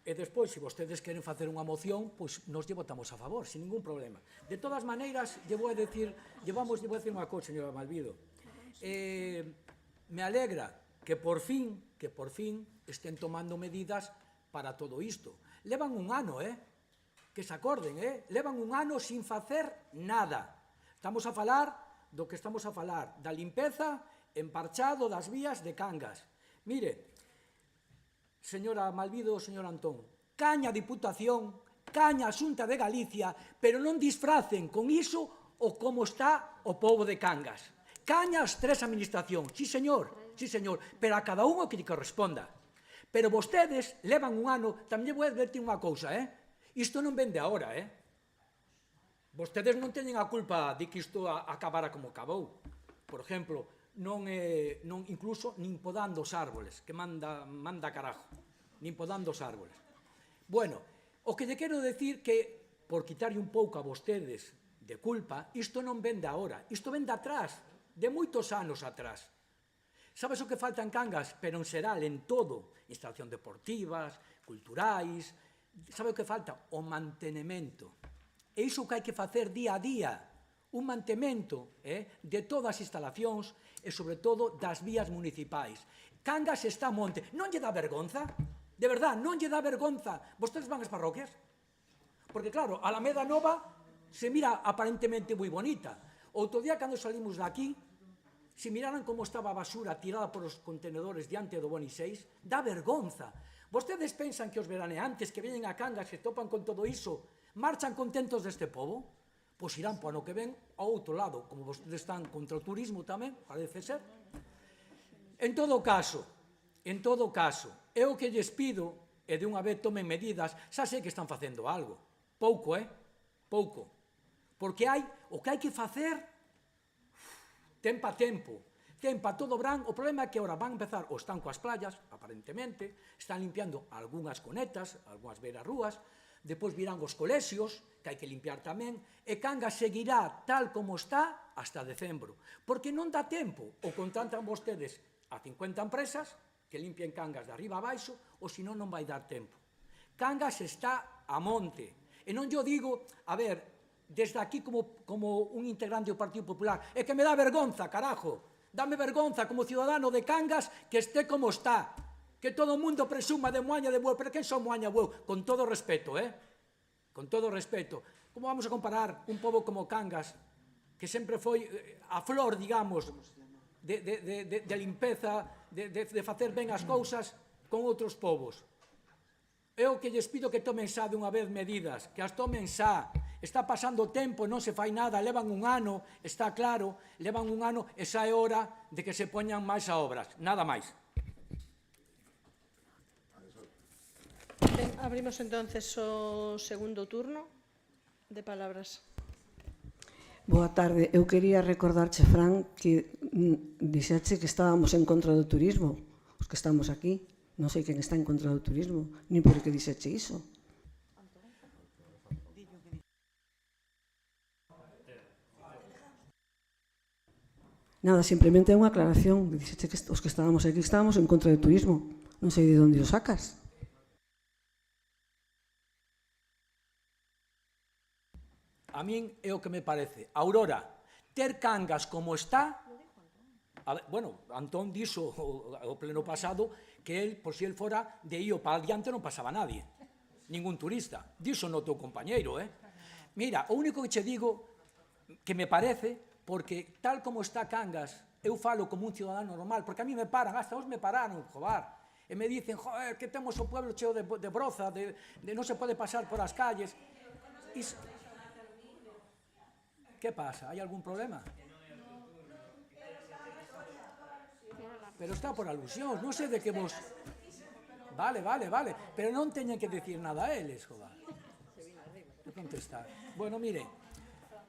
E despois, se vostedes queren facer unha moción, pois nos lle votamos a favor, sin ningún problema. De todas maneiras, lle vou a decir unha cousa, señora Malvido. Me alegra que por fin estén tomando medidas para todo isto. Levan un ano, que se acorden, levan un ano sin facer nada. Estamos a falar do que estamos a falar, da limpeza, emparchado das vías de Cangas. Mire, señora Malvido, señor Antón, caña a Diputación, caña a Xunta de Galicia, pero non disfracen con iso o como está o pobo de Cangas. Caña as tres administracións, sí señor, pero a cada un o que lle corresponda. Pero vostedes levan un ano, tamén lle vou advertir unha cousa, isto non vende agora, Vostedes non teñen a culpa de que isto acabara como acabou. Por exemplo, non incluso nin podando os árboles, que manda carajo, nin podando os árboles. Bueno, o que lle quero decir que, por quitarlle un pouco a vostedes de culpa, isto non vende agora, isto vende atrás, de moitos anos atrás. Sabes o que falta en Cangas, pero en xeral, en todo, instalacións deportivas, culturais, sabe o que falta? O mantenimento. E iso que hai que facer día a día, un mantemento de todas as instalacións e, sobre todo, das vías municipais. Cangas está a monte. Non lle dá vergonza? De verdad, non lle dá vergonza? Vostedes van ás parroquias? Porque, claro, a Alameda Nova se mira aparentemente moi bonita. Outro día, cando salimos daqui, se miraran como estaba a basura tirada por os contenedores diante do Boni 6, dá vergonza. Vostedes pensan que os veraneantes que veñen a Cangas e topan con todo iso marchan contentos deste pobo? Pois irán para o ano que ven ao outro lado, como vostedes están contra o turismo tamén, parece ser. En todo caso, é o que lles pido, e de unha vez tomen medidas, xa sei que están facendo algo. Pouco, pouco. Porque o que hai que facer, tempo a tempo, todo verán. O problema é que agora van a empezar, ou están coas playas, aparentemente, están limpiando algunhas conetas, algunhas beirarrúas, depois virán os colexios, que hai que limpiar tamén, e Cangas seguirá tal como está hasta decembro, porque non dá tempo, ou contratan vostedes a 50 empresas que limpien Cangas de arriba a baixo, ou senón non vai dar tempo. Cangas está a monte, e non yo digo, a ver, desde aquí como un integrante do Partido Popular, é que me dá vergonza, carajo, dame vergonza como ciudadano de Cangas que esté como está, que todo o mundo presuma de Moaña de Bueu, pero quen son Moaña de Bueu? Con todo respeto, con todo respeto. Como vamos a comparar un pobo como Cangas, que sempre foi a flor, digamos, de limpeza, de facer ben as cousas con outros povos. Eu que lles pido que tomen xa de unha vez medidas, que as tomen xa. Está pasando o tempo, non se fai nada, levan un ano, está claro, levan un ano e xa é hora de que se poñan máis a obras, nada máis. Ben, abrimos entonces o segundo turno de palabras. Boa tarde. Eu quería recordarche, Fran, que dixeche que estábamos en contra do turismo, os que estamos aquí. Non sei quen está en contra do turismo, nin por que dixeche iso. Nada, simplemente é unha aclaración. Dixeche que os que estábamos aquí estábamos en contra do turismo. Non sei de onde o sacas. A min é o que me parece. Aurora, ter Cangas como está... Bueno, Antón dixo o pleno pasado que el, por si el fora de ío para adiante non pasaba nadie, ningún turista. Dixo no teu compañeiro, Mira, o único que che digo que me parece, porque tal como está Cangas, eu falo como un ciudadano normal, porque a mí me paran, hasta os me pararon, joder, e me dicen, joder, que temos o pueblo cheo de broza, de non se pode pasar por as calles. Que pasa? Hai algún problema? Pero está por alusión, non sei de que vos... Vale, pero non teñen que decir nada a eles, joder. De contestar. Bueno, mire,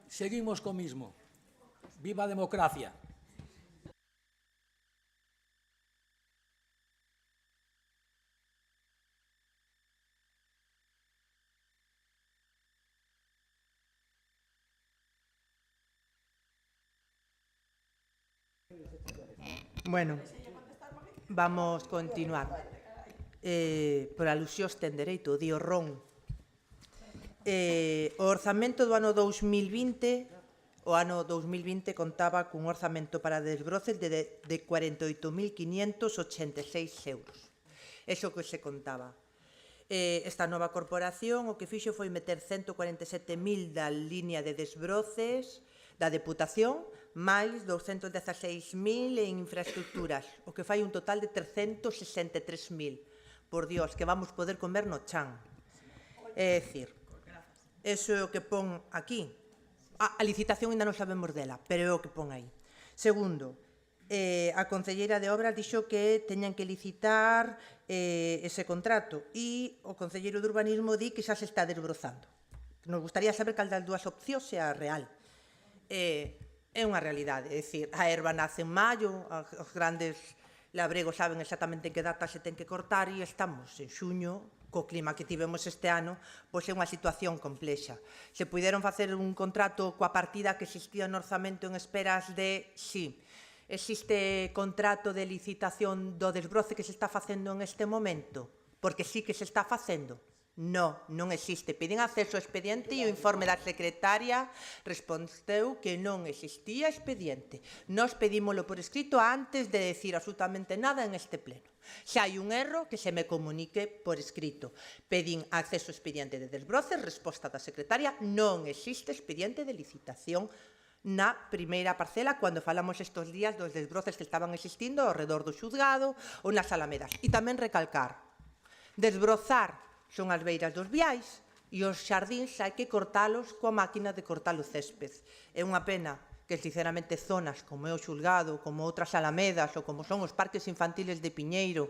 seguimos co mismo. Viva a democracia. Bueno, vamos continuar. Por alusións ten dereito, di o ron. O orzamento do ano 2020, o ano 2020 contaba cun orzamento para desbroces de 48.586 euros. Eso que se contaba. Esta nova corporación o que fixo foi meter 147.000 da línea de desbroces da Deputación, máis 216.000 en infraestructuras, o que fai un total de 363.000. Por Dios, que vamos poder comer no chan. É dicir, eso é o que pon aquí. A licitación ainda non sabemos dela, pero é o que pon aí. Segundo, a concelleira de Obras dixo que teñan que licitar ese contrato e o concelleiro de Urbanismo di que xa se está desbrozando. Nos gustaría saber cal das dúas opcións sea real. É unha realidade, é dicir, a erva nace en maio, os grandes labregos saben exactamente en que data se ten que cortar e estamos en xuño, co clima que tivemos este ano, pois é unha situación complexa. Se puideron facer un contrato coa partida que existía no orzamento en esperas de, sí, existe contrato de licitación do desbroce que se está facendo en este momento, porque sí que se está facendo. No, non existe. Piden acceso ao expediente e o informe da secretaria respondeu que non existía expediente. Nos pedímolo por escrito antes de decir absolutamente nada en este pleno. Se hai un erro, que se me comunique por escrito. Pedín acceso ao expediente de desbroces, resposta da secretaria, non existe expediente de licitación na primeira parcela cando falamos estes días dos desbroces que estaban existindo ao redor do xuzgado ou nas alamedas. E tamén recalcar, desbrozar son as beiras dos viais e os xardíns hai que cortalos coa máquina de cortar o césped. É unha pena que, sinceramente, zonas como é o xulgado, como outras alamedas ou como son os parques infantiles de Piñeiro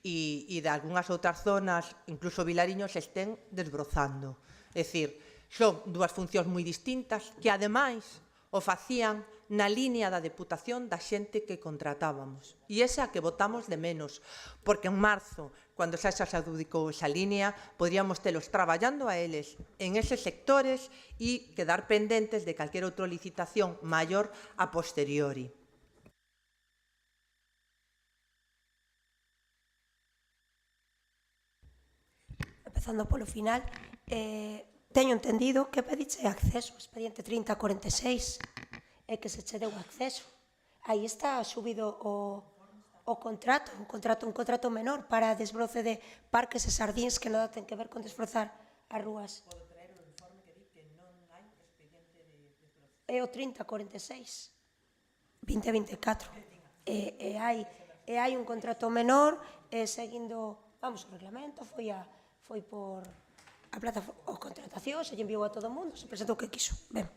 e de algunhas outras zonas, incluso Vilariños, estén desbrozando. É dicir, son dúas funcións moi distintas que, ademais, o facían na línea da Deputación da xente que contratábamos. E esa que votamos de menos, porque en marzo, cando xa se adjudicou esa línea, podríamos telos traballando a eles en eses sectores e quedar pendentes de calquer outra licitación maior a posteriori. Empezando polo final, teño entendido que pediche acceso ao expediente 3046 e que se che deu acceso. Aí está subido o contrato, un contrato menor para desbroce de parques e sardíns que nada ten que ver con desbrozar as rúas. é o 3046 2024 e hai un contrato menor seguindo, vamos, o reglamento foi por a plataforma, a contratación se lle enviou a todo o mundo, se presentou o que quiso. Ben,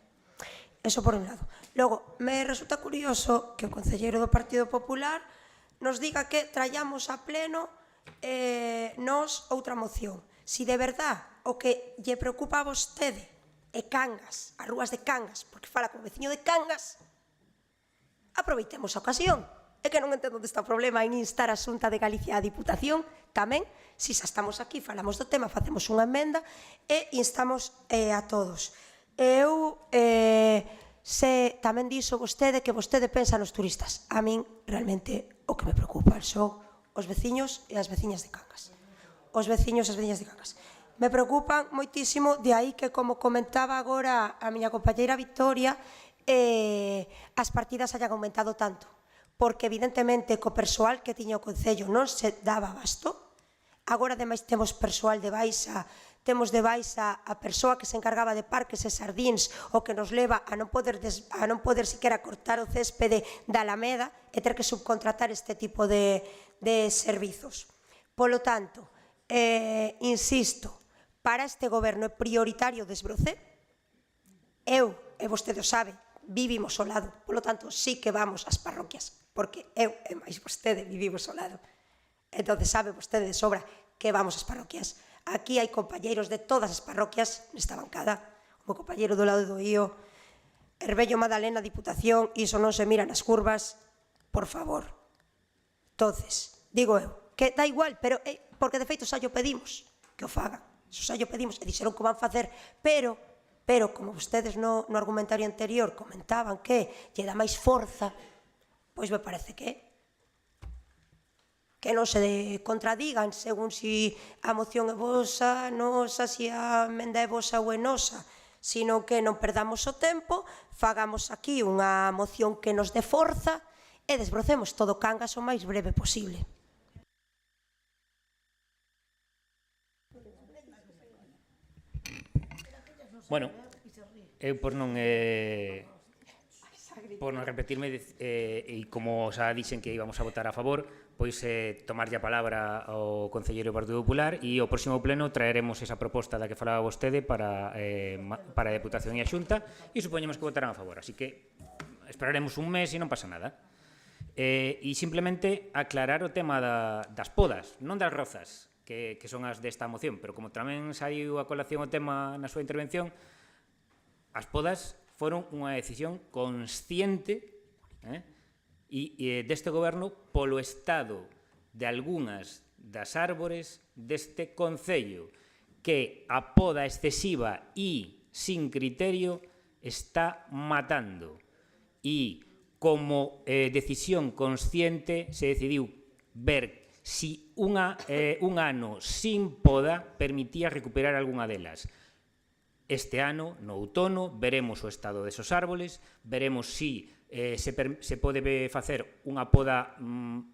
eso por un lado. Logo, me resulta curioso que o concelleiro do Partido Popular nos diga que traíamos a pleno nos outra moción. Si de verdad o que lle preocupa a vostede é Cangas, as rúas de Cangas, porque fala como veciño de Cangas, aproveitemos a ocasión. É que non entendo onde está o problema en instar a Xunta de Galicia a Diputación tamén, se xa estamos aquí, falamos do tema, facemos unha emenda e instamos a todos. Eu tamén dixo vostede que vostede pensa nos turistas. A min realmente o que me preocupa son os veciños e as veciñas de Cangas. Os veciños e as veciñas de Cangas. Me preocupan moitísimo, de aí que, como comentaba agora a miña compañeira Victoria, as partidas hayan aumentado tanto, porque evidentemente co persoal que tiña o Concello non se daba abasto. Agora ademais temos persoal de baixa, temos de baixa a persoa que se encargaba de parques e sardíns, o que nos leva a non poder siquera cortar o céspede da Alameda e ter que subcontratar este tipo de servizos. Polo tanto, insisto, para este goberno é prioritario o desbroce. Eu, e vostede o sabe, vivimos ao lado, polo tanto, sí que vamos ás parroquias, porque eu e máis vostede vivimos ao lado. Entón, sabe vostede de sobra que vamos ás parroquias. Aquí hai compañeiros de todas as parroquias nesta bancada, o meu compañeiro do lado do Ío, Herbello Madalena, Diputación, iso non se mira nas curvas, por favor. Entonces, digo eu, que dá igual, pero porque de feito xa llo pedimos que o fagan, xa llo pedimos e dixeron que o van facer, pero como vostedes no argumentario anterior comentaban que lle dá máis forza, pois me parece que non se contradigan según si a moción é vosa, nosa, si a emenda é vosa ou é nosa, sino que non perdamos o tempo, fagamos aquí unha moción que nos dé forza e desbrocemos todo Cangas o máis breve posible. Bueno, eu por non repetirme e como xa dixen que íbamos a votar a favor, pois tomarlle a palabra ao concelleiro do Partido Popular e ao próximo pleno traeremos esa proposta da que falaba vostede para a Deputación e a Xunta e supoñemos que votarán a favor, así que esperaremos un mes e non pasa nada. E simplemente aclarar o tema das podas, non das rozas, que son as desta moción, pero como tamén saiu a colación o tema na súa intervención, as podas foron unha decisión consciente e deste goberno polo estado de algunhas das árbores deste concello, que a poda excesiva e sin criterio está matando. E como decisión consciente se decidiu ver si un ano sin poda permitía recuperar algunha delas. Este ano, no outono, veremos o estado desos árboles, veremos si se pode facer unha poda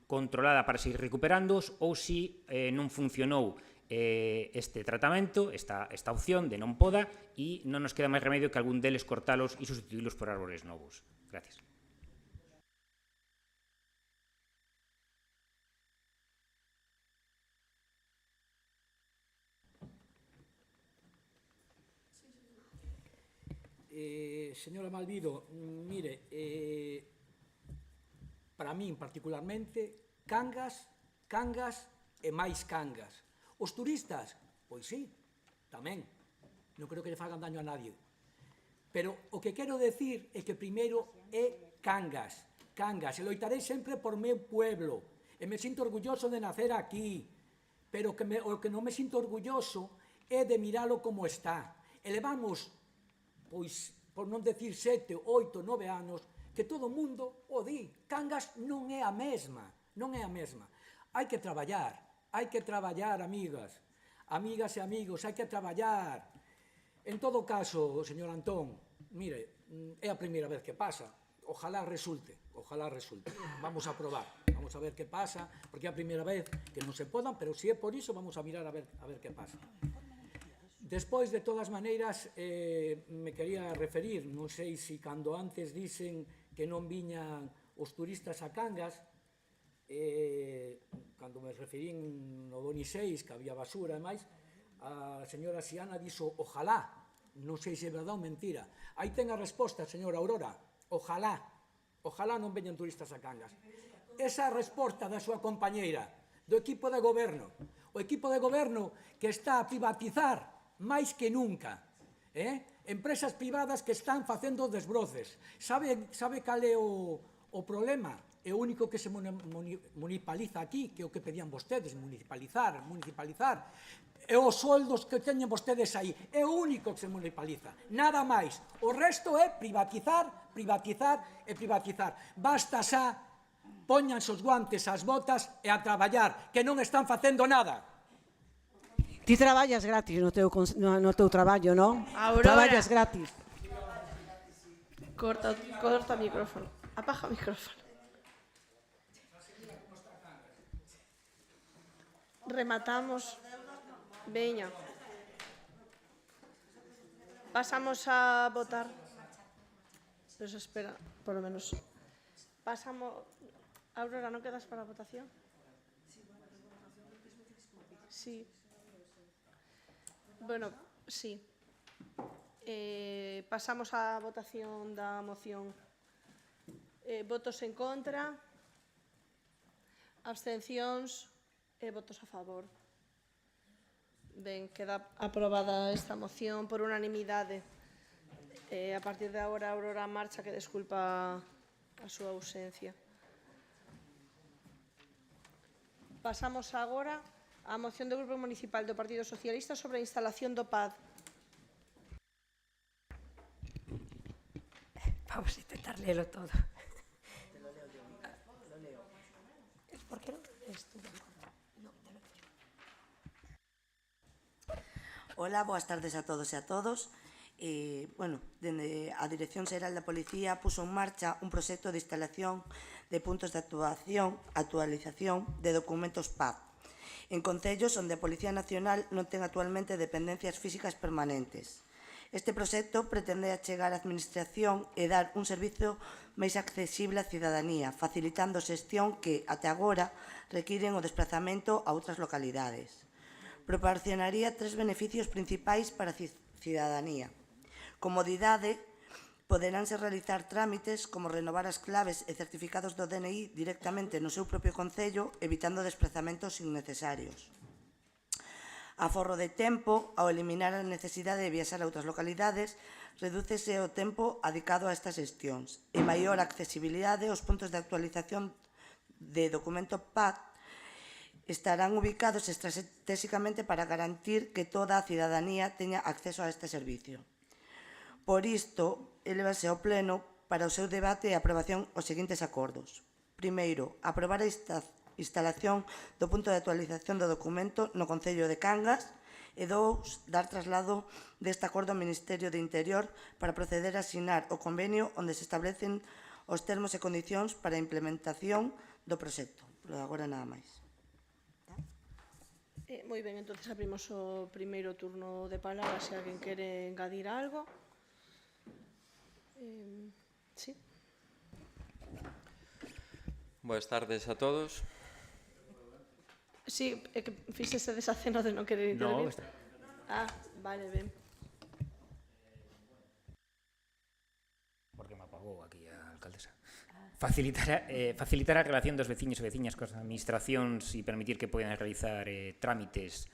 controlada para seguir recuperándoos ou si non funcionou este tratamento, esta opción de non poda e non nos queda máis remedio que algún deles cortalos e sustituílos por árboles novos. Gracias. Señora Malvido, mire, para min particularmente, Cangas e máis Cangas. Os turistas, pois sí, tamén. Non creo que lle fagan daño a nadie. Pero o que quero decir é que primeiro é Cangas. E loitarei sempre por meu pueblo. E me sinto orgulloso de nacer aquí. Pero o que non me sinto orgulloso é de miralo como está. E levamos, pois, por non decir 7, 8, 9 anos, que todo o mundo o di. Cangas non é a mesma, non é a mesma. Hai que traballar, amigas e amigos, hai que traballar. En todo caso, señor Antón, mire, é a primeira vez que pasa, ojalá resulte. Vamos a probar, vamos a ver que pasa, porque é a primeira vez que non se podan, pero se é por iso, vamos a mirar a ver que pasa. Despois, de todas maneiras, me quería referir, non sei se cando antes dicen que non viñan os turistas a Cangas, cando me referín no 2006, que había basura e máis, a señora Xiana dixo ojalá, non sei se é verdade ou mentira. Aí ten a resposta, señora Aurora, ojalá non veñan turistas a Cangas. Esa é a resposta da súa compañeira, do equipo de goberno. O equipo de goberno que está a privatizar máis que nunca. Empresas privadas que están facendo desbroces. Sabe cal é o problema? É o único que se municipaliza aquí, que é o que pedían vostedes, municipalizar. E os soldos que teñen vostedes aí, é o único que se municipaliza. Nada máis. O resto é privatizar. Basta xa, póñanse os guantes, as botas e a traballar, que non están facendo nada. Ti traballas gratis no teu traballo, non? Traballas gratis. Corta o micrófono. Apaga o micrófono. Rematamos. Veña. Pasamos a votar. Pero espera, por lo menos. Pasamos... Aurora, non quedas para a votación? Sí. Bueno, sí. Pasamos á votación da moción. Votos en contra, abstencións e votos a favor. Ben, queda aprobada esta moción por unanimidade. A partir de agora, Aurora marcha, que desculpa a súa ausencia. Pasamos agora a moción do Grupo Municipal do Partido Socialista sobre a instalación do PAD. Vamos a intentar leerlo todo. ¿Por qué no lees tú? Hola, boas tardes a todos e a todos. Dende a Dirección Xeral da Policía puso en marcha un proxecto de instalación de puntos de actualización de documentos PAD en concellos onde a Policía Nacional non ten actualmente dependencias físicas permanentes. Este proxecto pretende achegar a administración e dar un servizo máis accesible á cidadanía, facilitando a xestión que, até agora, requiren o desplazamento a outras localidades. Proporcionaría 3 beneficios principais para a cidadanía. Comodidade, poderánse realizar trámites como renovar as claves e certificados do DNI directamente no seu propio concello, evitando desplazamentos innecesarios. Aforro de tempo, ao eliminar a necesidade de viaxar a outras localidades, redúcese o tempo adicado a estas xestións e maior accesibilidade aos puntos de actualización de documento PAD estarán ubicados estratégicamente para garantir que toda a cidadanía teña acceso a este servicio. Por isto, elevase ao Pleno para o seu debate e aprobación os seguintes acordos. Primeiro, aprobar a instalación do punto de actualización do documento no Concello de Cangas e 2, dar traslado deste acordo ao Ministerio de Interior para proceder a asinar o convenio onde se establecen os termos e condicións para a implementación do proxecto. Por agora nada máis. Moi ben, entonces abrimos o primeiro turno de palabra, se alguén quere engadir algo. Sí. Boas tardes a todos. Sí, é que fíxese desaceno de non querer intervir. Vale, ben. Porque me apagou aquí a alcaldesa. Facilitar a relación dos veciños e veciñas coas administracións e permitir que poidan realizar trámites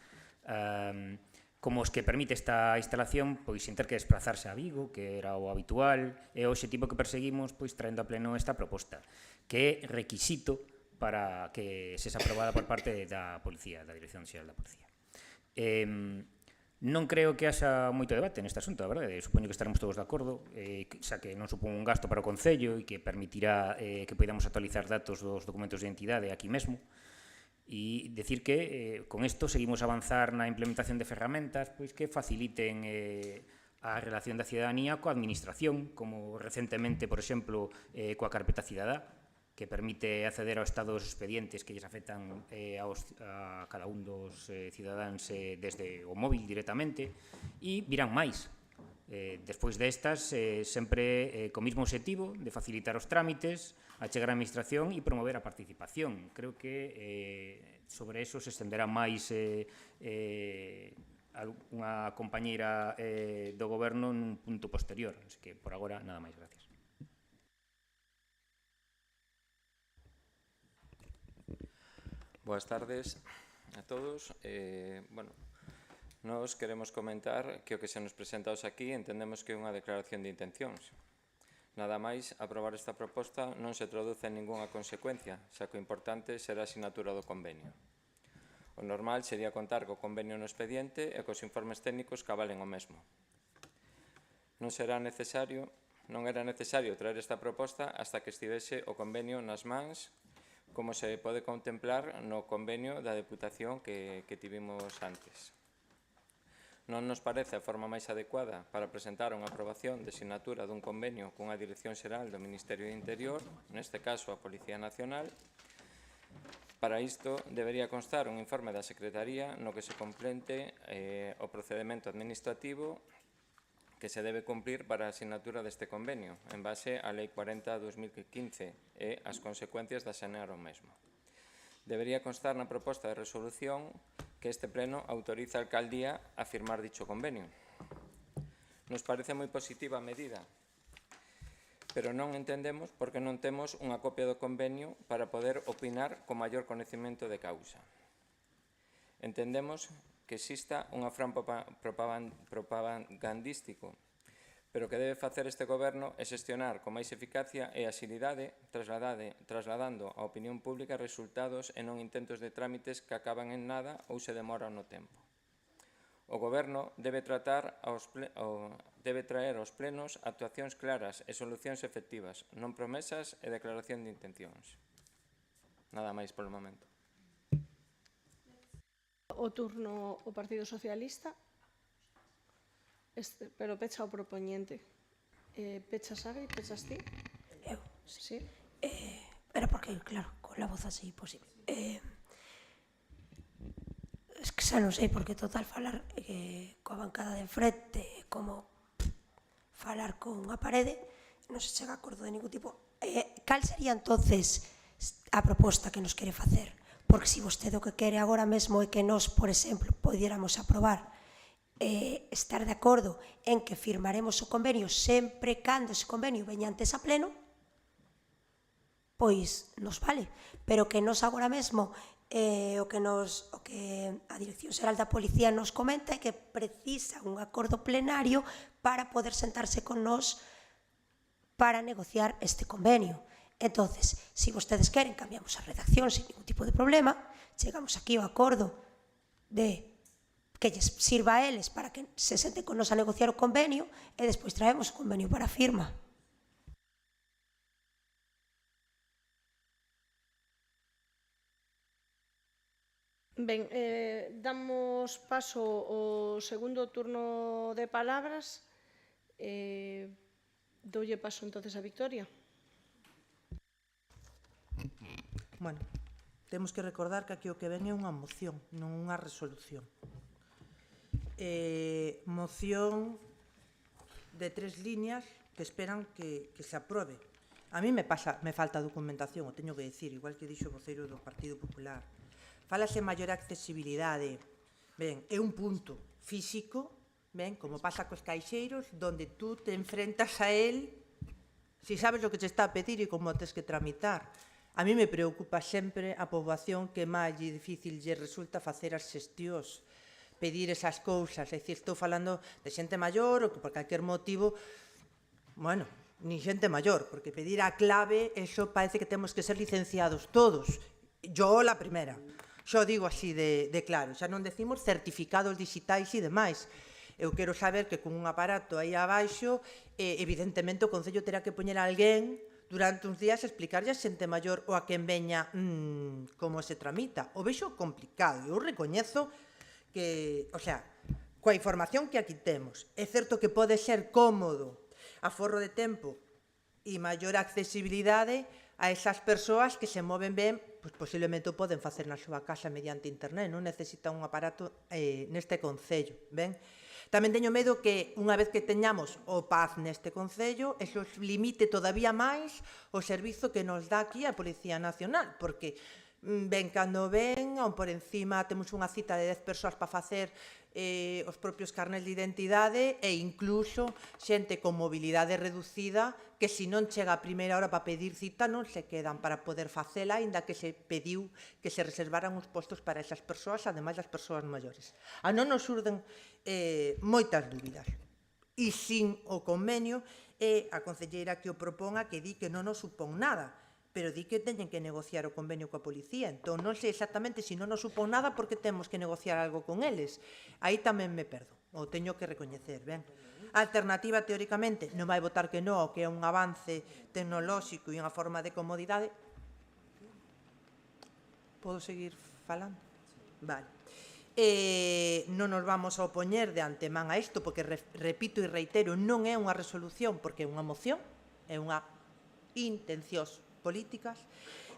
como os que permite esta instalación, pois sin ter que desplazarse a Vigo, que era o habitual, e o obxectivo que perseguimos, pois traendo a pleno esta proposta, que é requisito para que se aprobada por parte da Policía, da Dirección Xeral da Policía. Non creo que haxa moito debate neste asunto, a verdade. Supoño que estaremos todos de acordo, xa que non supón un gasto para o Concello e que permitirá que podamos actualizar datos dos documentos de identidade aquí mesmo. E dicir que con isto seguimos a avanzar na implementación de ferramentas pois que faciliten a relación da cidadanía coa administración, como recentemente, por exemplo, coa carpeta cidadá, que permite acceder ao estado dos expedientes que lles afectan a cada un dos cidadáns desde o móvil directamente, e virán máis. Despois destas, sempre co mesmo objetivo de facilitar os trámites, achegar a administración e promover a participación. Creo que sobre eso se estenderá máis unha compañeira do Goberno nun punto posterior. Así que, por agora, nada máis. Gracias. Boas tardes a todos. Nos queremos comentar que o que se nos presenta hoxe aquí entendemos que é unha declaración de intencións. Nada máis, aprobar esta proposta non se traduce en ningunha consecuencia, xa que o importante será a sinatura do convenio. O normal sería contar co convenio no expediente e cos informes técnicos que avalen o mesmo. Non era necesario traer esta proposta hasta que estivese o convenio nas mans, como se pode contemplar no convenio da Deputación que tivemos antes. Non nos parece a forma máis adecuada para presentar unha aprobación de sinatura dun convenio cunha Dirección Xeral do Ministerio do Interior, neste caso a Policía Nacional. Para isto debería constar un informe da Secretaría no que se complete o procedimento administrativo que se debe cumplir para a sinatura deste convenio, en base á Lei 40/2015 e as consecuencias de asenar o mesmo. Debería constar na proposta de resolución que este pleno autoriza a alcaldía a firmar dicho convenio. Nos parece moi positiva a medida, pero non entendemos por que non temos unha copia do convenio para poder opinar con maior coñecemento de causa. Entendemos que exista un afán propagandístico, pero o que debe facer este Goberno é xestionar con máis eficacia e axilidade, trasladando á opinión pública resultados e non intentos de trámites que acaban en nada ou se demoran no tempo. O Goberno debe traer aos plenos actuacións claras e solucións efectivas, non promesas e declaración de intencións. Nada máis polo momento. O turno o Partido Socialista, pero pecha o propoñente. Pechas Agui, pechas ti? Eu, sí. Era porque, claro, con la voz así posible. Es que xa non sei, porque total falar coa bancada de enfrente, como falar con unha parede, non se chega a acordo de ningún tipo. Cal sería entonces a proposta que nos quere facer? Porque se vostede o que quere agora mesmo é que nós, por exemplo, pudiéramos aprobar estar de acordo en que firmaremos o convenio sempre cando ese convenio veña antes a pleno, pois nos vale. Pero que nos agora mesmo o que a Dirección Xeral da Policía nos comenta é que precisa un acordo plenario para poder sentarse con nós para negociar este convenio. Entonces, se vostedes queren, cambiamos a redacción sin ningún tipo de problema, chegamos aquí ao acordo de que lles sirva a eles para que se senten con nos a negociar o convenio e despois traemos o convenio para a firma. Ben, damos paso ao segundo turno de palabras. Doulle paso entonces a Victoria. Bueno, temos que recordar que aquí o que ven é unha moción, non unha resolución. Moción de 3 líneas que esperan que se aprobe. A mí me falta documentación, o teño que dicir, igual que dixo o voceiro do Partido Popular. Fálase maior accesibilidade. Ben, é un punto físico, ben, como pasa cos caixeiros, donde tú te enfrentas a él, si sabes o que te está a pedir e como tens que tramitar. A mí me preocupa sempre a poboación que máis difícil lle resulta facer as xestións, pedir esas cousas. É dicir, estou falando de xente maior ou que por calquer motivo, bueno, ni xente maior, porque pedir a clave, eso parece que temos que ser licenciados todos. Yo la primera. Xo digo así de claro. Xa non decimos certificados digitais e demais. Eu quero saber que con un aparato aí abaixo, evidentemente o Concello terá que poñer a alguén durante uns días explicarlle a xente maior ou a quen veña como se tramita. O vexo complicado. Eu recoñezo que, o sea, coa información que aquí temos, é certo que pode ser cómodo, aforro de tempo e maior accesibilidade, a esas persoas que se moven ben, pois posiblemente o poden facer na súa casa mediante internet, non necesitan un aparato neste concello, ben? Tamén teño medo que, unha vez que teñamos o PAZ neste concello, eso limite todavía máis o servizo que nos dá aquí a Policía Nacional, porque ben cando ven, ou por encima temos unha cita de 10 persoas para facer os propios carnés de identidade e incluso xente con mobilidade reducida que se non chega a primeira hora para pedir cita non se quedan para poder facela, aínda que se pediu que se reservaran os postos para esas persoas, ademais das persoas maiores. A non nos surden moitas dúbidas. E sin o convenio, a concelleira que o proponga que di que non nos supón nada, pero di que teñen que negociar o convenio coa policía. Entón, non sei exactamente se non nos supón nada porque temos que negociar algo con eles. Aí tamén me perdo, o teño que recoñecer, ben? A alternativa, teóricamente, non vai votar que non, que é un avance tecnolóxico e unha forma de comodidade. Podo seguir falando? Vale. Non nos vamos a opoñer de antemán a isto, porque, repito e reitero, non é unha resolución, porque é unha moción, é unha intencións políticas,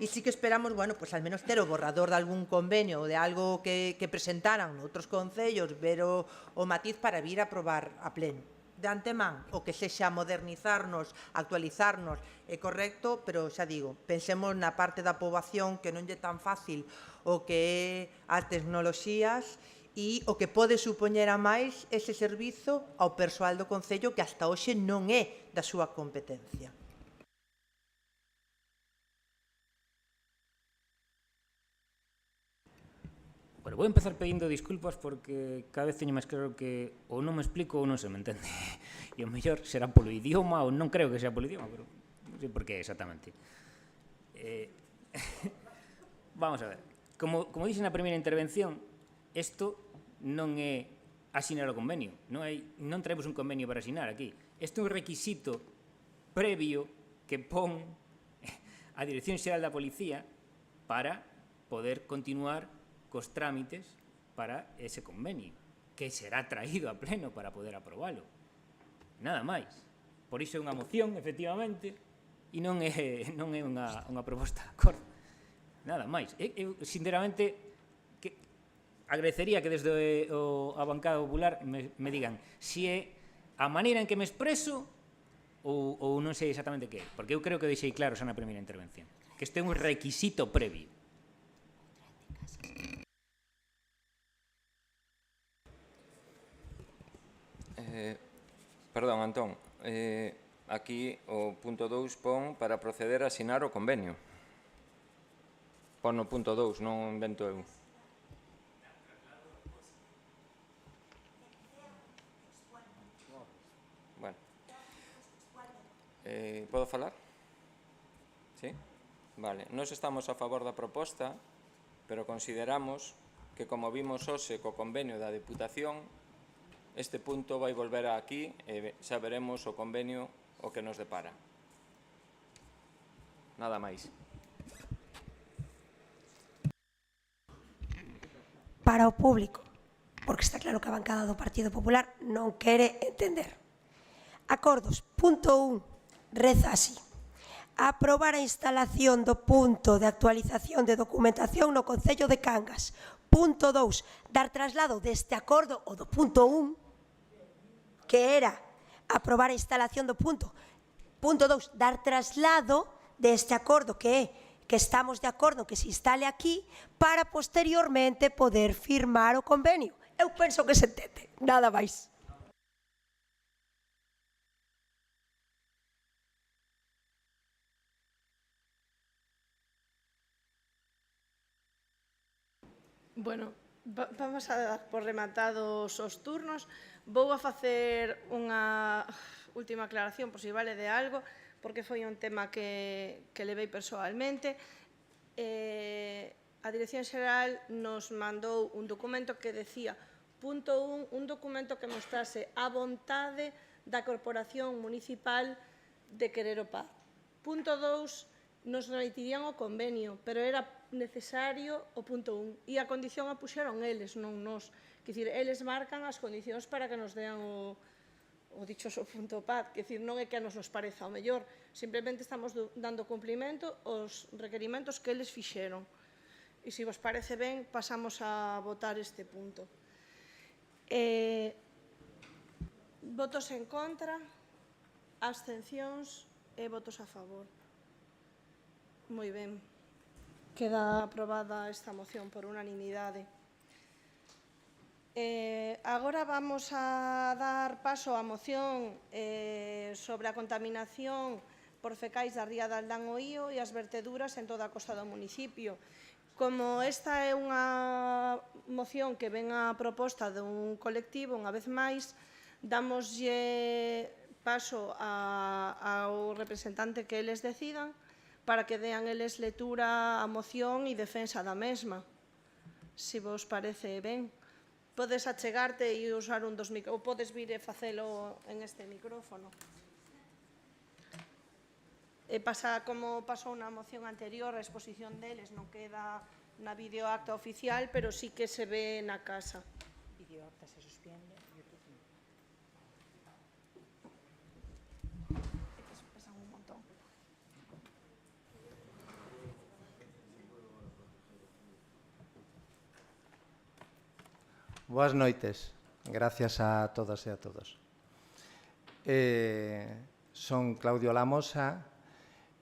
e sí que esperamos, bueno, pues al menos ter o borrador de algún convenio ou de algo que presentaran noutros concellos, ver o matiz para vir a aprobar a pleno. De antemán, o que sexa modernizarnos, actualizarnos, é correcto, pero xa digo, pensemos na parte da poboación que non é tan fácil o que é as tecnoloxías e o que pode supoñer a máis ese servizo ao persoal do concello que hasta hoxe non é da súa competencia. Bueno, vou empezar pedindo disculpas porque cada vez teño máis claro que ou non me explico ou non se me entende. E o mellor será polo idioma ou non creo que sea polo idioma, pero non sei por que exactamente. Vamos a ver. Como dixen na primeira intervención, isto non é asinar o convenio. Non traemos un convenio para asinar aquí. Isto é un requisito previo que pon a Dirección Xeral da Policía para poder continuar cos trámites para ese convenio, que será traído a pleno para poder aprobalo. Nada máis. Por iso é unha moción, efectivamente, e non é unha proposta de acordo. Nada máis. Eu, sinceramente, agradecería que desde a bancada popular me digan se é a maneira en que me expreso ou non sei exactamente que é, porque eu creo que deixei claro xa na primeira intervención, que este é un requisito previo. Perdón, Antón, aquí o punto 2 pon para proceder a asinar o convenio. Pon no punto 2, non invento eu. Bueno. Podo falar? Sí? Vale. Nós estamos a favor da proposta, pero consideramos que, como vimos hoxe co convenio da Deputación, este punto vai volver aquí e xa veremos o convenio o que nos depara. Nada máis. Para o público, porque está claro que a bancada do Partido Popular non quere entender. Acordos. Punto 1. Reza así. Aprobar a instalación do punto de actualización de documentación no Concello de Cangas. Punto 2. Dar traslado deste acordo ou do punto 1, que era aprobar a instalación do punto. Punto 2. Dar traslado deste acordo que estamos de acordo que se instale aquí para posteriormente poder firmar o convenio. Eu penso que se entende. Nada máis. Bueno, vamos a dar por rematados os turnos. Vou a facer unha última aclaración, por si vale de algo, porque foi un tema que levei persoalmente. A Dirección Xeral nos mandou un documento que decía, punto 1, un documento que mostrase a vontade da Corporación Municipal de querer o PAZ. Punto 2, nos remitirían o convenio, pero era necesario o punto 1. E a condición a puxeron eles, non nos. Quer dizer, eles marcan as condicións para que nos dean o o dichoso punto paz, que decir, non é que a nos pareza o mellor, simplemente estamos dando cumplimento aos requerimentos que eles fixeron. E se vos parece ben, pasamos a votar este punto. Votos en contra, abstencións e votos a favor. Moi ben. Queda aprobada esta moción por unanimidade. Agora vamos a dar paso á moción sobre a contaminación por fecais da ría de Aldán o Ío e as verteduras en toda a costa do municipio. Como esta é unha moción que ven a proposta dun colectivo, unha vez máis, damoslle paso ao representante que eles decidan para que dean eles lectura á moción e defensa da mesma. Se vos parece ben. Podes achegarte e usar un dos micrófonos, ou podes vir e facelo en este micrófono. Como pasou na moción anterior, a exposición deles non queda na videoacta oficial, pero sí que se ve na casa. Videoacta se suspende, YouTube non. Pesan un montón. Boas noites, gracias a todas e a todos. Son Claudio Lamosa,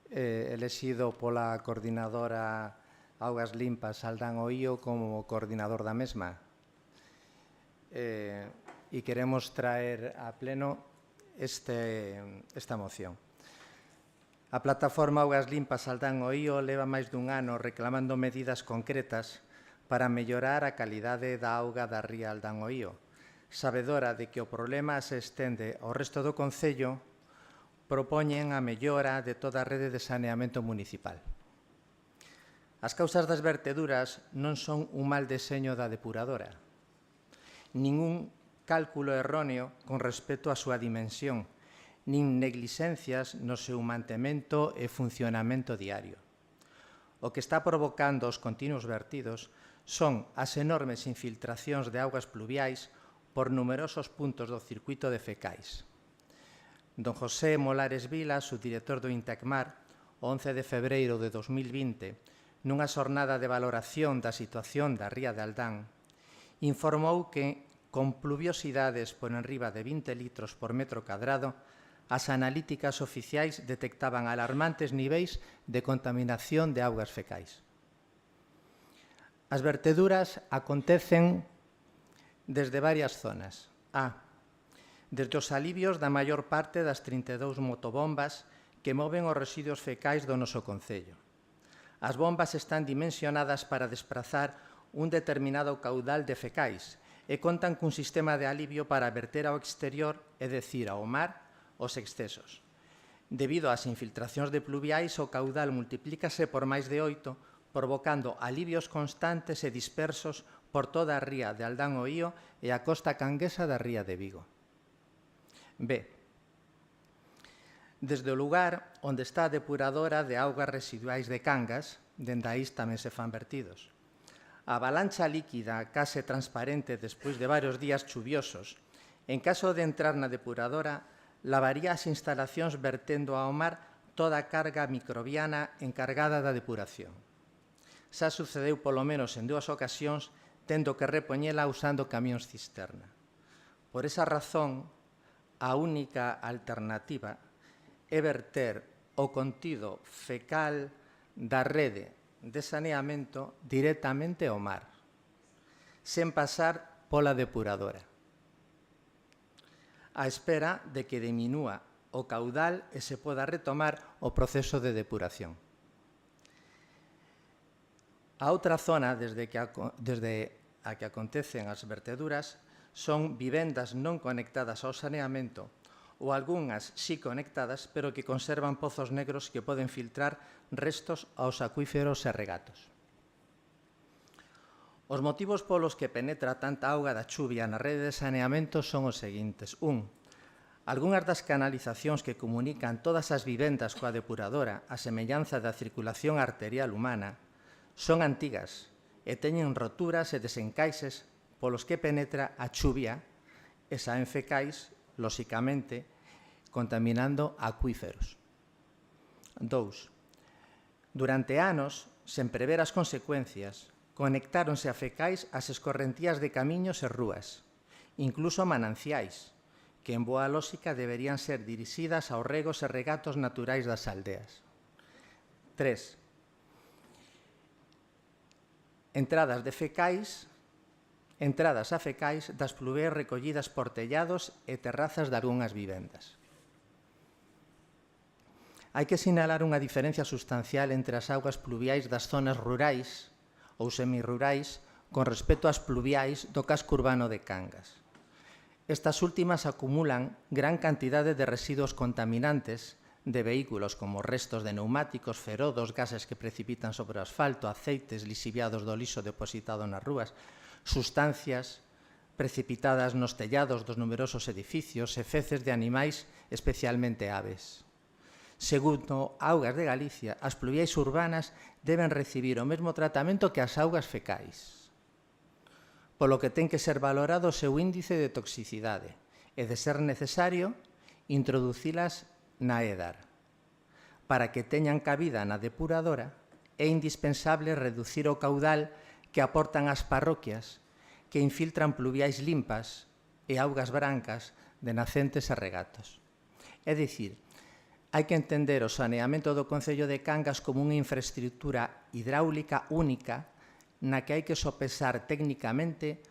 elexido pola coordinadora Augas Limpas Aldán o Ío como coordinador da mesma. E queremos traer a pleno esta moción. A plataforma Augas Limpas Aldán o Ío leva máis dun ano reclamando medidas concretas para mellorar a calidade da auga da ría Aldán o Ío. Sabedora de que o problema se estende ao resto do concello, propoñen a mellora de toda a rede de saneamento municipal. As causas das verteduras non son un mal deseño da depuradora, nin un cálculo erróneo con respecto á súa dimensión, nin negligencias no seu mantemento e funcionamento diario. O que está provocando os continuos vertidos son as enormes infiltracións de augas pluviais por numerosos puntos do circuito de fecais. Don José Molares Vila, subdirector do Intecmar, o 11 de febreiro de 2020, nunha xornada de valoración da situación da ría de Aldán, informou que, con pluviosidades por enriba de 20 litros por metro cadrado, as analíticas oficiais detectaban alarmantes niveis de contaminación de augas fecais. As verteduras acontecen desde varias zonas. Desde os alivios da maior parte das 32 motobombas que moven os residuos fecais do noso concello. As bombas están dimensionadas para desprazar un determinado caudal de fecais e contan cun sistema de alivio para verter ao exterior, é dicir, ao mar, os excesos. Debido ás infiltracións de pluviais, o caudal multiplícase por máis de 8, provocando alivios constantes e dispersos por toda a ría de Aldán o Ío e a costa canguesa da ría de Vigo. Desde o lugar onde está a depuradora de augas residuais de Cangas, dende aí tamén se fan vertidos. A avalancha líquida case transparente despois de varios días chuviosos, en caso de entrar na depuradora, lavaría as instalacións vertendo ao mar toda a carga microbiana encargada da depuración. Xa sucedeu polo menos en 2 ocasións, tendo que repoñela usando camións cisterna. Por esa razón, a única alternativa é verter o contido fecal da rede de saneamento directamente ao mar, sen pasar pola depuradora, á espera de que diminúa o caudal e se poda retomar o proceso de depuración. A outra zona desde a que acontecen as verteduras son vivendas non conectadas ao saneamento ou algunhas sí conectadas, pero que conservan pozos negros que poden filtrar restos aos acuíferos e regatos. Os motivos polos que penetra tanta auga da chuvia na rede de saneamento son os seguintes. Algunhas das canalizacións que comunican todas as vivendas coa depuradora a semellanza da circulación arterial humana son antigas e teñen roturas e desencaixes polos que penetra a chuvia e saen fecais lóxicamente, contaminando acuíferos. 2. Durante anos, sen prever as consecuencias, conectáronse a fecais as escorrentías de camiños e rúas, incluso mananciais, que en boa lóxica deberían ser dirixidas aos regos e regatos naturais das aldeas. 3. Entradas a fecais das pluviais recollidas por tellados e terrazas de algunhas vivendas. Hai que sinalar unha diferencia sustancial entre as augas pluviais das zonas rurais ou semirurais con respecto ás pluviais do casco urbano de Cangas. Estas últimas acumulan gran cantidade de residuos contaminantes de vehículos como restos de neumáticos, ferodos, gases que precipitan sobre o asfalto, aceites lixiviados do lixo depositado nas rúas, sustancias precipitadas nos tellados dos numerosos edificios e feces de animais, especialmente aves. Segundo Augas de Galicia, as pluviais urbanas deben recibir o mesmo tratamento que as augas fecais, polo que ten que ser valorado o seu índice de toxicidade e, de ser necesario, introducilas na EDAR. Para que teñan cabida na depuradora, é indispensable reducir o caudal que aportan as parroquias que infiltran pluviais limpas e augas brancas de nacentes e regatos. É dicir, hai que entender o saneamento do Concello de Cangas como unha infraestructura hidráulica única na que hai que sopesar técnicamente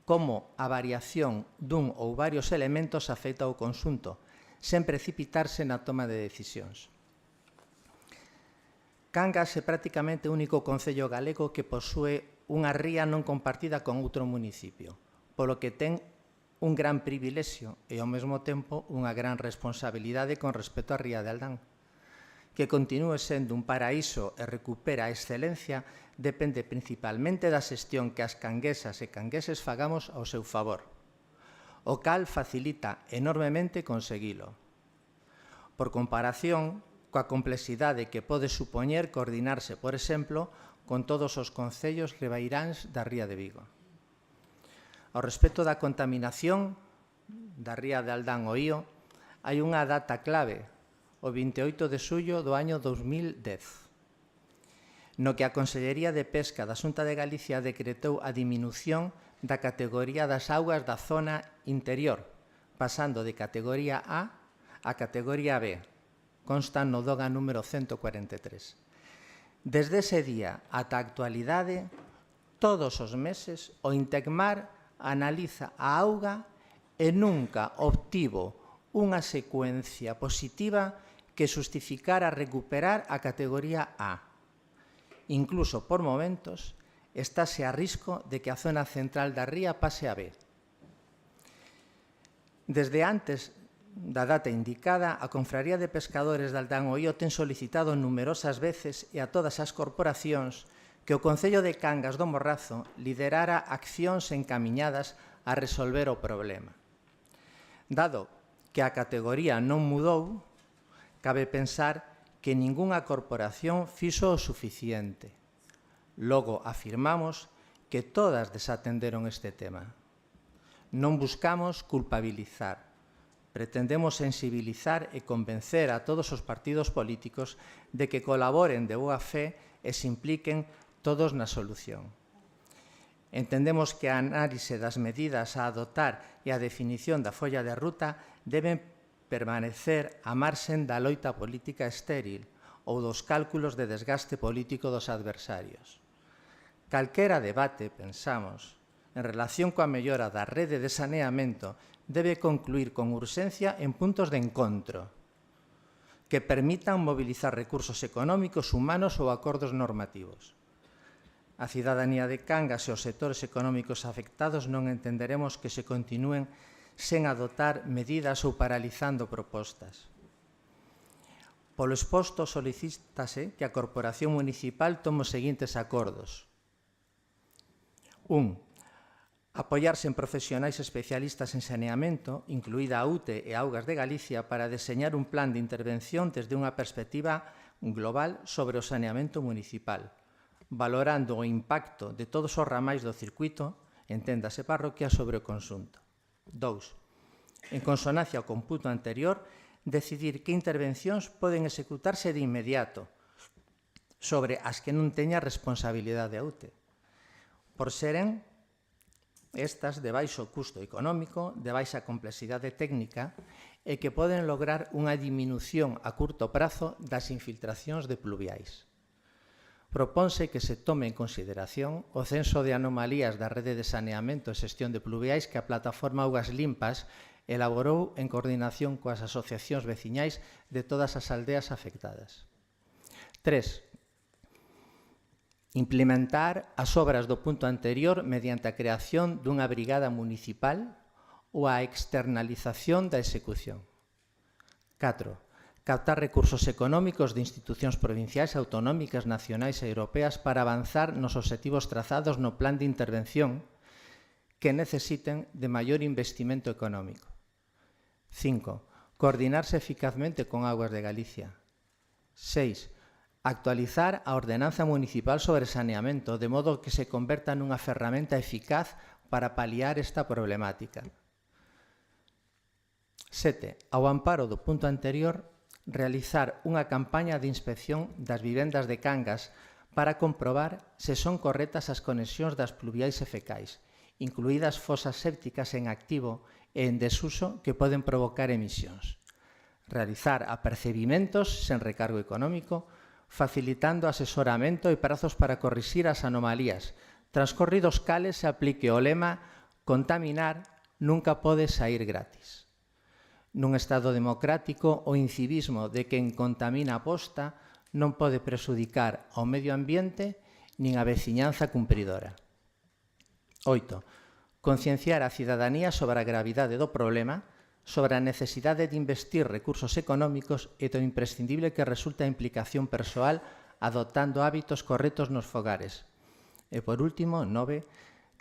como a variación dun ou varios elementos afecta ao conxunto, sen precipitarse na toma de decisións. Cangas é prácticamente o único concello galego que posúe unha ría non compartida con outro municipio, polo que ten un gran privilexio e, ao mesmo tempo, unha gran responsabilidade con respecto á ría de Aldán. Que continúe sendo un paraíso e recupera a excelencia depende principalmente da xestión que as canguesas e cangueses fagamos ao seu favor, o cal facilita enormemente conseguilo. Por comparación, coa complexidade que pode supoñer coordinarse, por exemplo, con todos os concellos ribeiráns da ría de Vigo. Ao respecto da contaminación da ría de Aldán ao Ío, hai unha data clave, o 28 de xullo do año 2010, no que a Consellería de Pesca da Xunta de Galicia decretou a diminución da categoría das augas da zona interior, pasando de categoría A a categoría B, consta no DOGA número 143. Desde ese día ata a actualidade, todos os meses, o Intecmar analiza a auga e nunca obtivo unha secuencia positiva que justificara recuperar a categoría A. Incluso, por momentos, estáse a risco de que a zona central da ría pase a B. Desde antes da data indicada, a Confraría de Pescadores de Aldán ao Ío ten solicitado numerosas veces e a todas as corporacións que o Concello de Cangas do Morrazo liderara accións encamiñadas a resolver o problema. Dado que a categoría non mudou, cabe pensar que ningunha corporación fixo o suficiente. Logo afirmamos que todas desatenderon este tema. Non buscamos culpabilizar, pretendemos sensibilizar e convencer a todos os partidos políticos de que colaboren de boa fe e se impliquen todos na solución. Entendemos que a análise das medidas a adoptar e a definición da folla de ruta deben permanecer a marxen da loita política estéril ou dos cálculos de desgaste político dos adversarios. Calquera debate, pensamos, en relación coa mellora da rede de saneamento debe concluir con urxencia en puntos de encontro que permitan mobilizar recursos económicos, humanos ou acordos normativos. A cidadanía de Cangas e os sectores económicos afectados non entenderemos que se continúen sen adoptar medidas ou paralizando propostas. Polo exposto, solicítase que a Corporación Municipal tome os seguintes acordos. 1. Apoiarse en profesionais especialistas en saneamento, incluída a UTE e Augas de Galicia, para deseñar un plan de intervención desde unha perspectiva global sobre o saneamento municipal, valorando o impacto de todos os ramais do circuito, enténdase parroquia, sobre o conxunto. 2. En consonancia co punto anterior, decidir que intervencións poden executarse de inmediato sobre as que non teña responsabilidade a UTE, por seren estas de baixo custo económico, de baixa complexidade técnica e que poden lograr unha diminución a curto prazo das infiltracións de pluviais. Propónse que se tome en consideración o censo de anomalías da rede de saneamento e xestión de pluviais que a plataforma Augas Limpas elaborou en coordinación coas asociacións veciñais de todas as aldeas afectadas. 3. Implementar as obras do punto anterior mediante a creación dunha brigada municipal ou a externalización da execución. 4. Captar recursos económicos de institucións provinciais, autonómicas, nacionais e europeas para avanzar nos obxectivos trazados no plan de intervención que necesiten de maior investimento económico. 5. Coordinarse eficazmente con Augas de Galicia. 6. Actualizar a ordenanza municipal sobre saneamento, de modo que se converta nunha ferramenta eficaz para paliar esta problemática. 7. Ao amparo do punto anterior, realizar unha campaña de inspección das vivendas de Cangas para comprobar se son correctas as conexións das pluviais e fecais, incluídas fosas sépticas en activo e en desuso que poden provocar emisións. Realizar apercebimentos sen recargo económico, facilitando asesoramento e prazos para corrixir as anomalías, transcorridos cales se aplique o lema «Contaminar nunca pode saír gratis». Nun Estado democrático, o incivismo de quen contamina a posta non pode presudicar ao medio ambiente nin a veciñanza cumpridora. 8. Concienciar a cidadanía sobre a gravidade do problema, sobre a necesidade de investir recursos económicos e do imprescindible que resulta a implicación persoal adoptando hábitos correctos nos fogares. E, por último, 9.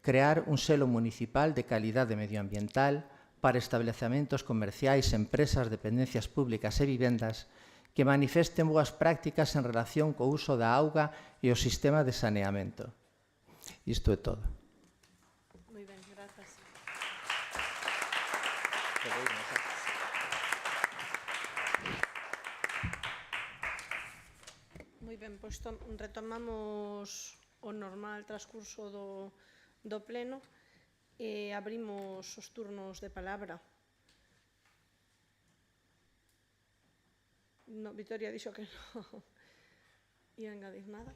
Crear un selo municipal de calidade medioambiental para establecementos comerciais, empresas, dependencias públicas e vivendas que manifesten boas prácticas en relación co uso da auga e o sistema de saneamento. Isto é todo. Moi ben, grazas. Moi ben, pois retomamos o normal transcurso do pleno e abrimos os turnos de palabra. No, Vitoria dixo que non ia engadir nada.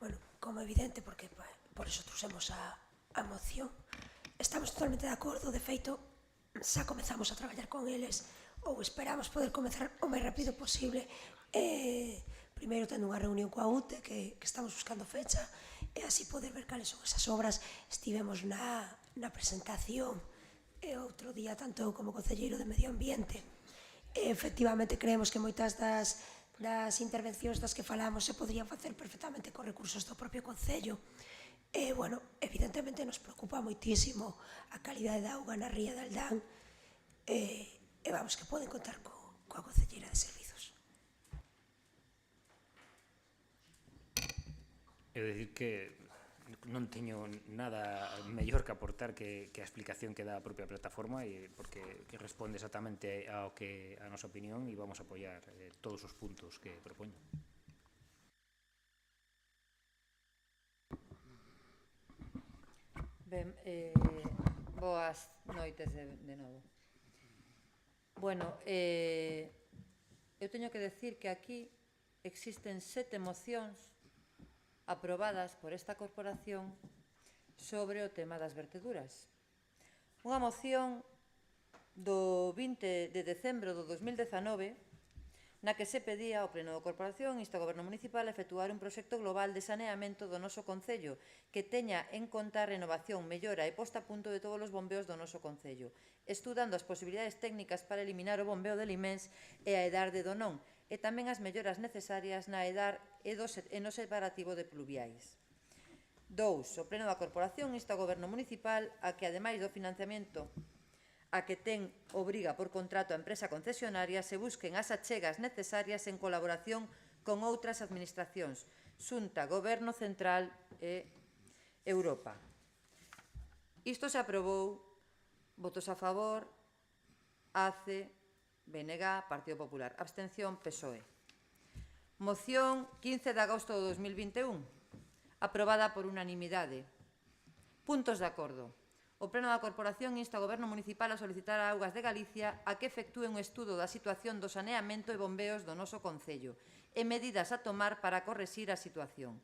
Bueno, como evidente, porque por eso trouxemos a moción, estamos totalmente de acordo, de feito, xa comezamos a traballar con eles, ou esperamos poder comezar o máis rápido posible, primeiro tendo unha reunión coa UTE, que estamos buscando fecha, e así poder ver cales son esas obras. Estivemos na presentación, e outro día, tanto eu como concelleiro de Medio Ambiente. Efectivamente, creemos que moitas das intervencións das que falamos se podrían facer perfectamente con recursos do propio Concello. E, bueno, evidentemente nos preocupa moitísimo a calidade da auga na ría de Aldán, e vamos, que poden contar coa concelleira de servizos. É dicir que non teño nada mellor que aportar que a explicación que dá a propia plataforma, e porque responde exactamente ao que a nosa opinión, e vamos a apoiar todos os puntos que propoño. Ben, boas noites de novo. Bueno, eu teño que decir que aquí existen 7 mocións aprobadas por esta corporación sobre o tema das verteduras. Unha moción do 20 de decembro do 2019 na que se pedía ao Pleno da Corporación insta ao Goberno Municipal a efectuar un proxecto global de saneamento do noso Concello que teña en conta a renovación, mellora e posta a punto de todos os bombeos do noso Concello, estudando as posibilidades técnicas para eliminar o bombeo de Limens e a Edar de Donón, e tamén as melloras necesarias na Edar e no separativo de pluviais. 2. O Pleno da Corporación insta ao Goberno Municipal a que, ademais do financiamento a que ten obriga por contrato a empresa concesionaria, se busquen as achegas necesarias en colaboración con outras administracións, Xunta, Goberno Central e Europa. Isto se aprobou, votos a favor, ACE, BNG, Partido Popular. Abstención, PSOE. Moción 15 de agosto de 2021, aprobada por unanimidade. Puntos de acordo. O Pleno da Corporación insta ao Goberno Municipal a solicitar a Augas de Galicia a que efectúe un estudo da situación do saneamento e bombeos do noso concello e medidas a tomar para correxir a situación.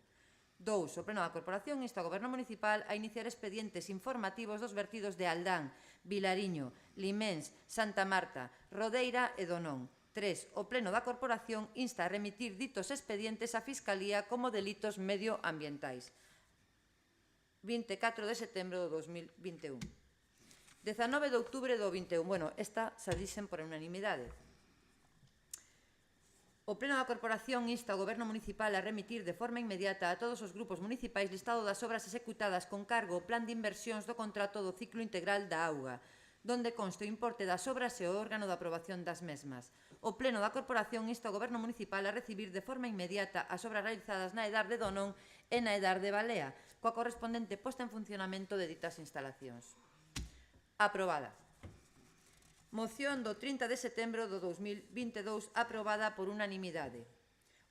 2. O Pleno da Corporación insta ao Goberno Municipal a iniciar expedientes informativos dos vertidos de Aldán, Vilariño, Limens, Santa Marta, Rodeira e Donón. 3. O Pleno da Corporación insta a remitir ditos expedientes á Fiscalía como delitos medioambientais. 24 de setembro de 2021. 19 de outubro do 21. Bueno, esta se dixen por unanimidade. O Pleno da Corporación insta ao Goberno Municipal a remitir de forma inmediata a todos os grupos municipais listado das obras executadas con cargo ao plan de inversións do contrato do ciclo integral da auga, donde conste o importe das obras e o órgano de aprobación das mesmas. O Pleno da Corporación insta ao Goberno Municipal a recibir de forma inmediata as obras realizadas na Edar de Donón e na Edar de Balea, coa correspondente posta en funcionamento de ditas instalacións. Aprobada. Moción do 30 de setembro do 2022 aprobada por unanimidade.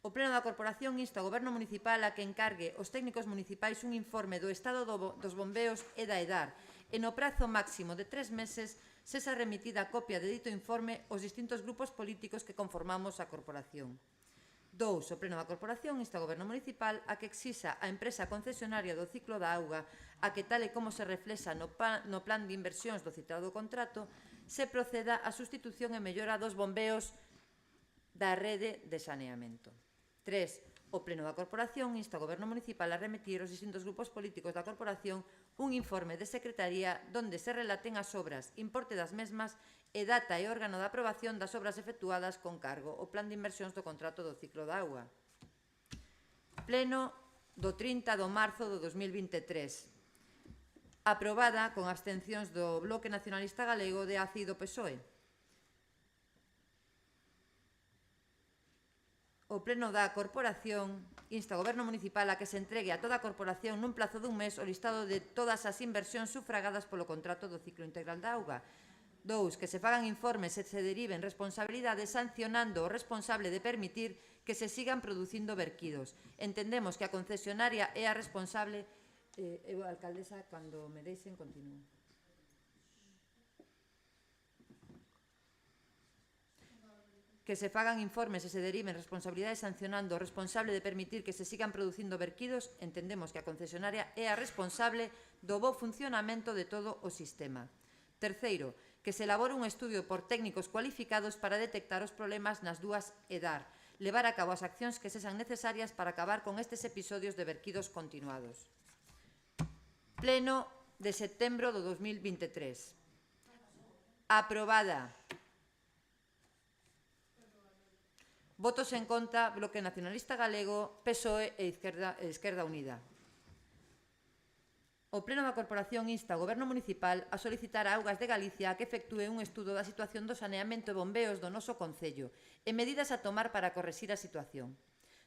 O Pleno da Corporación insta ao Goberno Municipal a que encargue aos técnicos municipais un informe do estado dos bombeos e da Edar e no prazo máximo de 3 meses sexa remitida a copia de dito informe aos distintos grupos políticos que conformamos a Corporación. 2. O Pleno da Corporación insta ao Goberno Municipal a que exixa á empresa concesionaria do ciclo da auga a que, tal e como se reflexa no plan de inversións do citado contrato, se proceda á sustitución e mellora dos bombeos da rede de saneamento. 3. O Pleno da Corporación insta ao Goberno Municipal a remitir aos distintos grupos políticos da Corporación un informe de Secretaría donde se relaten as obras, importe das mesmas e data e órgano de aprobación das obras efectuadas con cargo ao plan de inversións do contrato do ciclo da auga. Pleno do 30 de marzo de 2023. Aprobada con abstencións do Bloque Nacionalista Galego, de ACE e do PSOE. O Pleno da Corporación insta ao Goberno Municipal a que se entregue a toda a Corporación nun plazo dun mes o listado de todas as inversións sufragadas polo contrato do ciclo integral da auga. 2. Que se fagan informes e se deriven responsabilidades sancionando o responsable de permitir que se sigan producindo verquidos. Entendemos que a concesionaria é a responsable. Eu, alcaldesa, cando me deixen, continúo. Que se fagan informes e se deriven responsabilidades sancionando o responsable de permitir que se sigan producindo verquidos. Entendemos que a concesionaria é a responsable do bo funcionamento de todo o sistema. 3. Que se elabore un estudio por técnicos cualificados para detectar os problemas nas dúas Edar, levar a cabo as accións que sexan necesarias para acabar con estes episodios de verquidos continuados. Pleno de setembro do 2023. Aprobada. Votos en contra, Bloque Nacionalista Galego, PSOE e Izquierda Unida. O Pleno da Corporación insta ao Goberno Municipal a solicitar a Augas de Galicia que efectúe un estudo da situación do saneamento e bombeos do noso concello e medidas a tomar para correxir a situación.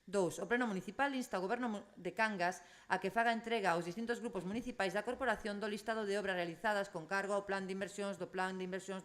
2. O Pleno Municipal insta ao Goberno de Cangas a que faga entrega aos distintos grupos municipais da Corporación do listado de obras realizadas con cargo ao plan de inversións do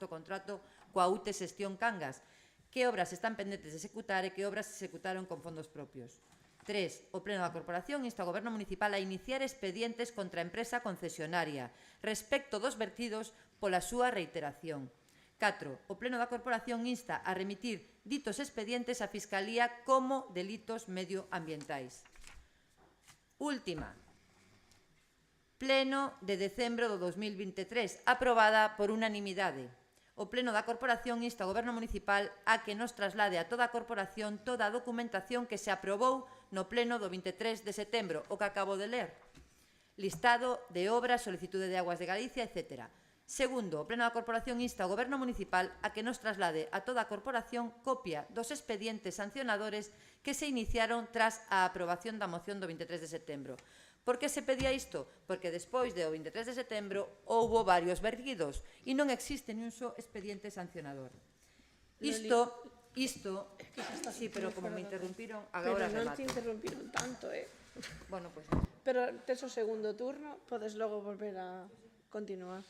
contrato coa UTE Xestión Cangas, que obras están pendentes de executar e que obras se executaron con fondos propios. 3. O Pleno da Corporación insta ao Goberno Municipal a iniciar expedientes contra a empresa concesionaria respecto dos vertidos pola súa reiteración. 4. O Pleno da Corporación insta a remitir ditos expedientes á Fiscalía como delitos medioambientais. Última. Pleno de decembro do 2023, aprobada por unanimidade. O Pleno da Corporación insta ao Goberno Municipal a que nos traslade a toda a Corporación toda a documentación que se aprobou no Pleno do 23 de setembro, o que acabo de ler. Listado de obras, solicitude de Augas de Galicia, etc. Segundo, o Pleno da Corporación insta ao Goberno Municipal a que nos traslade a toda a Corporación copia dos expedientes sancionadores que se iniciaron tras a aprobación da moción do 23 de setembro. Por que se pedía isto? Porque despois do 23 de setembro houbo varios vertidos e non existe ni un só expediente sancionador. Isto, sí, pero como me interrumpiron, agora remato. Pero non te interrumpiron tanto, Bueno, pois Pero tes o segundo turno, podes logo volver a continuar.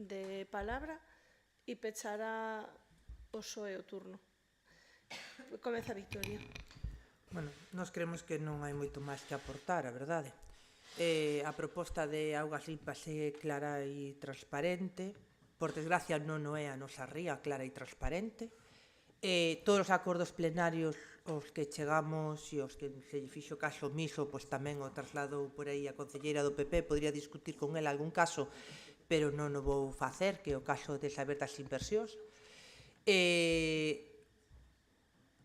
de palabra e pechará o PSOE o turno. Comeza Victoria. Bueno, nós creemos que non hai moito máis que aportar, a verdade. A proposta de Augas Limpas é clara e transparente. Por desgracia non é a nosa ría clara e transparente. Todos os acordos plenarios os que chegamos e os que se fixo caso omiso, pois tamén o trasladou por aí a concelleira do PP, podría discutir con ela algún caso, pero non o vou facer, que é o caso de saber das inversións.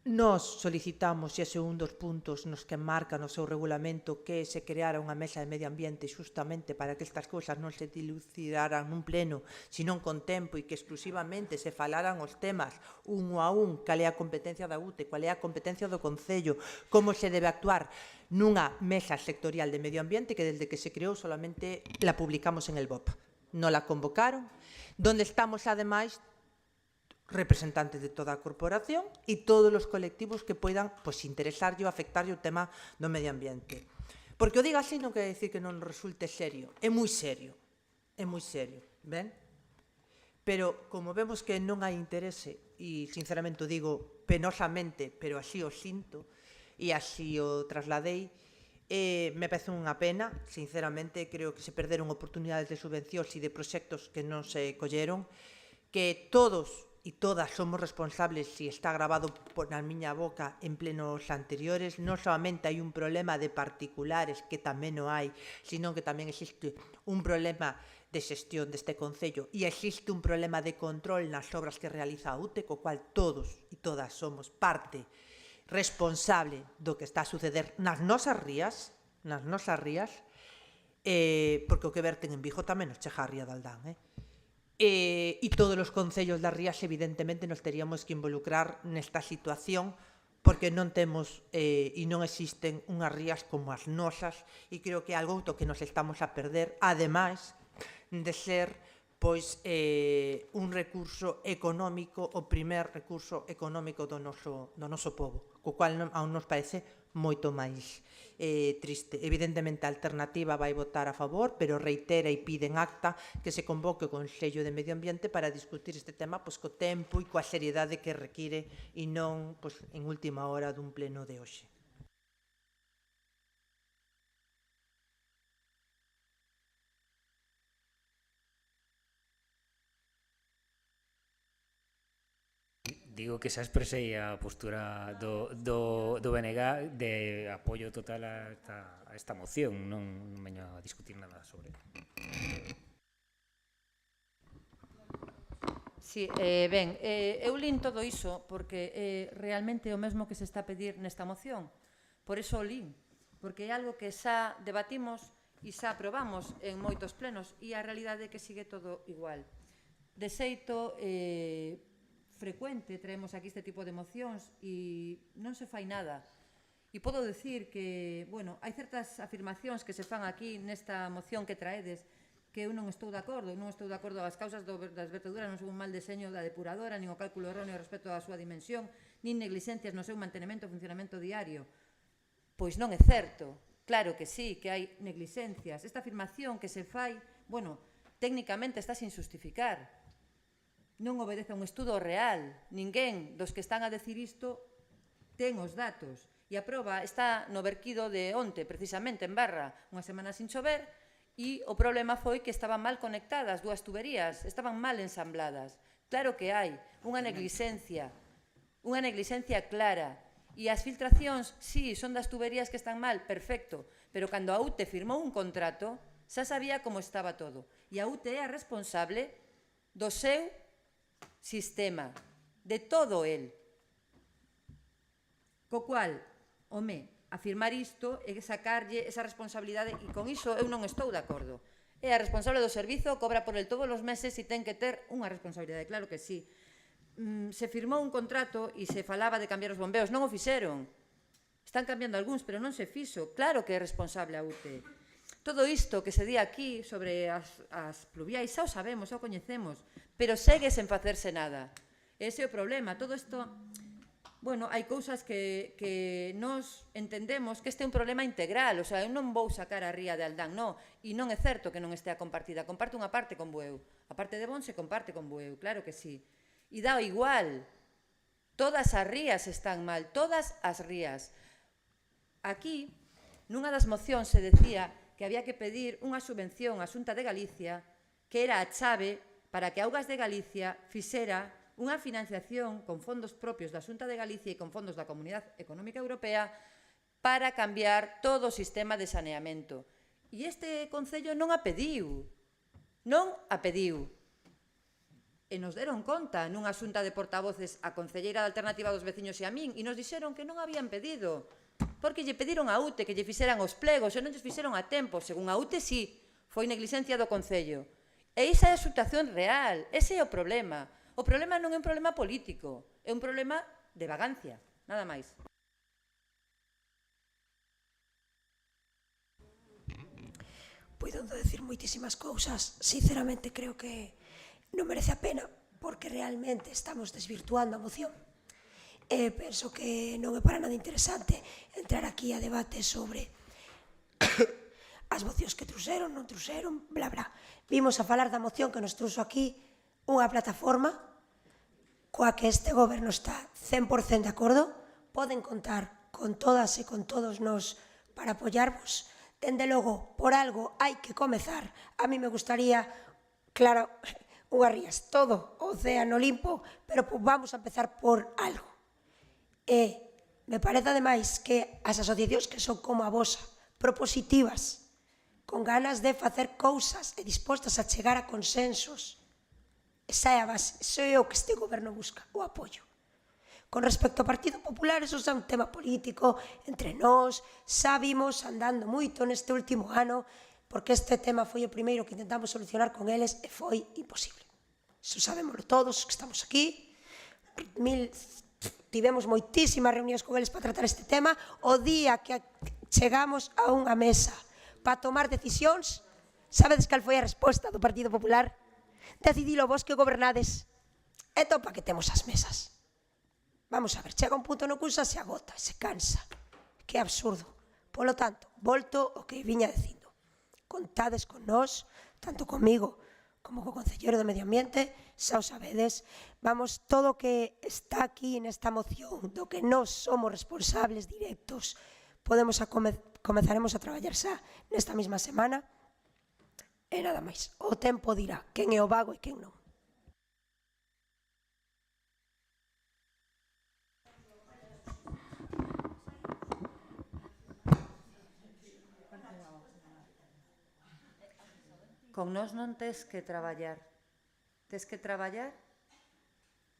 Nós solicitamos, e ese é un dos puntos nos que marca no seu regulamento, que se creara unha mesa de medio ambiente justamente para que estas cousas non se dilucidaran nun pleno, senón con tempo, e que exclusivamente se falaran os temas un a un, cal é a competencia da UTE, cual é a competencia do Concello, como se debe actuar nunha mesa sectorial de medio ambiente que desde que se creou solamente la publicamos en el BOP. Non la convocaron, donde estamos ademais representantes de toda a corporación e todos os colectivos que poidan interesarlle ou afectarlle o tema do medio ambiente. Porque o diga así non quere dicir que non resulte serio. É moi serio, ben? Pero como vemos que non hai interese, e sinceramente o digo penosamente, pero así o sinto, e así o trasladei, me parece unha pena, sinceramente, creo que se perderon oportunidades de subvencións e de proxectos que non se colleron, que todos e todas somos responsables, se está grabado na miña boca en plenos anteriores, non solamente hai un problema de particulares, que tamén o hai, sino que tamén existe un problema de xestión deste Concello e existe un problema de control nas obras que realiza a UTE, co cual todos e todas somos parte responsable do que está a suceder nas nosas rías, porque o que verten en Vigo tamén nos chega a ría de Aldán, e todos os concellos das rías evidentemente nos teríamos que involucrar nesta situación porque non temos e non existen unhas rías como as nosas e creo que é algo que nos estamos a perder, ademais de ser un recurso económico, o primer recurso económico do noso pobo, co cual aún nos parece moito máis triste. Evidentemente a alternativa vai votar a favor, pero reitera e pide en acta que se convoque o Consello de Medio Ambiente para discutir este tema co tempo e coa seriedade que require e non en última hora dun pleno de hoxe. Digo que xa expresei a postura do BNG de apoio total a esta moción, non veño a discutir nada sobre. Sí, ben, eu lín todo iso porque realmente é o mesmo que se está a pedir nesta moción. Por iso o lín, porque é algo que xa debatimos e xa aprobamos en moitos plenos e a realidade é que sigue todo igual. De xeito frecuente traemos aquí este tipo de mocións e non se fai nada. E podo decir que, bueno, hai certas afirmacións que se fan aquí nesta moción que traedes que eu non estou de acordo. Non estou de acordo as causas das verteduras non son un mal deseño da depuradora, nin o cálculo erróneo respecto á súa dimensión, nin negligencias no seu mantenemento e funcionamento diario. Pois non é certo. Claro que sí, que hai negligencias. Esta afirmación que se fai, bueno, técnicamente está sin justificar. Non obedece a un estudo real. Ninguén dos que están a decir isto ten os datos. E a proba está no verquido de onte, precisamente en Barra, unha semana sin chover, e o problema foi que estaban mal conectadas dúas tuberías, estaban mal ensambladas. Claro que hai unha negligencia clara. E as filtracións, sí, son das tuberías que están mal, perfecto, pero cando a UTE firmou un contrato, xa sabía como estaba todo. E a UTE é a responsable do seu sistema, de todo el. Co cual, afirmar isto é sacarlle esa responsabilidade e con iso eu non estou de acordo. É a responsable do servizo, cobra por el todos os meses e ten que ter unha responsabilidade, claro que sí. Se firmou un contrato e se falaba de cambiar os bombeos, non o fixeron. Están cambiando algúns, pero non se fixo. Claro que é responsable a UTE. Todo isto que se di aquí sobre as pluviais, xa o sabemos, xa o coñecemos, pero segue sen facerse nada. Ese é o problema. Todo isto bueno, hai cousas que nos entendemos que este é un problema integral, o sea, eu non vou sacar a ría de Aldán, non, e non é certo que non estea compartida, comparte unha parte con Bueu, a parte de Bon se comparte con Bueu, claro que sí, e dá igual, todas as rías están mal, todas as rías. Aquí, nunha das mocións se decía que había que pedir unha subvención á Xunta de Galicia que era a chave para que Augas de Galicia fixera unha financiación con fondos propios da Xunta de Galicia e con fondos da Comunidade Económica Europea para cambiar todo o sistema de saneamento. E este Concello non a pediu. Non a pediu. E nos deron conta nunha xunta de portavoces a concelleira da Alternativa dos Veciños e a min e nos dixeron que non habían pedido porque lle pediron a UTE que lle fixeran os plegos e non lles fixeron a tempo. Según a UTE, sí, foi negligencia do Concello. E esa é a situación real, ese é o problema. O problema non é un problema político, é un problema de vagancia, nada máis. Podo decir moitísimas cousas. Sinceramente, creo que non merece a pena, porque realmente estamos desvirtuando a moción. Penso que non é para nada interesante entrar aquí a debate sobre as mocións que trouxeron, non trouxeron, bla, bla. Vimos a falar da moción que nos trouxo aquí unha plataforma coa que este goberno está 100% de acordo. Poden contar con todas e con todos nós para apoyarvos. Dende logo, por algo hai que comezar. A mí me gustaría, claro, unhas rías, todo o océano limpo, pero vamos a empezar por algo. E me parece ademais que as asociacións que son como a vosa, propositivas, con ganas de facer cousas e dispostas a chegar a consensos, esa é a base, iso é o que este goberno busca, o apoio. Con respecto ao Partido Popular, eso é un tema político entre nós, xa vimos andando moito neste último ano, porque este tema foi o primeiro que intentamos solucionar con eles e foi imposible. Iso sabémoslo todos que estamos aquí, tivemos moitísimas reunións con eles para tratar este tema. O día que chegamos a unha mesa para tomar decisións, sabedes cal foi a resposta do Partido Popular? Decidilo vos que gobernades. E topa que temos as mesas. Vamos a ver, chega un punto no que se agota, se cansa. Que absurdo. Polo tanto, volto o que viña dicindo. Contades con nós, tanto comigo como co Concelleiro de Medio Ambiente, xa o sabedes. Vamos, todo o que está aquí nesta moción, do que nós somos responsables directos, comezaremos a traballar xa nesta mesma semana. E nada máis, o tempo dirá quen é o vago e quen non. Con nós non tes que traballar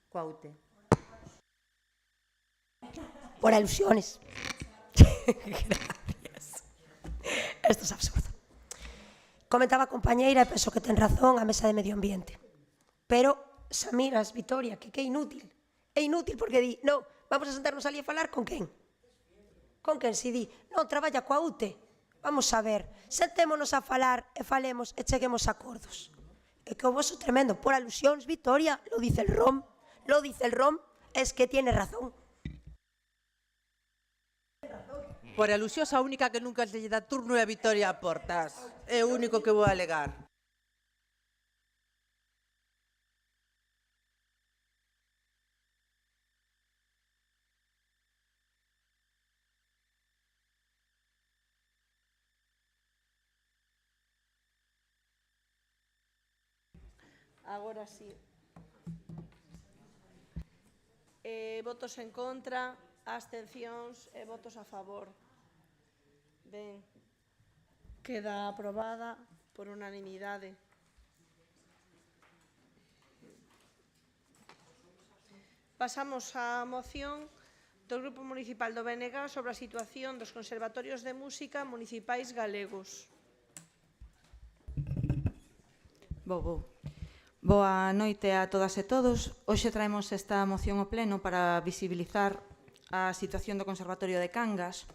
coa UTE. Por alusiones. Gracias. Esto es absurdo. Comentaba a compañeira, e penso que ten razón, a Mesa de Medio Ambiente. Pero, Samiras, Vitoria, que é inútil. É inútil porque di, non, vamos a sentarnos ali a falar con quen? Con quen si di, non, traballa coa UTE. Vamos a ver, sentémonos a falar e falemos e cheguemos a acordos. É que o voso tremendo, por alusións, Vitoria, lo dice el ROM, es que tiene razón. Por alusións, a única que nunca se lle dá turno é a Vitoria Portas. É o único que vou alegar. Agora sí. Votos en contra, abstencións e votos a favor. Ben, queda aprobada por unanimidade. Pasamos á moción do Grupo Municipal do BNG sobre a situación dos conservatorios de música municipais galegos. Boa noite a todas e todos. Hoxe traemos esta moción ao pleno para visibilizar a situación do Conservatorio de Cangas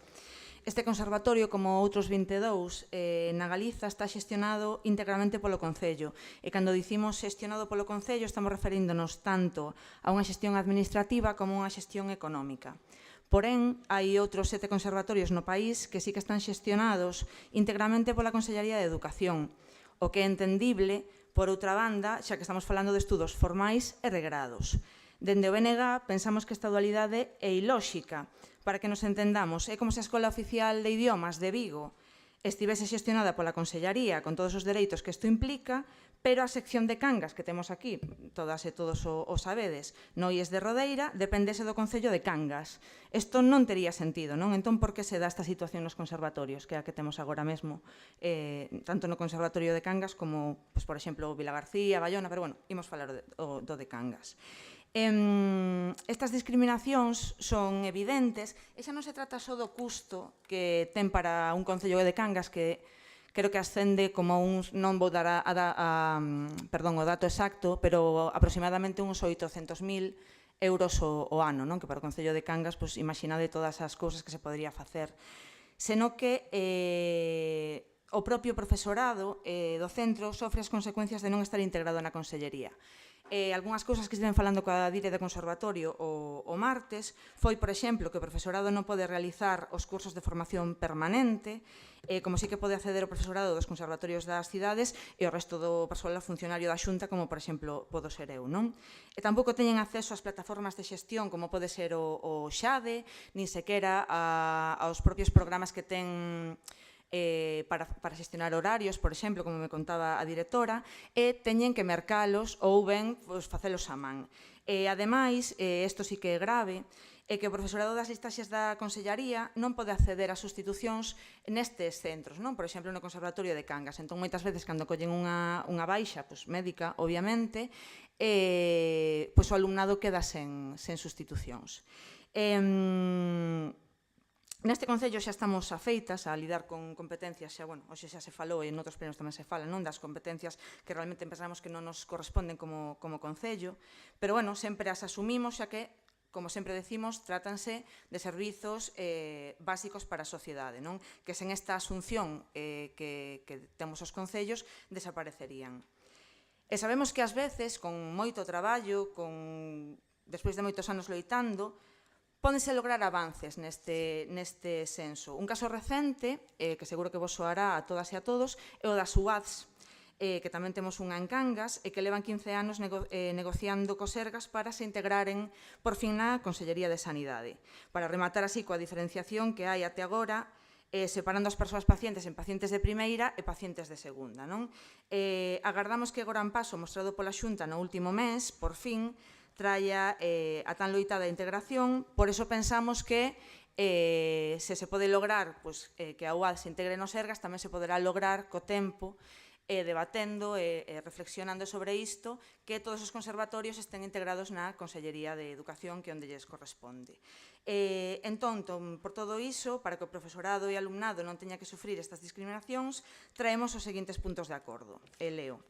Este conservatorio, como outros 22 na Galiza, está xestionado íntegramente polo Concello. E cando dicimos xestionado polo Concello, estamos referíndonos tanto a unha xestión administrativa como a unha xestión económica. Porén, hai outros 7 conservatorios no país que sí que están xestionados íntegramente pola Consellería de Educación, o que é entendible, por outra banda, xa que estamos falando de estudos formais e regrados. Dende o BNG pensamos que esta dualidade é ilóxica. Para que nos entendamos, é como se a Escola Oficial de Idiomas de Vigo estivese xestionada pola Consellaría con todos os dereitos que isto implica, pero a sección de Cangas que temos aquí, todas e todos o sabedes, no IES de Rodeira, dependese do Concello de Cangas. Isto non tería sentido, non? Entón, por que se dá esta situación nos conservatorios, que é a que temos agora mesmo, tanto no Conservatorio de Cangas como, por exemplo, Vilagarcía, Bayona, pero, bueno, imos falar do de Cangas. Estas discriminacións son evidentes e xa non se trata só do custo que ten para un Concello de Cangas que creo que ascende como uns, non vou dar o dato exacto, pero aproximadamente uns 800.000 euros o ano, non? Que para o Concello de Cangas, imaginade todas as cousas que se podría facer. Senón que o propio profesorado do centro sofre as consecuencias de non estar integrado na Consellería. Algúnas cousas que estiven falando coa dire do conservatorio o martes foi, por exemplo, que o profesorado non pode realizar os cursos de formación permanente, como sí que pode acceder o profesorado dos conservatorios das cidades e o resto do persoal funcionario da Xunta, como, por exemplo, podo ser eu, non? E tampouco teñen acceso ás plataformas de xestión, como pode ser o XADE, nin sequera aos propios programas que ten para xestionar horarios, por exemplo, como me contaba a directora, e teñen que mercalos ou ben facelos a man. Ademais, isto sí que é grave, é que o profesorado das listaxes da Consellaría non pode acceder a sustitucións nestes centros, non? Por exemplo, no Conservatorio de Cangas. Entón, moitas veces, cando collen unha baixa médica, obviamente, o alumnado queda sen sustitucións. Neste Concello xa estamos afeitas a lidar con competencias, hoxe xa se falou e noutros plenos tamén se fala, non, das competencias que realmente pensamos que non nos corresponden como Concello, pero, sempre as asumimos, xa que, como sempre decimos, trátanse de servizos básicos para a sociedade, non? Que sen esta asunción que temos os concellos desaparecerían. E sabemos que ás veces, con moito traballo, despois de moitos anos loitando, pódense lograr avances neste senso. Un caso recente, que seguro que vos soará a todas e a todos, é o das UADs, que tamén temos unha en Cangas, e que levan 15 anos negociando co Sergas para se integraren por fin na Consellería de Sanidade, para rematar así coa diferenciación que hai até agora, separando as persoas pacientes en pacientes de primeira e pacientes de segunda. Agardamos que o gran paso mostrado pola Xunta no último mes, por fin, traia a tan loitada integración. Por eso pensamos que se pode lograr que a UAD se integre no Sergas, tamén se poderá lograr co tempo, debatendo e reflexionando sobre isto, que todos os conservatorios estén integrados na Consellería de Educación, que é onde lles corresponde. Entón, por todo iso, para que o profesorado e alumnado non teña que sufrir estas discriminacións, traemos os seguintes puntos de acordo. Leo.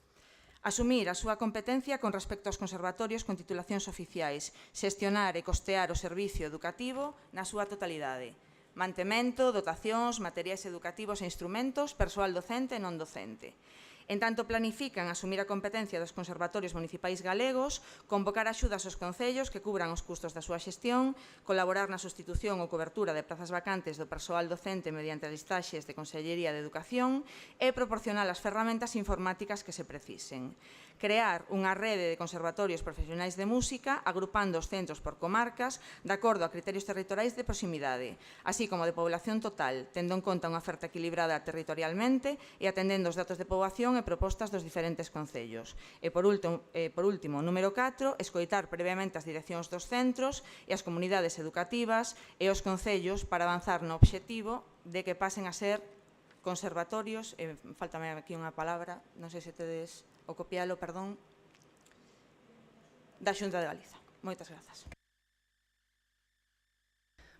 Asumir a súa competencia con respecto aos conservatorios con titulacións oficiais, xestionar e costear o servicio educativo na súa totalidade, mantemento, dotacións, materiais educativos e instrumentos, persoal docente e non docente. En tanto, planifican asumir a competencia dos conservatorios municipais galegos, convocar axudas aos concellos que cubran os custos da súa xestión, colaborar na sustitución ou cobertura de plazas vacantes do persoal docente mediante listaxes de Consellería de Educación e proporcionar as ferramentas informáticas que se precisen. Crear unha rede de conservatorios profesionais de música, agrupando os centros por comarcas, de acordo a criterios territoriais de proximidade, así como de población total, tendo en conta unha oferta equilibrada territorialmente e atendendo os datos de poboación e propostas dos diferentes concellos. E, por último, número 4, escoitar previamente as direccións dos centros e as comunidades educativas e os concellos para avanzar no obxectivo de que pasen a ser conservatorios, faltame aquí unha palabra, non sei se tedes o copialo, perdón, da Xunta de Galiza. Moitas grazas.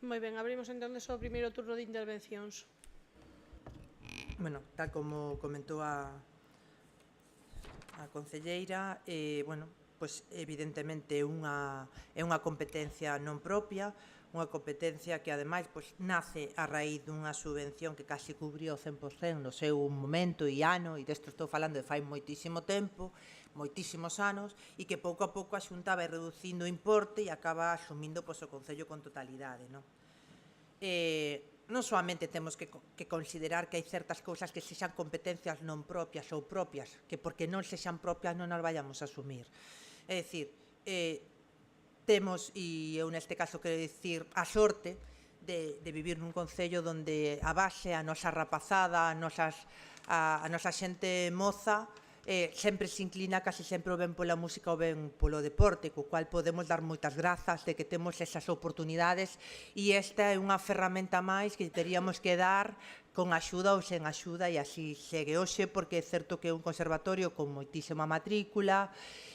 Moi ben, abrimos entón o primeiro turno de intervencións. Tal como comentou a concelleira, evidentemente é unha competencia non propia, unha competencia que ademais nace a raíz dunha subvención que casi cubría o 100% no seu momento e ano, e desto estou falando de fai moitísimo tempo, moitísimos anos, e que pouco a pouco a Xunta vai reducindo o importe e acaba asumindo o Concello con totalidade. Non solamente temos que considerar que hai certas cousas que sexan competencias non propias ou propias, que porque non sexan propias non as vayamos a asumir. É dicir, temos, e eu neste caso quero dicir, a sorte de vivir nun concello onde a base, a nosa rapazada, a nosa xente moza, sempre se inclina, casi sempre o ben pola música ou ben polo deporte, co cual podemos dar moitas grazas de que temos esas oportunidades, e esta é unha ferramenta máis que teríamos que dar con axuda ou sen axuda, e así segue hoxe, porque é certo que é un conservatorio con moitísima matrícula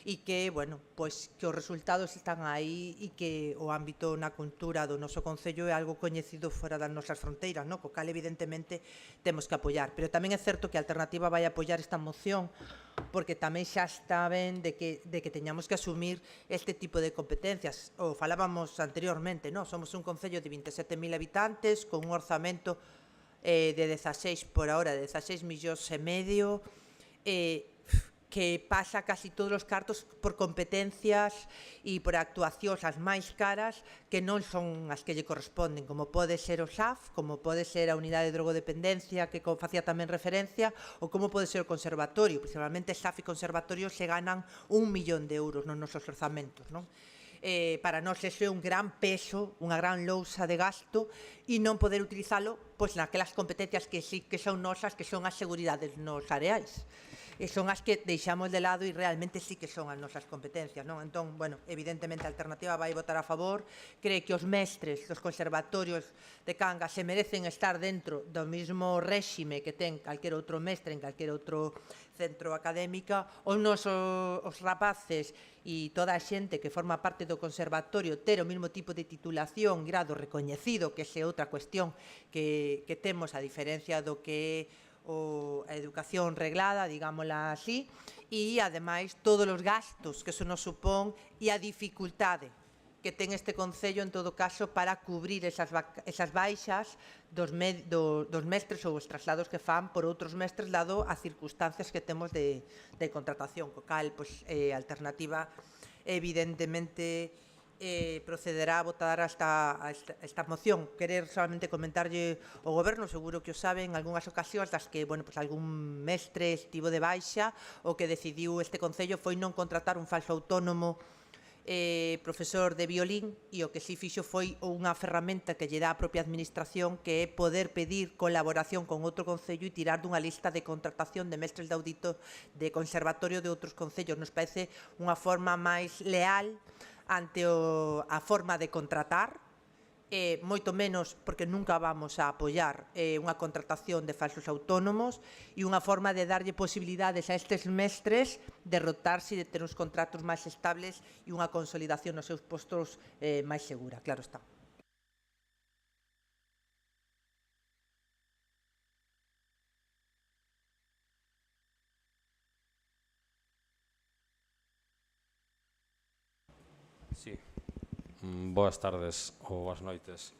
e que, bueno, pois que os resultados están aí e que o ámbito na cultura do noso concello é algo coñecido fora das nosas fronteiras, co cal evidentemente temos que apoiar. Pero tamén é certo que a Alternativa vai apoiar esta moción porque tamén xa está ben de que teñamos que asumir este tipo de competencias. O falábamos anteriormente, somos un concello de 27.000 habitantes con un orzamento de 16 por ahora, de 16 millóns e medio, que pasa casi todos os cartos por competencias e por actuacións as máis caras que non son as que lle corresponden, como pode ser o SAF, como pode ser a Unidade de Drogodependencia, que facía tamén referencia, ou como pode ser o Conservatorio. Principalmente SAF e Conservatorio se ganan 1 millón de euros nos nosos orzamentos, para nós iso é un gran peso, unha gran lousa de gasto, e non poder utilizalo naquelas competencias que sí que son nosas, que son as seguridades nos areais. Son as que deixamos de lado e realmente sí que son as nosas competencias. Entón, evidentemente a Alternativa vai votar a favor, cree que os mestres dos conservatorios de Cangas se merecen estar dentro do mesmo réxime que ten calquer outro mestre en calquer outro centro académica, os rapaces e toda a xente que forma parte do conservatorio ter o mesmo tipo de titulación, grado recoñecido, que é outra cuestión que temos a diferencia do que é a educación reglada, digámosla así, e, ademais, todos os gastos que eso nos supón e a dificultade que ten este concello, en todo caso, para cubrir esas baixas dos mestres ou os traslados que fan por outros mestres, dado as circunstancias que temos de contratación, co cal, a Alternativa, evidentemente, procederá a votar esta moción. Querer solamente comentarlle ao Goberno, seguro que o saben, en algunhas ocasións das que algún mestre estivo de baixa, o que decidiu este Concello foi non contratar un falso autónomo profesor de violín, e o que si fixo foi unha ferramenta que lle dá a propia administración, que é poder pedir colaboración con outro Concello e tirar dunha lista de contratación de mestres de audito de conservatorio de outros Concellos. Nos parece unha forma máis leal ante a forma de contratar, moito menos porque nunca vamos a apoiar unha contratación de falsos autónomos, e unha forma de darlle posibilidades a estes mestres de rotarse e de ter uns contratos máis estables e unha consolidación nos seus postos máis segura, claro está. Sí. Boas tardes ou boas noites.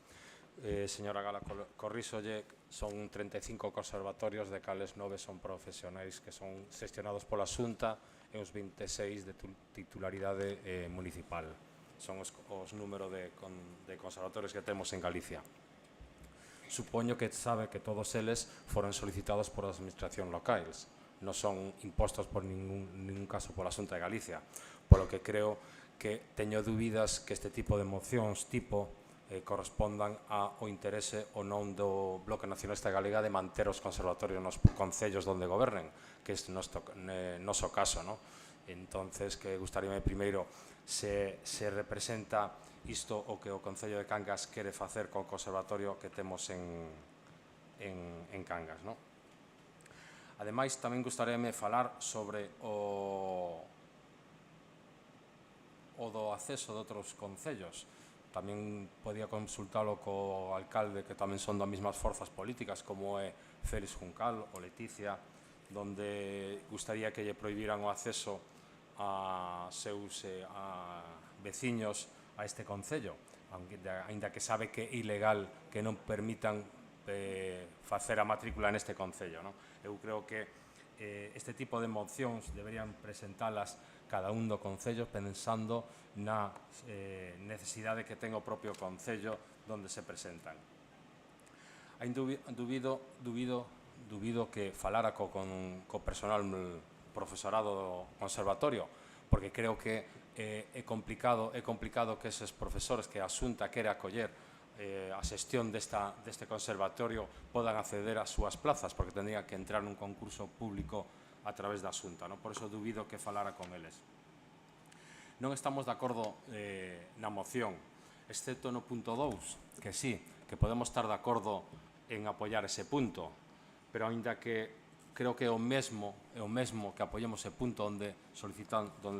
Señora Gala, corríxolle, son 35 conservatorios, de cales 9 son profesionais que son xestionados pola Xunta e os 26 de titularidade municipal. Son os números de conservatorios que temos en Galicia. Supoño que sabe que todos eles foron solicitados por as administracións locais, non son impostos por ningún caso pola Xunta de Galicia, polo que creo que teño dúbidas que este tipo de mocións correspondan ao interese ou non do Bloque Nacionalista Galega de manter os conservatorios nos concellos onde gobernen, que é noso caso. Entonces, que gustaríame primeiro se representa isto o que o Concello de Cangas quere facer co conservatorio que temos en Cangas. Ademais, tamén gustaríame falar sobre o do acceso de outros concellos. Tamén podía consultalo co alcalde, que tamén son das mesmas forzas políticas, como é Félix Juncal ou Leticia, donde gustaría que lle prohibiran o acceso a seus veciños a este concello. aínda que sabe que é ilegal que non permitan facer a matrícula neste Concello. Eu creo que este tipo de mocións deberían presentalas cada un do Concello pensando na necesidade que ten o propio Concello onde se presentan. Dubido que falara co personal profesorado do conservatorio, porque creo que é complicado que eses profesores que a Xunta quere acoller a xestión deste conservatorio podan acceder ás súas plazas, porque tendrían que entrar nun concurso público a través da Xunta. Por iso dubido que falara con eles. Non estamos de acordo na moción, excepto no punto 2, que sí, que podemos estar de acordo en apoiar ese punto, pero aínda que creo que é o mesmo que apoyemos ese punto onde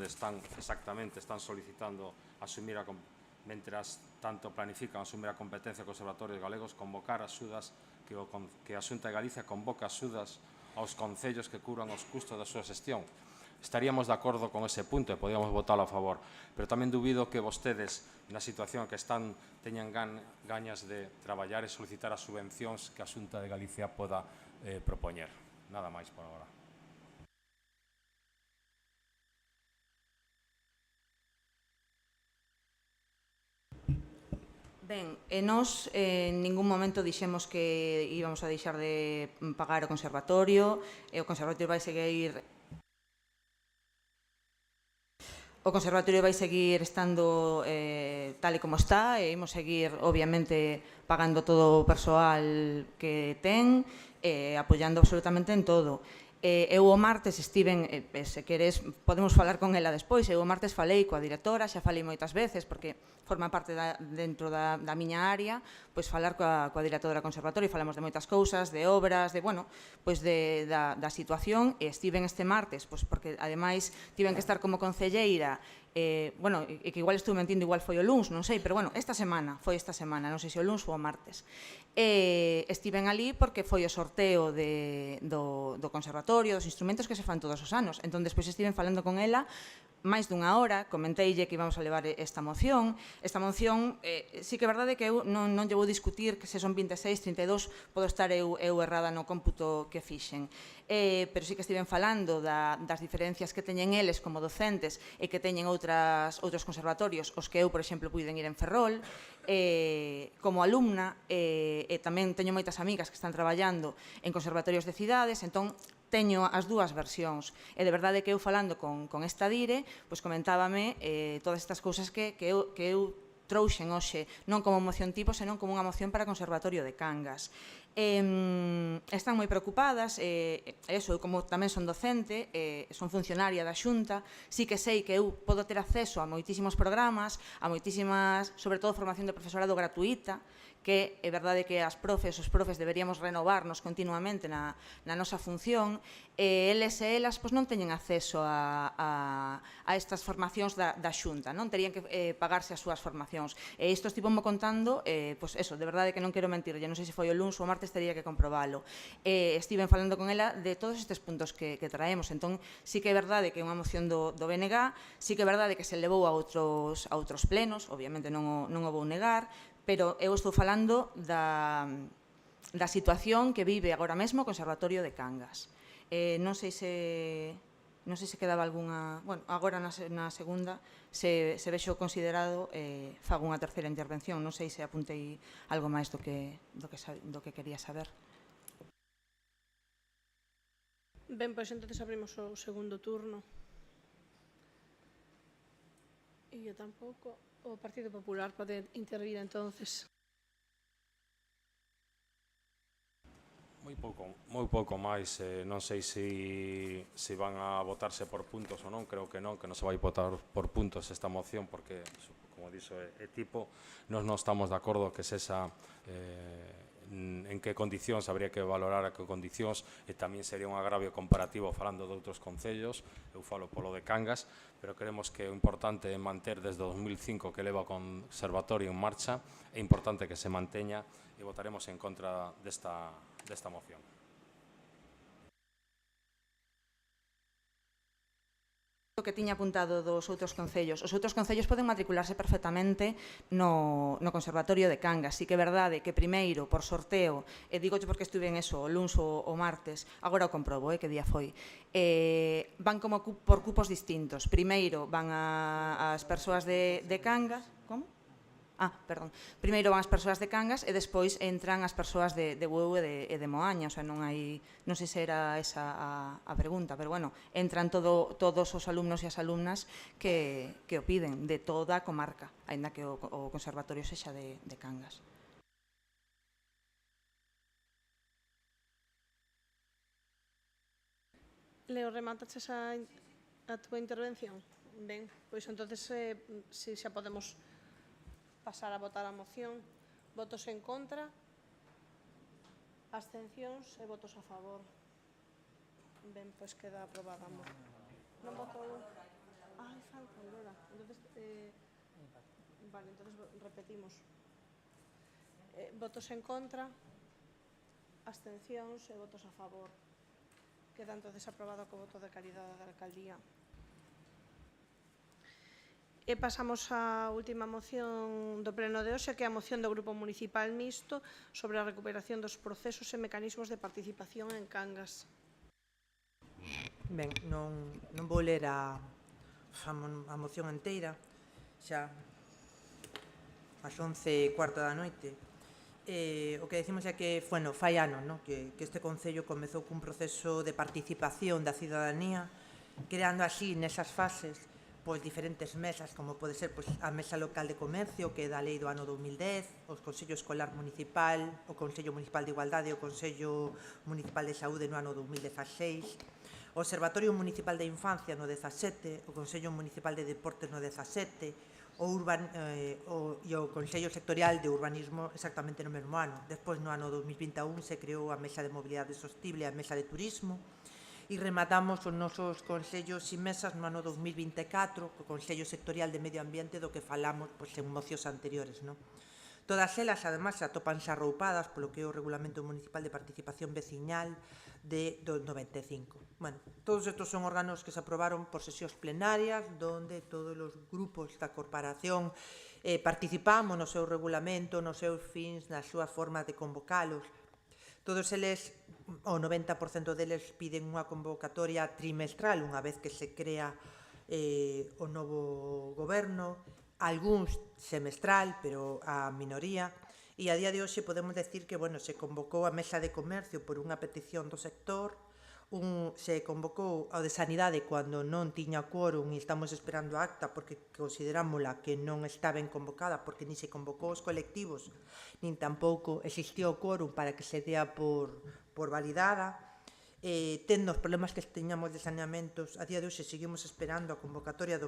están solicitando asumir mentras tanto planifican asumir a competencia dos conservatorios galegos, convocar axudas que a Xunta de Galicia convoca axudas aos concellos que cubran os custos da súa xestión. Estaríamos de acordo con ese punto e podíamos votalo a favor, pero tamén dubido que vostedes, na situación que están, teñan gañas de traballar e solicitar as subvencións que a Xunta de Galicia poda propoñer. Nada máis por agora. Ben, e nós en ningún momento dixemos que íbamos a deixar de pagar o conservatorio, e o conservatorio vai seguir estando tal e como está, e imos seguir, obviamente, pagando todo o persoal que ten, apoiando absolutamente en todo. Eu o martes estiven, se queres, podemos falar con ela despois, eu o martes falei coa directora, xa falei moitas veces, porque forma parte dentro da miña área, pois falar coa directora do conservatorio, falamos de moitas cousas, de obras, da situación, e estiven este martes, porque ademais tiven que estar como concelleira, e que igual estuve mentindo, igual foi o luns, non sei, pero esta semana, non sei se o luns ou o martes. Estiven ali porque foi o sorteo do conservatorio, dos instrumentos que se fan todos os anos. Entón, despois estiven falando con ela máis dunha hora, comenteille que íbamos a levar esta moción. Esta moción, sí que é verdade que eu non lle vou discutir que se son 26, 32, podo estar eu errada no cómputo que fixen. Pero sí que estiven falando das diferencias que teñen eles como docentes e que teñen outros conservatorios, os que eu, por exemplo, puiden ir en Ferrol, como alumna, e tamén teño moitas amigas que están traballando en conservatorios de cidades, entón teño as dúas versións. E de verdade que eu falando con esta dire, pois comentábame todas estas cousas que eu trouxen hoxe, non como moción tipo, senón como unha moción para o Conservatorio de Cangas. Están moi preocupadas, eu como tamén son docente, son funcionaria da Xunta, sí que sei que eu podo ter acceso a moitísimos programas, a moitísimas, sobre todo, formación de profesorado gratuita, que é verdade que os profes deberíamos renovarnos continuamente na nosa función, e eles e elas non teñen acceso a estas formacións da Xunta, non terían que pagarse as súas formacións. E isto estivo-mo contando, de verdade que non quero mentir, non sei se foi o luns ou o martes, teria que comprobalo. Estiven falando con ela de todos estes puntos que traemos, entón sí que é verdade que é unha moción do BNG, sí que é verdade que se levou a outros plenos, obviamente non o vou negar, pero eu estou falando da situación que vive agora mesmo o Conservatorio de Cangas. Non sei se quedaba algunha... Bueno, agora na segunda, se vexo considerado, fago unha terceira intervención. Non sei se apuntei algo máis do que quería saber. Ben, pois entonces abrimos o segundo turno. E eu tampouco... O Partido Popular pode intervir entonces. Moi pouco máis, non sei se van a votarse por puntos ou non, creo que non se vai votar por puntos esta moción, porque, como dixo, é tipo, nós non estamos de acordo que sexa en que condicións, habría que valorar a que condicións, e tamén sería un agravio comparativo falando de outros concellos, eu falo polo de Cangas, pero creemos que o importante é manter desde 2005 que leva o conservatorio en marcha, é importante que se manteña, e votaremos en contra desta moción. que tiña apuntado dos outros concellos. Os outros concellos poden matricularse perfectamente no Conservatorio de Cangas. Sí que é verdade que primeiro, por sorteo, e digo porque estuve en eso, o luns ou o martes, agora o comprobo, que día foi, van como por cupos distintos. Primeiro van as persoas de Cangas, como? Primeiro van as persoas de Cangas e despois entran as persoas de Bueu e de Moaña, o sea, non sei se era esa a pregunta, pero bueno, entran todos os alumnos e as alumnas que o piden, de toda a comarca, aínda que o conservatorio sexa de Cangas. Leo, remataches a túa intervención? Ben, pois entonces si xa podemos pasar a votar a moción. Votos en contra, abstencións e votos a favor. Ben, pois queda aprobada. Non voto un. Falta Aurora. Vale, entonces repetimos. Votos en contra, abstencións e votos a favor. Queda entonces aprobado co voto de calidade da alcaldía. E pasamos á última moción do pleno de hoxe, que é a moción do Grupo Municipal Mixto sobre a recuperación dos procesos e mecanismos de participación en Cangas. Ben, non vou ler a moción inteira, xa ás 11:15 da noite. O que decimos é que, fai anos, que este Concello comezou cun proceso de participación da cidadanía, creando así, nesas fases, diferentes mesas, como pode ser a Mesa Local de Comercio, que é da lei do ano 2010, o Consello Escolar Municipal, o Consello Municipal de Igualdade e o Consello Municipal de Saúde no ano 2016, o Observatorio Municipal de Infancia no 17, o Consello Municipal de Deportes no 17, e o Consello Sectorial de Urbanismo exactamente no mesmo ano. Despois, no ano 2021, se creou a Mesa de Mobilidade Sostible e a Mesa de Turismo, e rematamos os nosos consellos e mesas no ano 2024 co Consello Sectorial de Medio Ambiente do que falamos en mocións anteriores. Todas elas, además, se atopanse arroupadas polo que é o Regulamento Municipal de Participación Veciñal do 95. Todos estes son órganos que se aprobaron por sesións plenarias, donde todos os grupos da corporación participamos no seu regulamento, nos seus fins, nas súas formas de convocalos. Todos eles, o 90% deles, piden unha convocatoria trimestral unha vez que se crea o novo goberno, algúns semestral, pero a minoría, e a día de hoxe podemos decir que se convocou a Mesa de Comercio por unha petición do sector, se convocou ao de Sanidade cando non tiña quórum e estamos esperando a acta porque considerámola que non está ben convocada porque ni se convocou os colectivos nin tampouco existiu quórum para que se dea por validada. Tendo os problemas que teñamos de saneamentos, a día de hoxe seguimos esperando a convocatoria da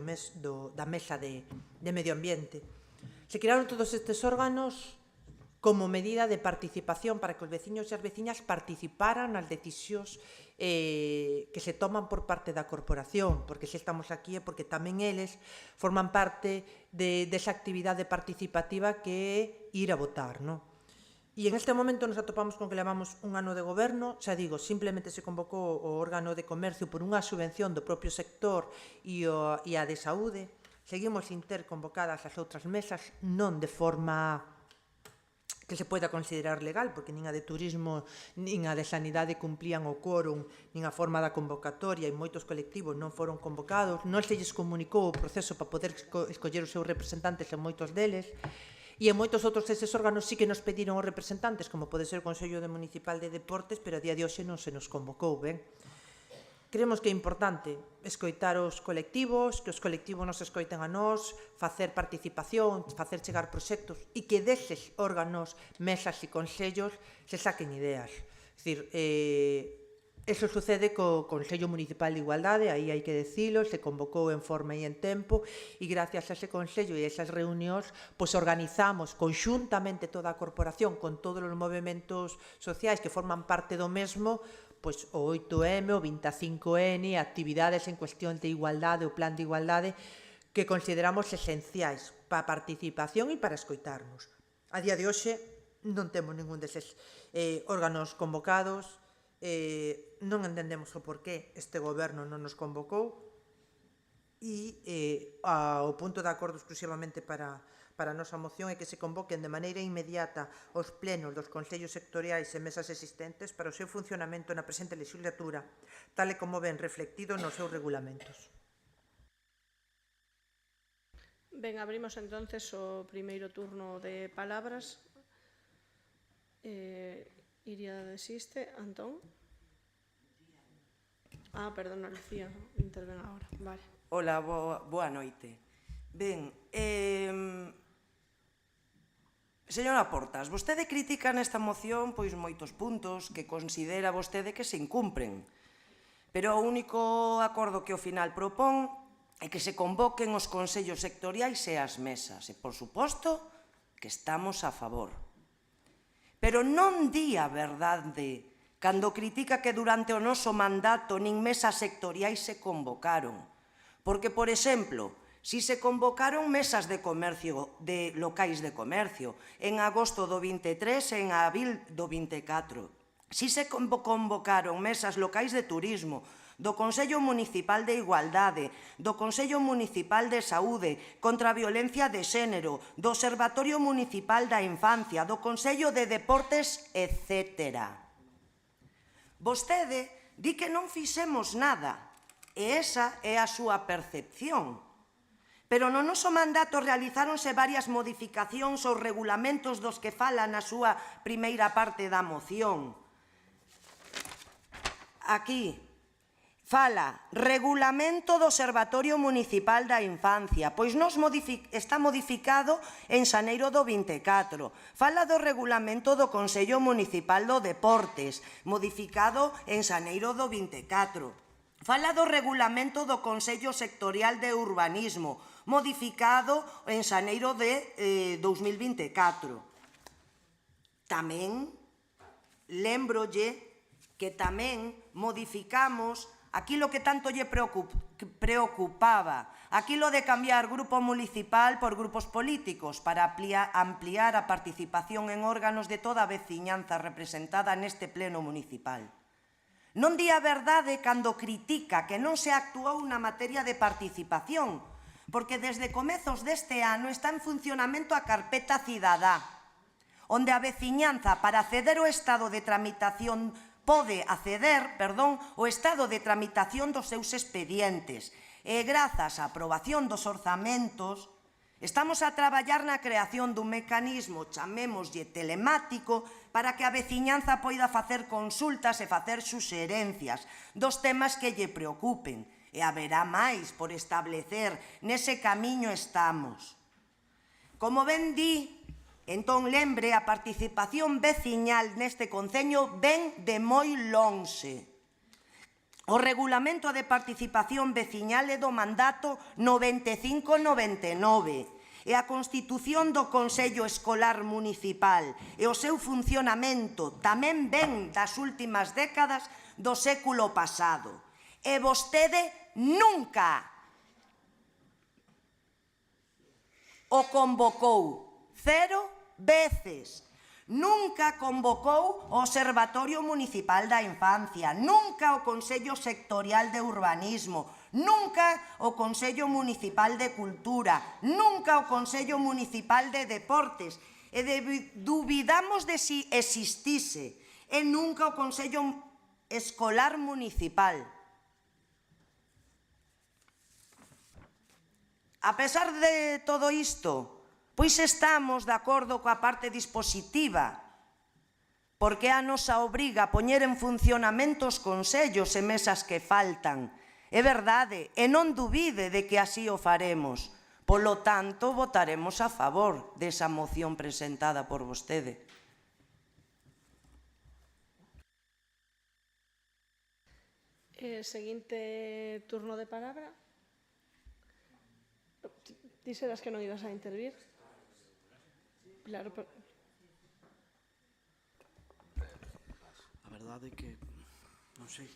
Mesa de Medio Ambiente. Se crearon todos estes órganos como medida de participación para que os veciños e as veciñas participaran nas decisións que se toman por parte da corporación, porque se estamos aquí é porque tamén eles forman parte desa actividade participativa que é ir a votar, E en este momento nos atopamos con que levamos un ano de goberno, xa digo, simplemente se convocou o órgano de comercio por unha subvención do propio sector e a de saúde. Seguimos sin ter convocadas as outras mesas, non de forma que se poida considerar legal, porque nin a de turismo nin a de sanidade cumplían o quórum, nin a forma da convocatoria, e moitos colectivos non foron convocados, non se lles comunicou o proceso para poder escoller os seus representantes en moitos deles, e en moitos outros deses órganos sí que nos pediron os representantes, como pode ser o Consello Municipal de Deportes, pero a día de hoxe non se nos convocou, ben? Creemos que é importante escoitar os colectivos, que os colectivos nos escoiten a nós, facer participación, facer chegar proxectos e que deses órganos, mesas e consellos se saquen ideas. É dicir, eso sucede co Consello Municipal de Igualdade, aí hai que decilo, se convocou en forma e en tempo e gracias a ese consello e a esas reunións organizamos conxuntamente toda a corporación con todos os movementos sociais que forman parte do mesmo, o 8M, o 25N, actividades en cuestión de igualdade, o plan de igualdade, que consideramos esenciais para a participación e para escoitarnos. A día de hoxe non temos ningún deses órganos convocados, non entendemos o porqué este goberno non nos convocou, E o punto de acordo exclusivamente para a nosa moción é que se convoquen de maneira inmediata os plenos dos consellos sectoriais e mesas existentes para o seu funcionamento na presente legislatura, tal e como ven reflectido nos seus regulamentos. Ben, abrimos entonces o primeiro turno de palabras. Iria desiste. Antón? Perdón, Lucía, interven agora. Vale. Ola, boa noite. Ben, señora Portas, vostede critica nesta moción pois moitos puntos que considera vostede que se incumpren, pero o único acordo que ao final propón é que se convoquen os consellos sectoriais e as mesas, e, por suposto, que estamos a favor. Pero non di a verdade cando critica que durante o noso mandato nin mesas sectoriais se convocaron. Porque, por exemplo, si se convocaron mesas de comercio, de locais de comercio, en agosto do 23 e en abril do 24. Si se convocaron mesas locais de turismo, do Consello Municipal de Igualdade, do Consello Municipal de Saúde, contra a violencia de xénero, do Observatorio Municipal da Infancia, do Consello de Deportes, etc. Vostede di que non fixemos nada, e esa é a súa percepción. Pero no noso mandato realizáronse varias modificacións aos regulamentos dos que fala na súa primeira parte da moción. Aquí fala regulamento do Observatorio Municipal da Infancia, pois está modificado en xaneiro do 24. Fala do regulamento do Consello Municipal do Deportes, modificado en xaneiro do 24. Fala do regulamento do Consello Sectorial de Urbanismo, modificado en xaneiro de 2024. Tamén lembrolle que tamén modificamos aquilo que tanto lle preocupaba, aquilo de cambiar grupo municipal por grupos políticos para ampliar a participación en órganos de toda a veciñanza representada neste pleno municipal. Non di a verdade cando critica que non se actuou na materia de participación, porque desde comezos deste ano está en funcionamento a carpeta cidadá, onde a veciñanza para acceder ao estado de tramitación pode acceder, o estado de tramitación dos seus expedientes. E grazas á aprobación dos orzamentos, estamos a traballar na creación dun mecanismo, chamémoslle telemático, para que a veciñanza poida facer consultas e facer suxerencias dos temas que lle preocupen. E haberá máis por establecer, nese camiño estamos. Como ben di, entón lembre, a participación veciñal neste concello ven de moi lonxe. O regulamento de participación veciñal é do mandato 95-99 e a constitución do Consello Escolar Municipal e o seu funcionamento tamén ven das últimas décadas do século pasado. E vostede nunca o convocou. 0 veces. Nunca convocou o Observatorio Municipal da Infancia, nunca o Consello Sectorial de Urbanismo, nunca o Consello Municipal de Cultura, nunca o Consello Municipal de Deportes, e dubidamos de si existise, e nunca o Consello Escolar Municipal. A pesar de todo isto, pois estamos de acordo coa parte dispositiva, porque a nosa obriga a poñer en funcionamento os consellos e mesas que faltan. É verdade, e non dubide de que así o faremos. Polo tanto, votaremos a favor desa moción presentada por vostede. Seguinte turno de palabra. Dixeras que non ibas a intervir. Claro, pero... A verdade é que, non sei.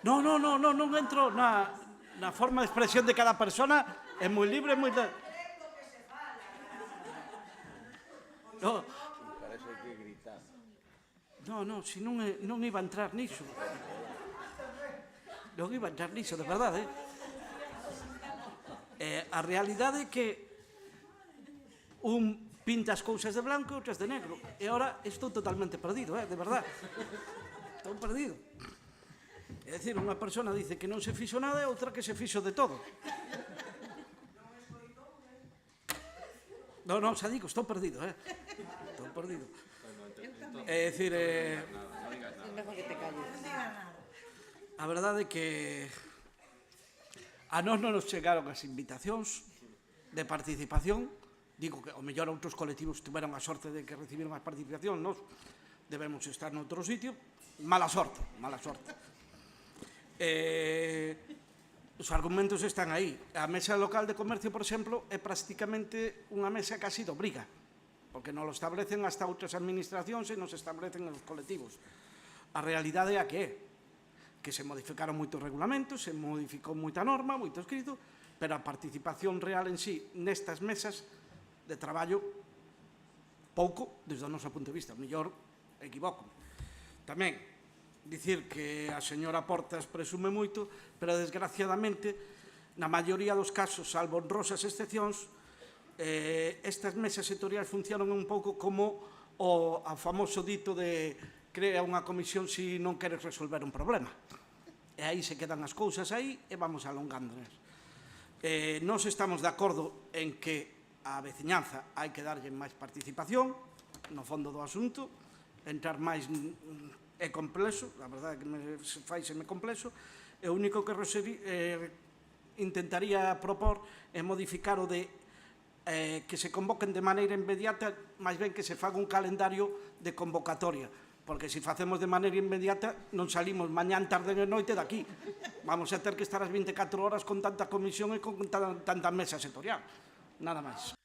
Non entro na forma de expresión de cada persona, é moi libre, moi... Non, si non iba a entrar niso. Non iba a entrar niso, de verdade. A realidade é que un pinta as cousas de blanco e outras de negro. E agora estou totalmente perdido, de verdade. Estou perdido. É dicir, unha persona dice que non se fixo nada e outra que se fixo de todo. Non, xa digo, estou perdido, Estou perdido. É dicir, a verdade é que a nós non nos chegaron as invitacións de participación. Digo que, ao mellor, outros colectivos tiveron a sorte de que recibiron as participacións, nós debemos estar noutro sitio. Mala sorte, mala sorte. Os argumentos están aí. A mesa local de comercio, por exemplo, é prácticamente unha mesa casi de obriga, porque non lo establecen hasta outras administracións e non se establecen os colectivos. A realidade é a que se modificaron moitos regulamentos, se modificou moita norma, moito escrito, pero a participación real en sí nestas mesas de traballo pouco desde o noso punto de vista. O mellor equivoco. Tamén dicir que a señora Portas presume moito, pero desgraciadamente, na maioría dos casos, salvo honrosas excepcións, estas mesas sectoriais funcionan un pouco como o famoso dito de crea unha comisión se non queres resolver un problema. E aí se quedan as cousas aí e vamos alongándonos. Nós estamos de acordo en que a veciñanza hai que darlle máis participación no fondo do asunto, entrar máis é complexo, a verdade é que faiseme complexo, e o único que intentaría propor é modificar o de que se convoquen de maneira inmediata, máis ben que se faga un calendario de convocatoria, porque se facemos de maneira inmediata non salimos mañán, tarde e noite daqui. Vamos a ter que estar as 24 horas con tanta comisión e con tanta mesa sectorial. Nada máis.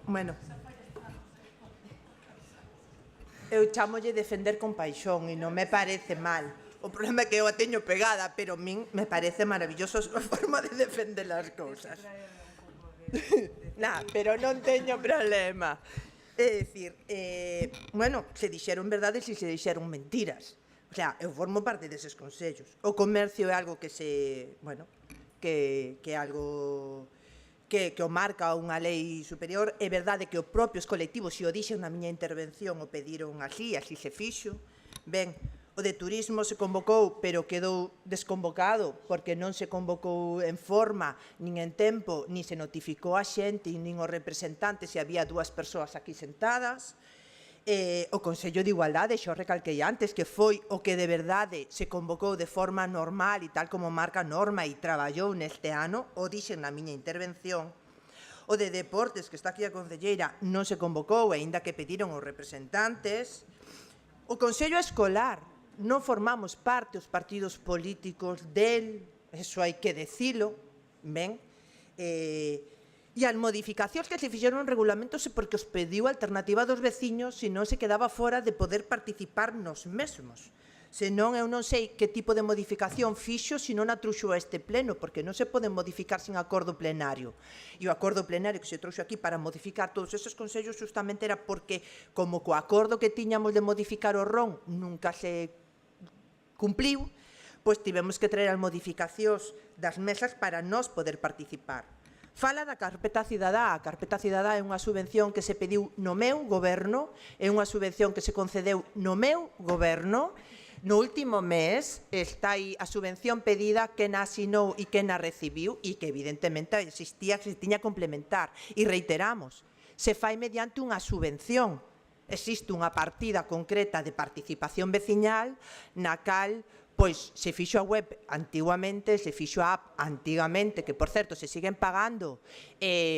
Bueno, eu chamolle defender con paixón e non me parece mal. O problema é que eu a teño pegada, pero a min me parece maravilloso a súa forma de defender as cousas. Pero non teño problema. É dicir, bueno, se dixeron verdades e se dixeron mentiras. O sea, eu formo parte deses consellos. O comercio é algo que se, bueno, que é algo que o marca unha lei superior. É verdade que os propios colectivos, se o dixen na miña intervención, o pediron así se fixo. Ben, o de turismo se convocou, pero quedou desconvocado, porque non se convocou en forma, nin en tempo, nin se notificou a xente, nin os representantes, se había 2 persoas aquí sentadas. O Consello de Igualdade, xo recalquei antes, que foi o que de verdade se convocou de forma normal e tal como marca a norma e traballou neste ano, o dixen na miña intervención. O de Deportes, que está aquí a concelleira, non se convocou, aínda que pediron os representantes. O Consello Escolar, non formamos parte os partidos políticos del, eso hai que decilo, ben, e as modificacións que se fixeron en regulamentos é porque os pediu a alternativa dos veciños, se non se quedaba fora de poder participar nos mesmos. Senón, eu non sei que tipo de modificación fixo se non a truxo a este pleno, porque non se pode modificar sin acordo plenario. E o acordo plenario que se trouxo aquí para modificar todos esos consellos justamente era porque, como co acordo que tiñamos de modificar o RON nunca se cumpliu, pois tivemos que traer as modificacións das mesas para nós poder participar. Fala da carpeta cidadá. A carpeta cidadá é unha subvención que se pediu no meu goberno, é unha subvención que se concedeu no meu goberno. No último mes está aí a subvención pedida, quen a asinou e quen a recibiu, e que evidentemente existía, que se tiña a complementar. E reiteramos, se fai mediante unha subvención. Existe unha partida concreta de participación veciñal na cal pois se fixo a web antiguamente, se fixo a app antigamente, que por certo se siguen pagando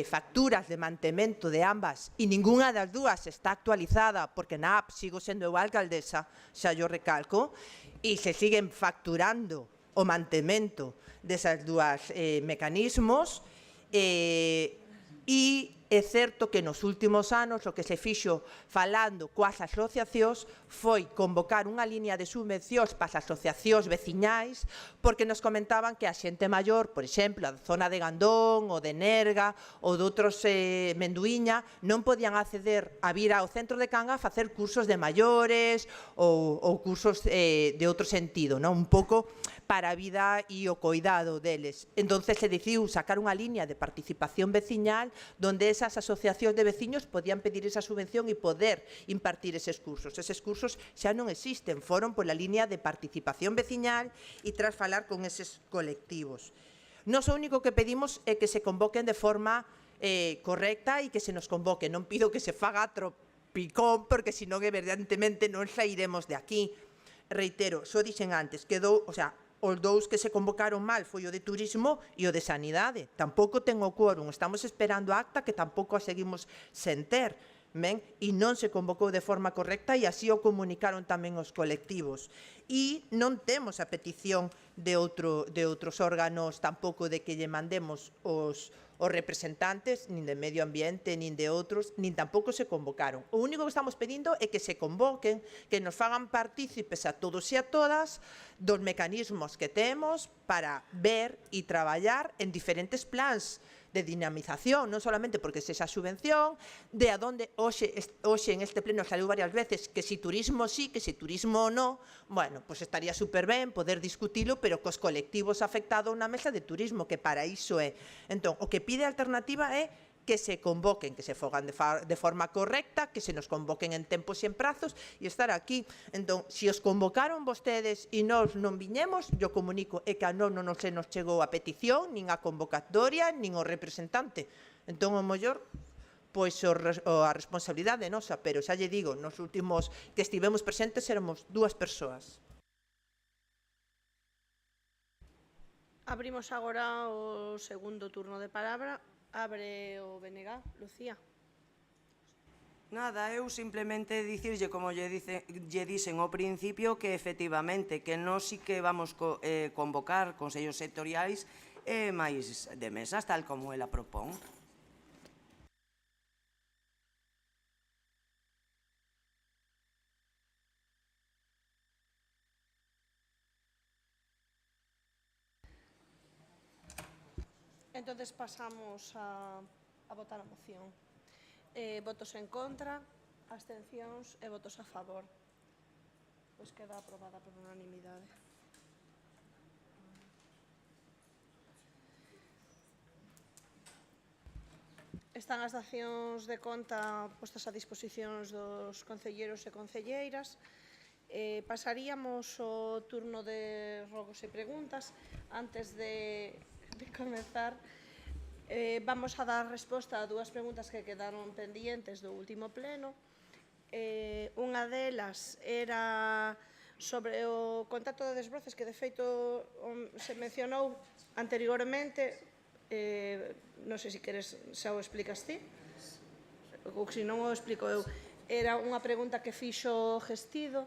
facturas de mantemento de ambas e ninguna das dúas está actualizada porque na app sigo sendo eu a alcaldesa, xa yo recalco, e se siguen facturando o mantemento desas dúas mecanismos e é certo que nos últimos anos o que se fixo falando coas asociacións foi convocar unha liña de subvencións para as asociacións veciñais porque nos comentaban que a xente maior, por exemplo, a zona de Gandón ou de Nerga ou de outros Menduíña non podían acceder a vir ao centro de Cangas a facer cursos de maiores ou cursos de outro sentido, un pouco para a vida e o coidado deles. Entonces se decidiu sacar unha liña de participación veciñal donde esas asociacións de veciños podían pedir esa subvención e poder impartir eses cursos. Eses cursos xa non existen, foron pola liña de participación veciñal e tras falar con eses colectivos. Nos o único que pedimos é que se convoquen de forma correcta e que se nos convoque. Non pido que se faga tropicón porque senón evidentemente non sairemos de aquí. Reitero, só dixen antes, quedou, os dous que se convocaron mal foi o de turismo e o de sanidade. Tampouco ten o quórum, estamos esperando a acta que tampouco a seguimos sen ter. E non se convocou de forma correcta e así o comunicaron tamén os colectivos. E non temos a petición de outros órganos tampouco de que lle mandemos os representantes, nin de medio ambiente, nin de outros, nin tampouco se convocaron. O único que estamos pedindo é que se convoquen, que nos fagan partícipes a todos e a todas dos mecanismos que temos para ver e traballar en diferentes plans de dinamización, non solamente porque sexa subvención, de a donde hoxe en este pleno saliu varias veces que si turismo sí, que si turismo non, bueno, pois estaría super ben poder discutilo, pero cos colectivos afectados na mesa de turismo, que para iso é. Entón, o que pide a alternativa é que se convoquen, que se fogan de forma correcta, que se nos convoquen en tempos e en prazos e estar aquí. Entón, se os convocaron vostedes e nós non viñemos, yo comunico é que a non se nos chegou a petición, nin a convocatoria, nin o representante. Entón, o mellor, pois a responsabilidade é nosa, pero xa lle digo, nos últimos que estivemos presentes éramos 2 persoas. Abrimos agora o segundo turno de palabra. Abre o BNG, Lucía. Nada, eu simplemente dicirlle, como lle dixen ao principio, que efectivamente que nós sí que vamos convocar consellos sectoriais máis de mesas, tal como ela propón. Entonces pasamos a votar a moción. Votos en contra, abstencións e votos a favor. Pois queda aprobada por unanimidade. Están as dacións de conta postas a disposicións dos concelleiros e concelleiras. Pasaríamos ao turno de rogos e preguntas. Antes de comezar, vamos a dar resposta a 2 preguntas que quedaron pendientes do último pleno. Unha delas era sobre o contrato de desbroces que de feito se mencionou anteriormente. Non sei se queres xa o explicas ti ou se non o explico eu. Era unha pregunta que fixo Gestido.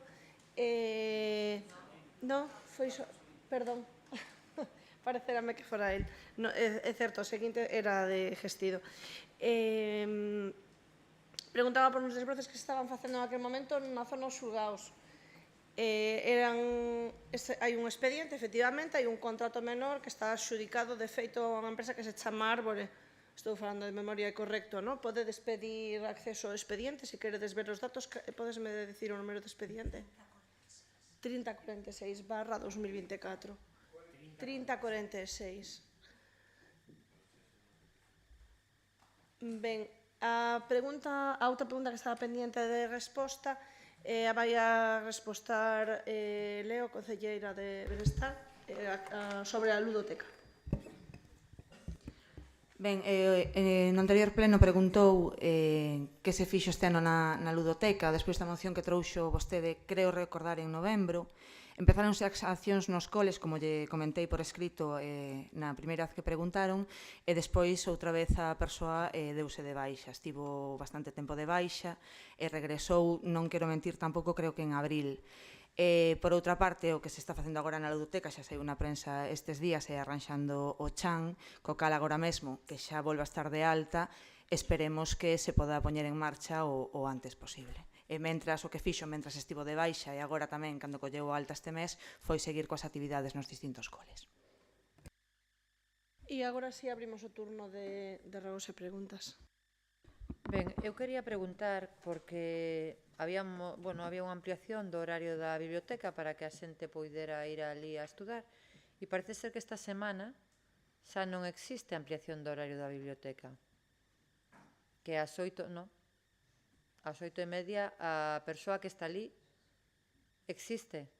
Non, foi só, perdón, parecerame que fora el. É certo, o seguinte era de Gestido. Preguntaba por uns desbroces que se estaban facendo en aquel momento na zona dos xulgaos. Hai un expediente, efectivamente, hai un contrato menor que está adxudicado de feito a unha empresa que se chama Árbore. Estou falando de memoria correcto, non? Podedes pedir acceso ao expediente, se queredes ver os datos, podesme dicir o número de expediente? 3046/2024. 3046. Ben, a outra pregunta que estaba pendiente de resposta vai a respostar Leo, concelleira de Benestar, sobre a ludoteca. Ben, no anterior pleno preguntou que se fixo este ano na ludoteca despois da moción que trouxo vostede, creo recordar, en novembro. Empezáronse as accións nos coles, como lle comentei por escrito na primeira vez que preguntaron, e despois outra vez a persoa deuse de baixa. Estivo bastante tempo de baixa e regresou, non quero mentir tampouco, creo que en abril. Por outra parte, o que se está facendo agora na ludoteca, xa saiu na prensa estes días, é arranxando o chan, co cal agora mesmo, que xa volve a estar de alta, esperemos que se poda poñer en marcha o antes posible. E mentras, o que fixo mentras estivo de baixa e agora tamén, cando colleu alta este mes, foi seguir coas actividades nos distintos coles. E agora si abrimos o turno de regos e preguntas. Ben, eu quería preguntar porque había unha ampliación do horario da biblioteca para que a xente poidera ir ali a estudar e parece ser que esta semana xa non existe ampliación do horario da biblioteca. Que ás 8, non? Ás 8:30 a persoa que está ali existe.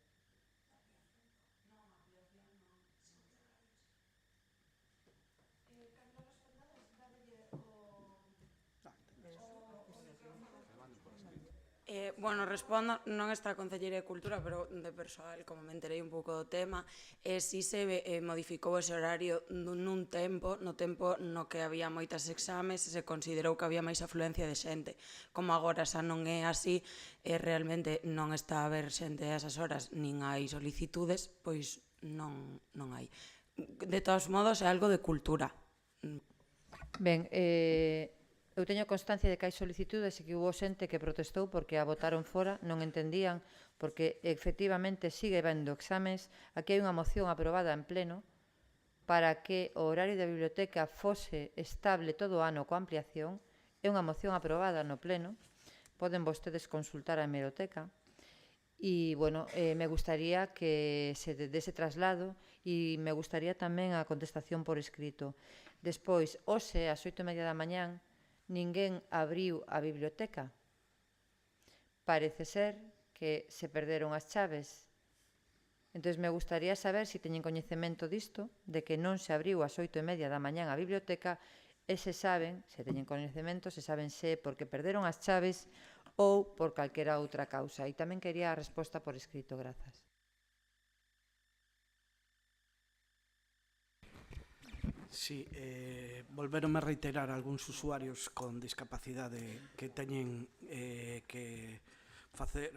Bueno, respondo, non está a Concellería de Cultura, pero de persoal, como me enterei un pouco do tema, si se modificou ese horario nun tempo, no tempo no que había moitas exames e se considerou que había máis afluencia de xente. Como agora xa non é así, realmente non está a haber xente a esas horas, nin hai solicitudes, pois non hai. De todos modos, é algo de cultura. Ben, eu teño constancia de que hai solicitudes e que hubo xente que protestou porque a botaron fora, non entendían, porque efectivamente sigue vendo exames. Aquí hai unha moción aprobada en pleno para que o horario da biblioteca fose estable todo o ano coa ampliación. É unha moción aprobada no pleno, poden vostedes consultar a hemeroteca. E, bueno, me gustaría que se dese traslado e me gustaría tamén a contestación por escrito. Despois, hoxe, ás 8:30 da mañán, ninguén abriu a biblioteca. Parece ser que se perderon as chaves. Entón, me gustaría saber se teñen coñecemento disto, de que non se abriu ás 8:30 da mañán a biblioteca, e se saben, se teñen coñecemento, se saben se porque perderon as chaves ou por calquera outra causa. E tamén quería a resposta por escrito. Grazas. Sí, volveronme a reiterar algúns usuarios con discapacidade que teñen que facer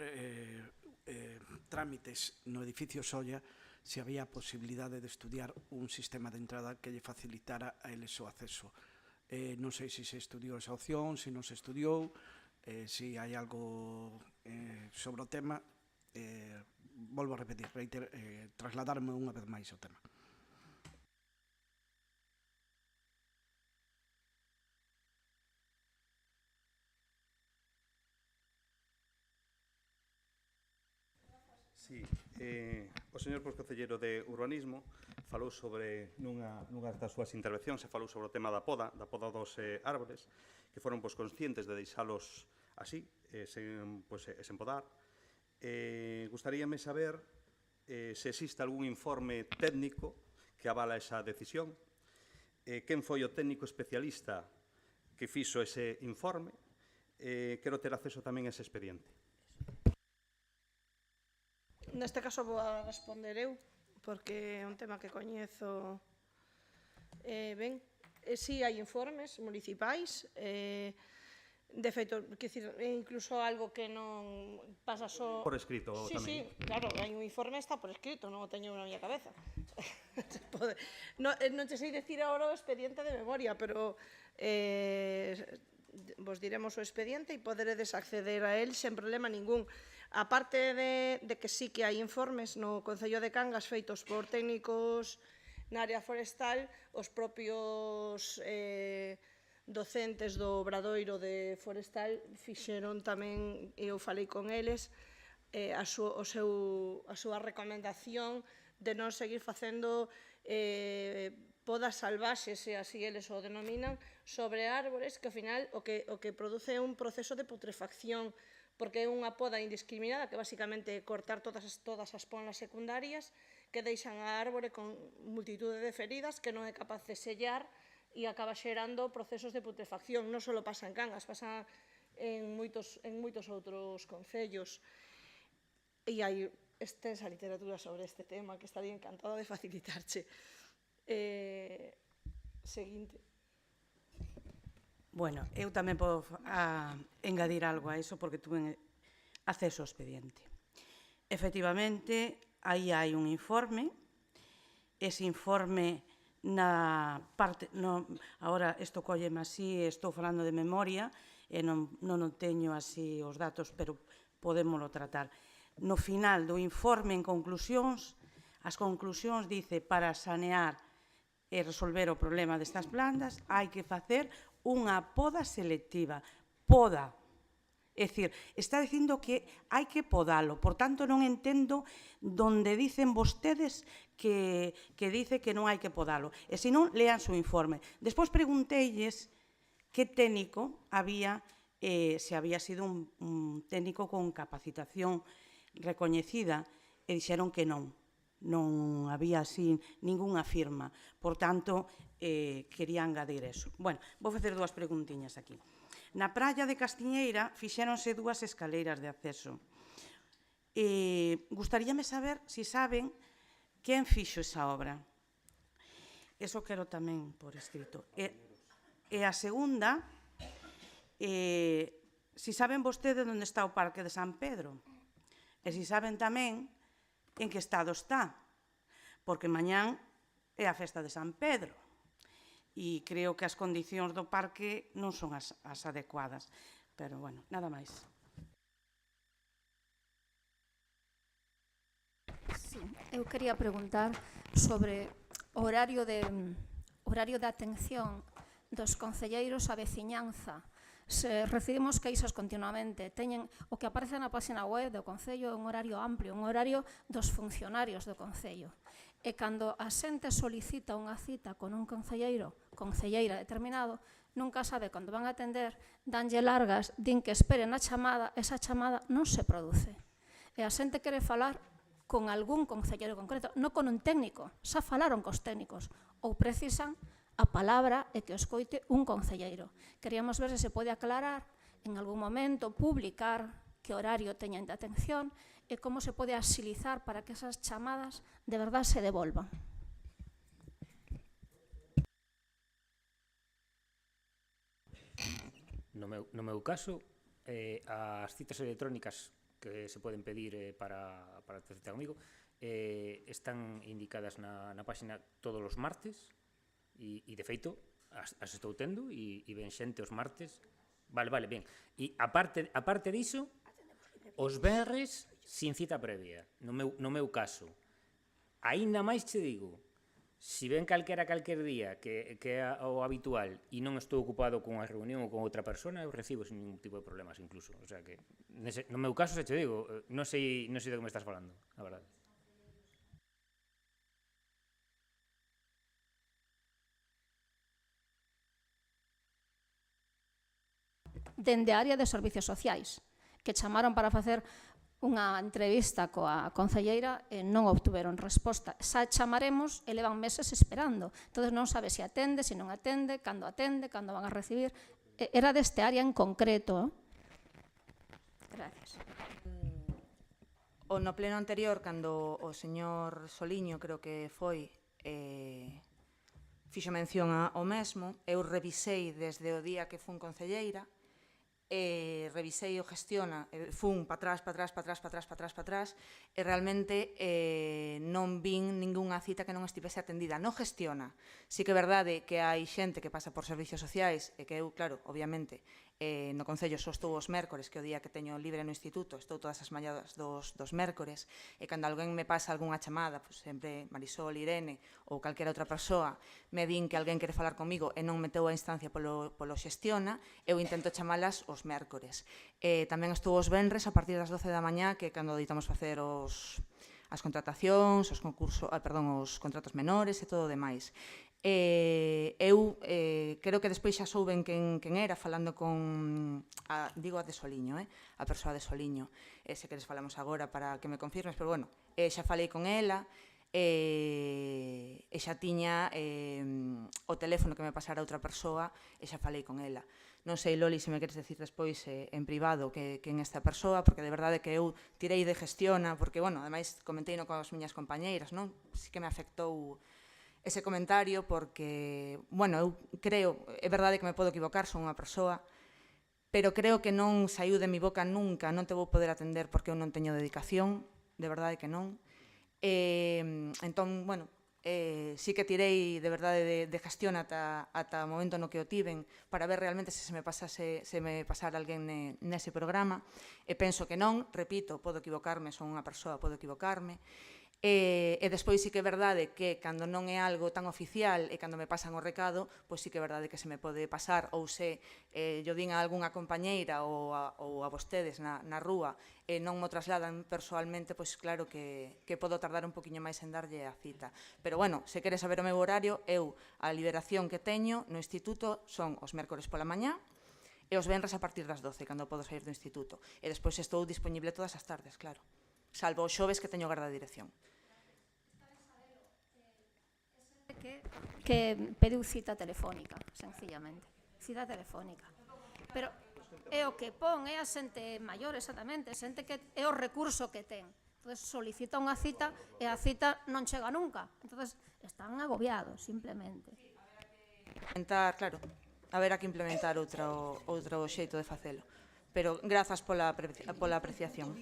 trámites no edificio Solla, se había posibilidade de estudiar un sistema de entrada que lle facilitara a eles o acceso. Non sei se se estudiou esa opción, se non se estudiou, se hai algo sobre o tema. Volvo a repetir, trasladarme unha vez máis o tema. Sí, o señor concelleiro de Urbanismo falou sobre, nunha das súas intervencións, se falou sobre o tema da poda dos árbores, que foron conscientes de deixalos así, sen podar. Gustaríame saber se existe algún informe técnico que avala esa decisión, quen foi o técnico especialista que fixo ese informe, quero ter acceso tamén a ese expediente. Neste caso vou a responder eu, porque é un tema que coñezo ben. Si hai informes municipais, de feito, incluso algo que non pasa só... Por escrito tamén. Sí, claro, hai un informe, está por escrito, non o teño na miña cabeza. Non te sei dicir agora o expediente de memoria, pero vos diremos o expediente e poderedes acceder a él sen problema ningún. A parte de que sí que hai informes no Concello de Cangas feitos por técnicos na área forestal, os propios docentes do Obradoiro de Forestal fixeron tamén, eu falei con eles, a súa recomendación de non seguir facendo podas salvaxes, se así eles o denominan, sobre árbores que ao final o que produce é un proceso de putrefacción, porque é unha poda indiscriminada que basicamente é cortar todas as ponlas secundarias que deixan a árbore con multitude de feridas que non é capaz de sellar e acaba xerando procesos de putrefacción. Non só pasa en Cangas, pasa en moitos outros concellos. E hai extensa literatura sobre este tema que estaría encantada de facilitarche. Seguinte. Bueno, eu tamén podo engadir algo a iso porque tuve acceso ao expediente. Efectivamente, aí hai un informe. Ese informe na parte... Agora, isto colleme así, estou falando de memoria, e non teño así os datos, pero podémoslo tratar. No final do informe, en conclusións, as conclusións dice para sanear e resolver o problema destas plantas hai que facer unha poda selectiva. Poda. É dicir, está dicindo que hai que podalo. Por tanto, non entendo donde dicen vostedes que dice que non hai que podalo. E se non, lean o informe. Despois pregunteilles que técnico había, se había sido un técnico con capacitación recoñecida, e dixeron que non. Non había así ningunha firma. Por tanto, quería engadir eso. Bueno, vou facer dúas preguntiñas aquí. Na praia de Castiñeira fixéronse dúas escaleiras de acceso. Gustaríame saber se saben quen fixo esa obra. Eso quero tamén por escrito. E a segunda, se saben vostedes onde está o Parque de San Pedro. E se saben tamén en que estado está, porque mañán é a festa de San Pedro e creo que as condicións do parque non son as adecuadas. Pero, bueno, nada máis. Sí, eu quería preguntar sobre o horario de atención dos concelleiros á veciñanza. Recibimos queixas continuamente. Teñen o que aparece na página web do Concello é un horario amplio, un horario dos funcionarios do Concello. E cando a xente solicita unha cita con un concelleira determinado, nunca sabe cando van a atender, danlle largas, din que esperen a chamada, esa chamada non se produce. E a xente quere falar con algún concelleiro concreto, non con un técnico, xa falaron cos técnicos, ou precisan a palabra e que o escoite un concelleiro. Queríamos ver se se pode aclarar en algún momento, publicar que horario teñen de atención e como se pode axilizar para que esas chamadas de verdad se devolvan. No meu caso, as citas electrónicas que se poden pedir para te citar comigo están indicadas na página todos os martes. E, de feito, as estou tendo e ven xente os martes. Vale, ben. E, aparte diso, os venres sin cita previa, no meu caso. Aínda máis che digo, se ven calquer día que é o habitual e non estou ocupado con unha reunión ou con outra persona, eu recibo sin ningún tipo de problemas incluso. O sea que, no meu caso, se che digo, non sei de que me estás falando, a verdade. Dende a área de servicios sociais, que chamaron para facer unha entrevista coa concelleira e non obtuveron resposta. Xa chamaremos e levan meses esperando. Entón non sabe se atende, se non atende, cando van a recibir. Era deste área en concreto. Gracias. No pleno anterior, cando o señor Soliño, creo que foi, fixo mención ao mesmo, eu revisei desde o día que fun concelleira, revisei o gestiona, fun para atrás, e realmente non vin ningunha cita que non estivese atendida. Non gestiona. Sí que é verdade que hai xente que pasa por servicios sociais e que eu, claro, obviamente, no Concello só estou os mércores, que é o día que teño libre no instituto, estou todas as mañadas dos mércores, e cando alguén me pasa algunha chamada, sempre Marisol, Irene ou calquera outra persoa, me din que alguén quere falar comigo e non meteu a instancia polo xestiona, eu intento chamalas os mércores. Tamén estou os venres a partir das 12 da mañá, que cando editamos facer as contratacións, os contratos menores e todo o demais. Eu creo que despois xa souben quen era, falando con digo a de Soliño, a persoa de Soliño, se queres falamos agora para que me confirmes, pero bueno, xa falei con ela e xa tiña o teléfono que me pasara outra persoa e xa falei con ela. Non sei, Loli, se me queres decir despois en privado que en esta persoa, porque de verdade que eu tirei de gestiona, porque, bueno, ademais comentei no con as miñas compañeiras, non? Sí que me afectou ese comentario porque, bueno, eu creo, é verdade que me podo equivocar, son unha persoa, pero creo que non saiu de mi boca nunca, non te vou poder atender porque eu non teño dedicación, de verdade que non. Entón, bueno, sí que tirei de verdade de gestión ata o momento no que o tiven para ver realmente se me pasara alguén nese programa, e penso que non, repito, podo equivocarme, son unha persoa, podo equivocarme, e despois sí que é verdade que cando non é algo tan oficial e cando me pasan o recado, pois sí que é verdade que se me pode pasar, ou se yo din a algunha compañeira ou a vostedes na rúa e non mo trasladan persoalmente, pois claro que podo tardar un poquinho máis en darlle a cita. Pero bueno, se queres saber o meu horario, eu a liberación que teño no instituto son os mércores pola mañá e os venres a partir das 12, cando podo sair do instituto. E despois estou disponible todas as tardes, claro. Salvo os xoves que teño garda de dirección. Que pediu cita telefónica, sencillamente. Cita telefónica. Pero é o que pon, é a xente maior, exactamente, xente que é o recurso que ten. Entón, solicita unha cita e a cita non chega nunca. Entón, están agobiados, simplemente. Claro, haberá que implementar outro xeito de facelo. Pero grazas pola apreciación.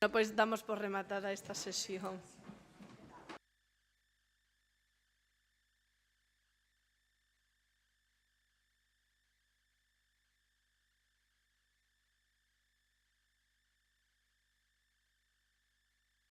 Pois damos por rematada esta sesión.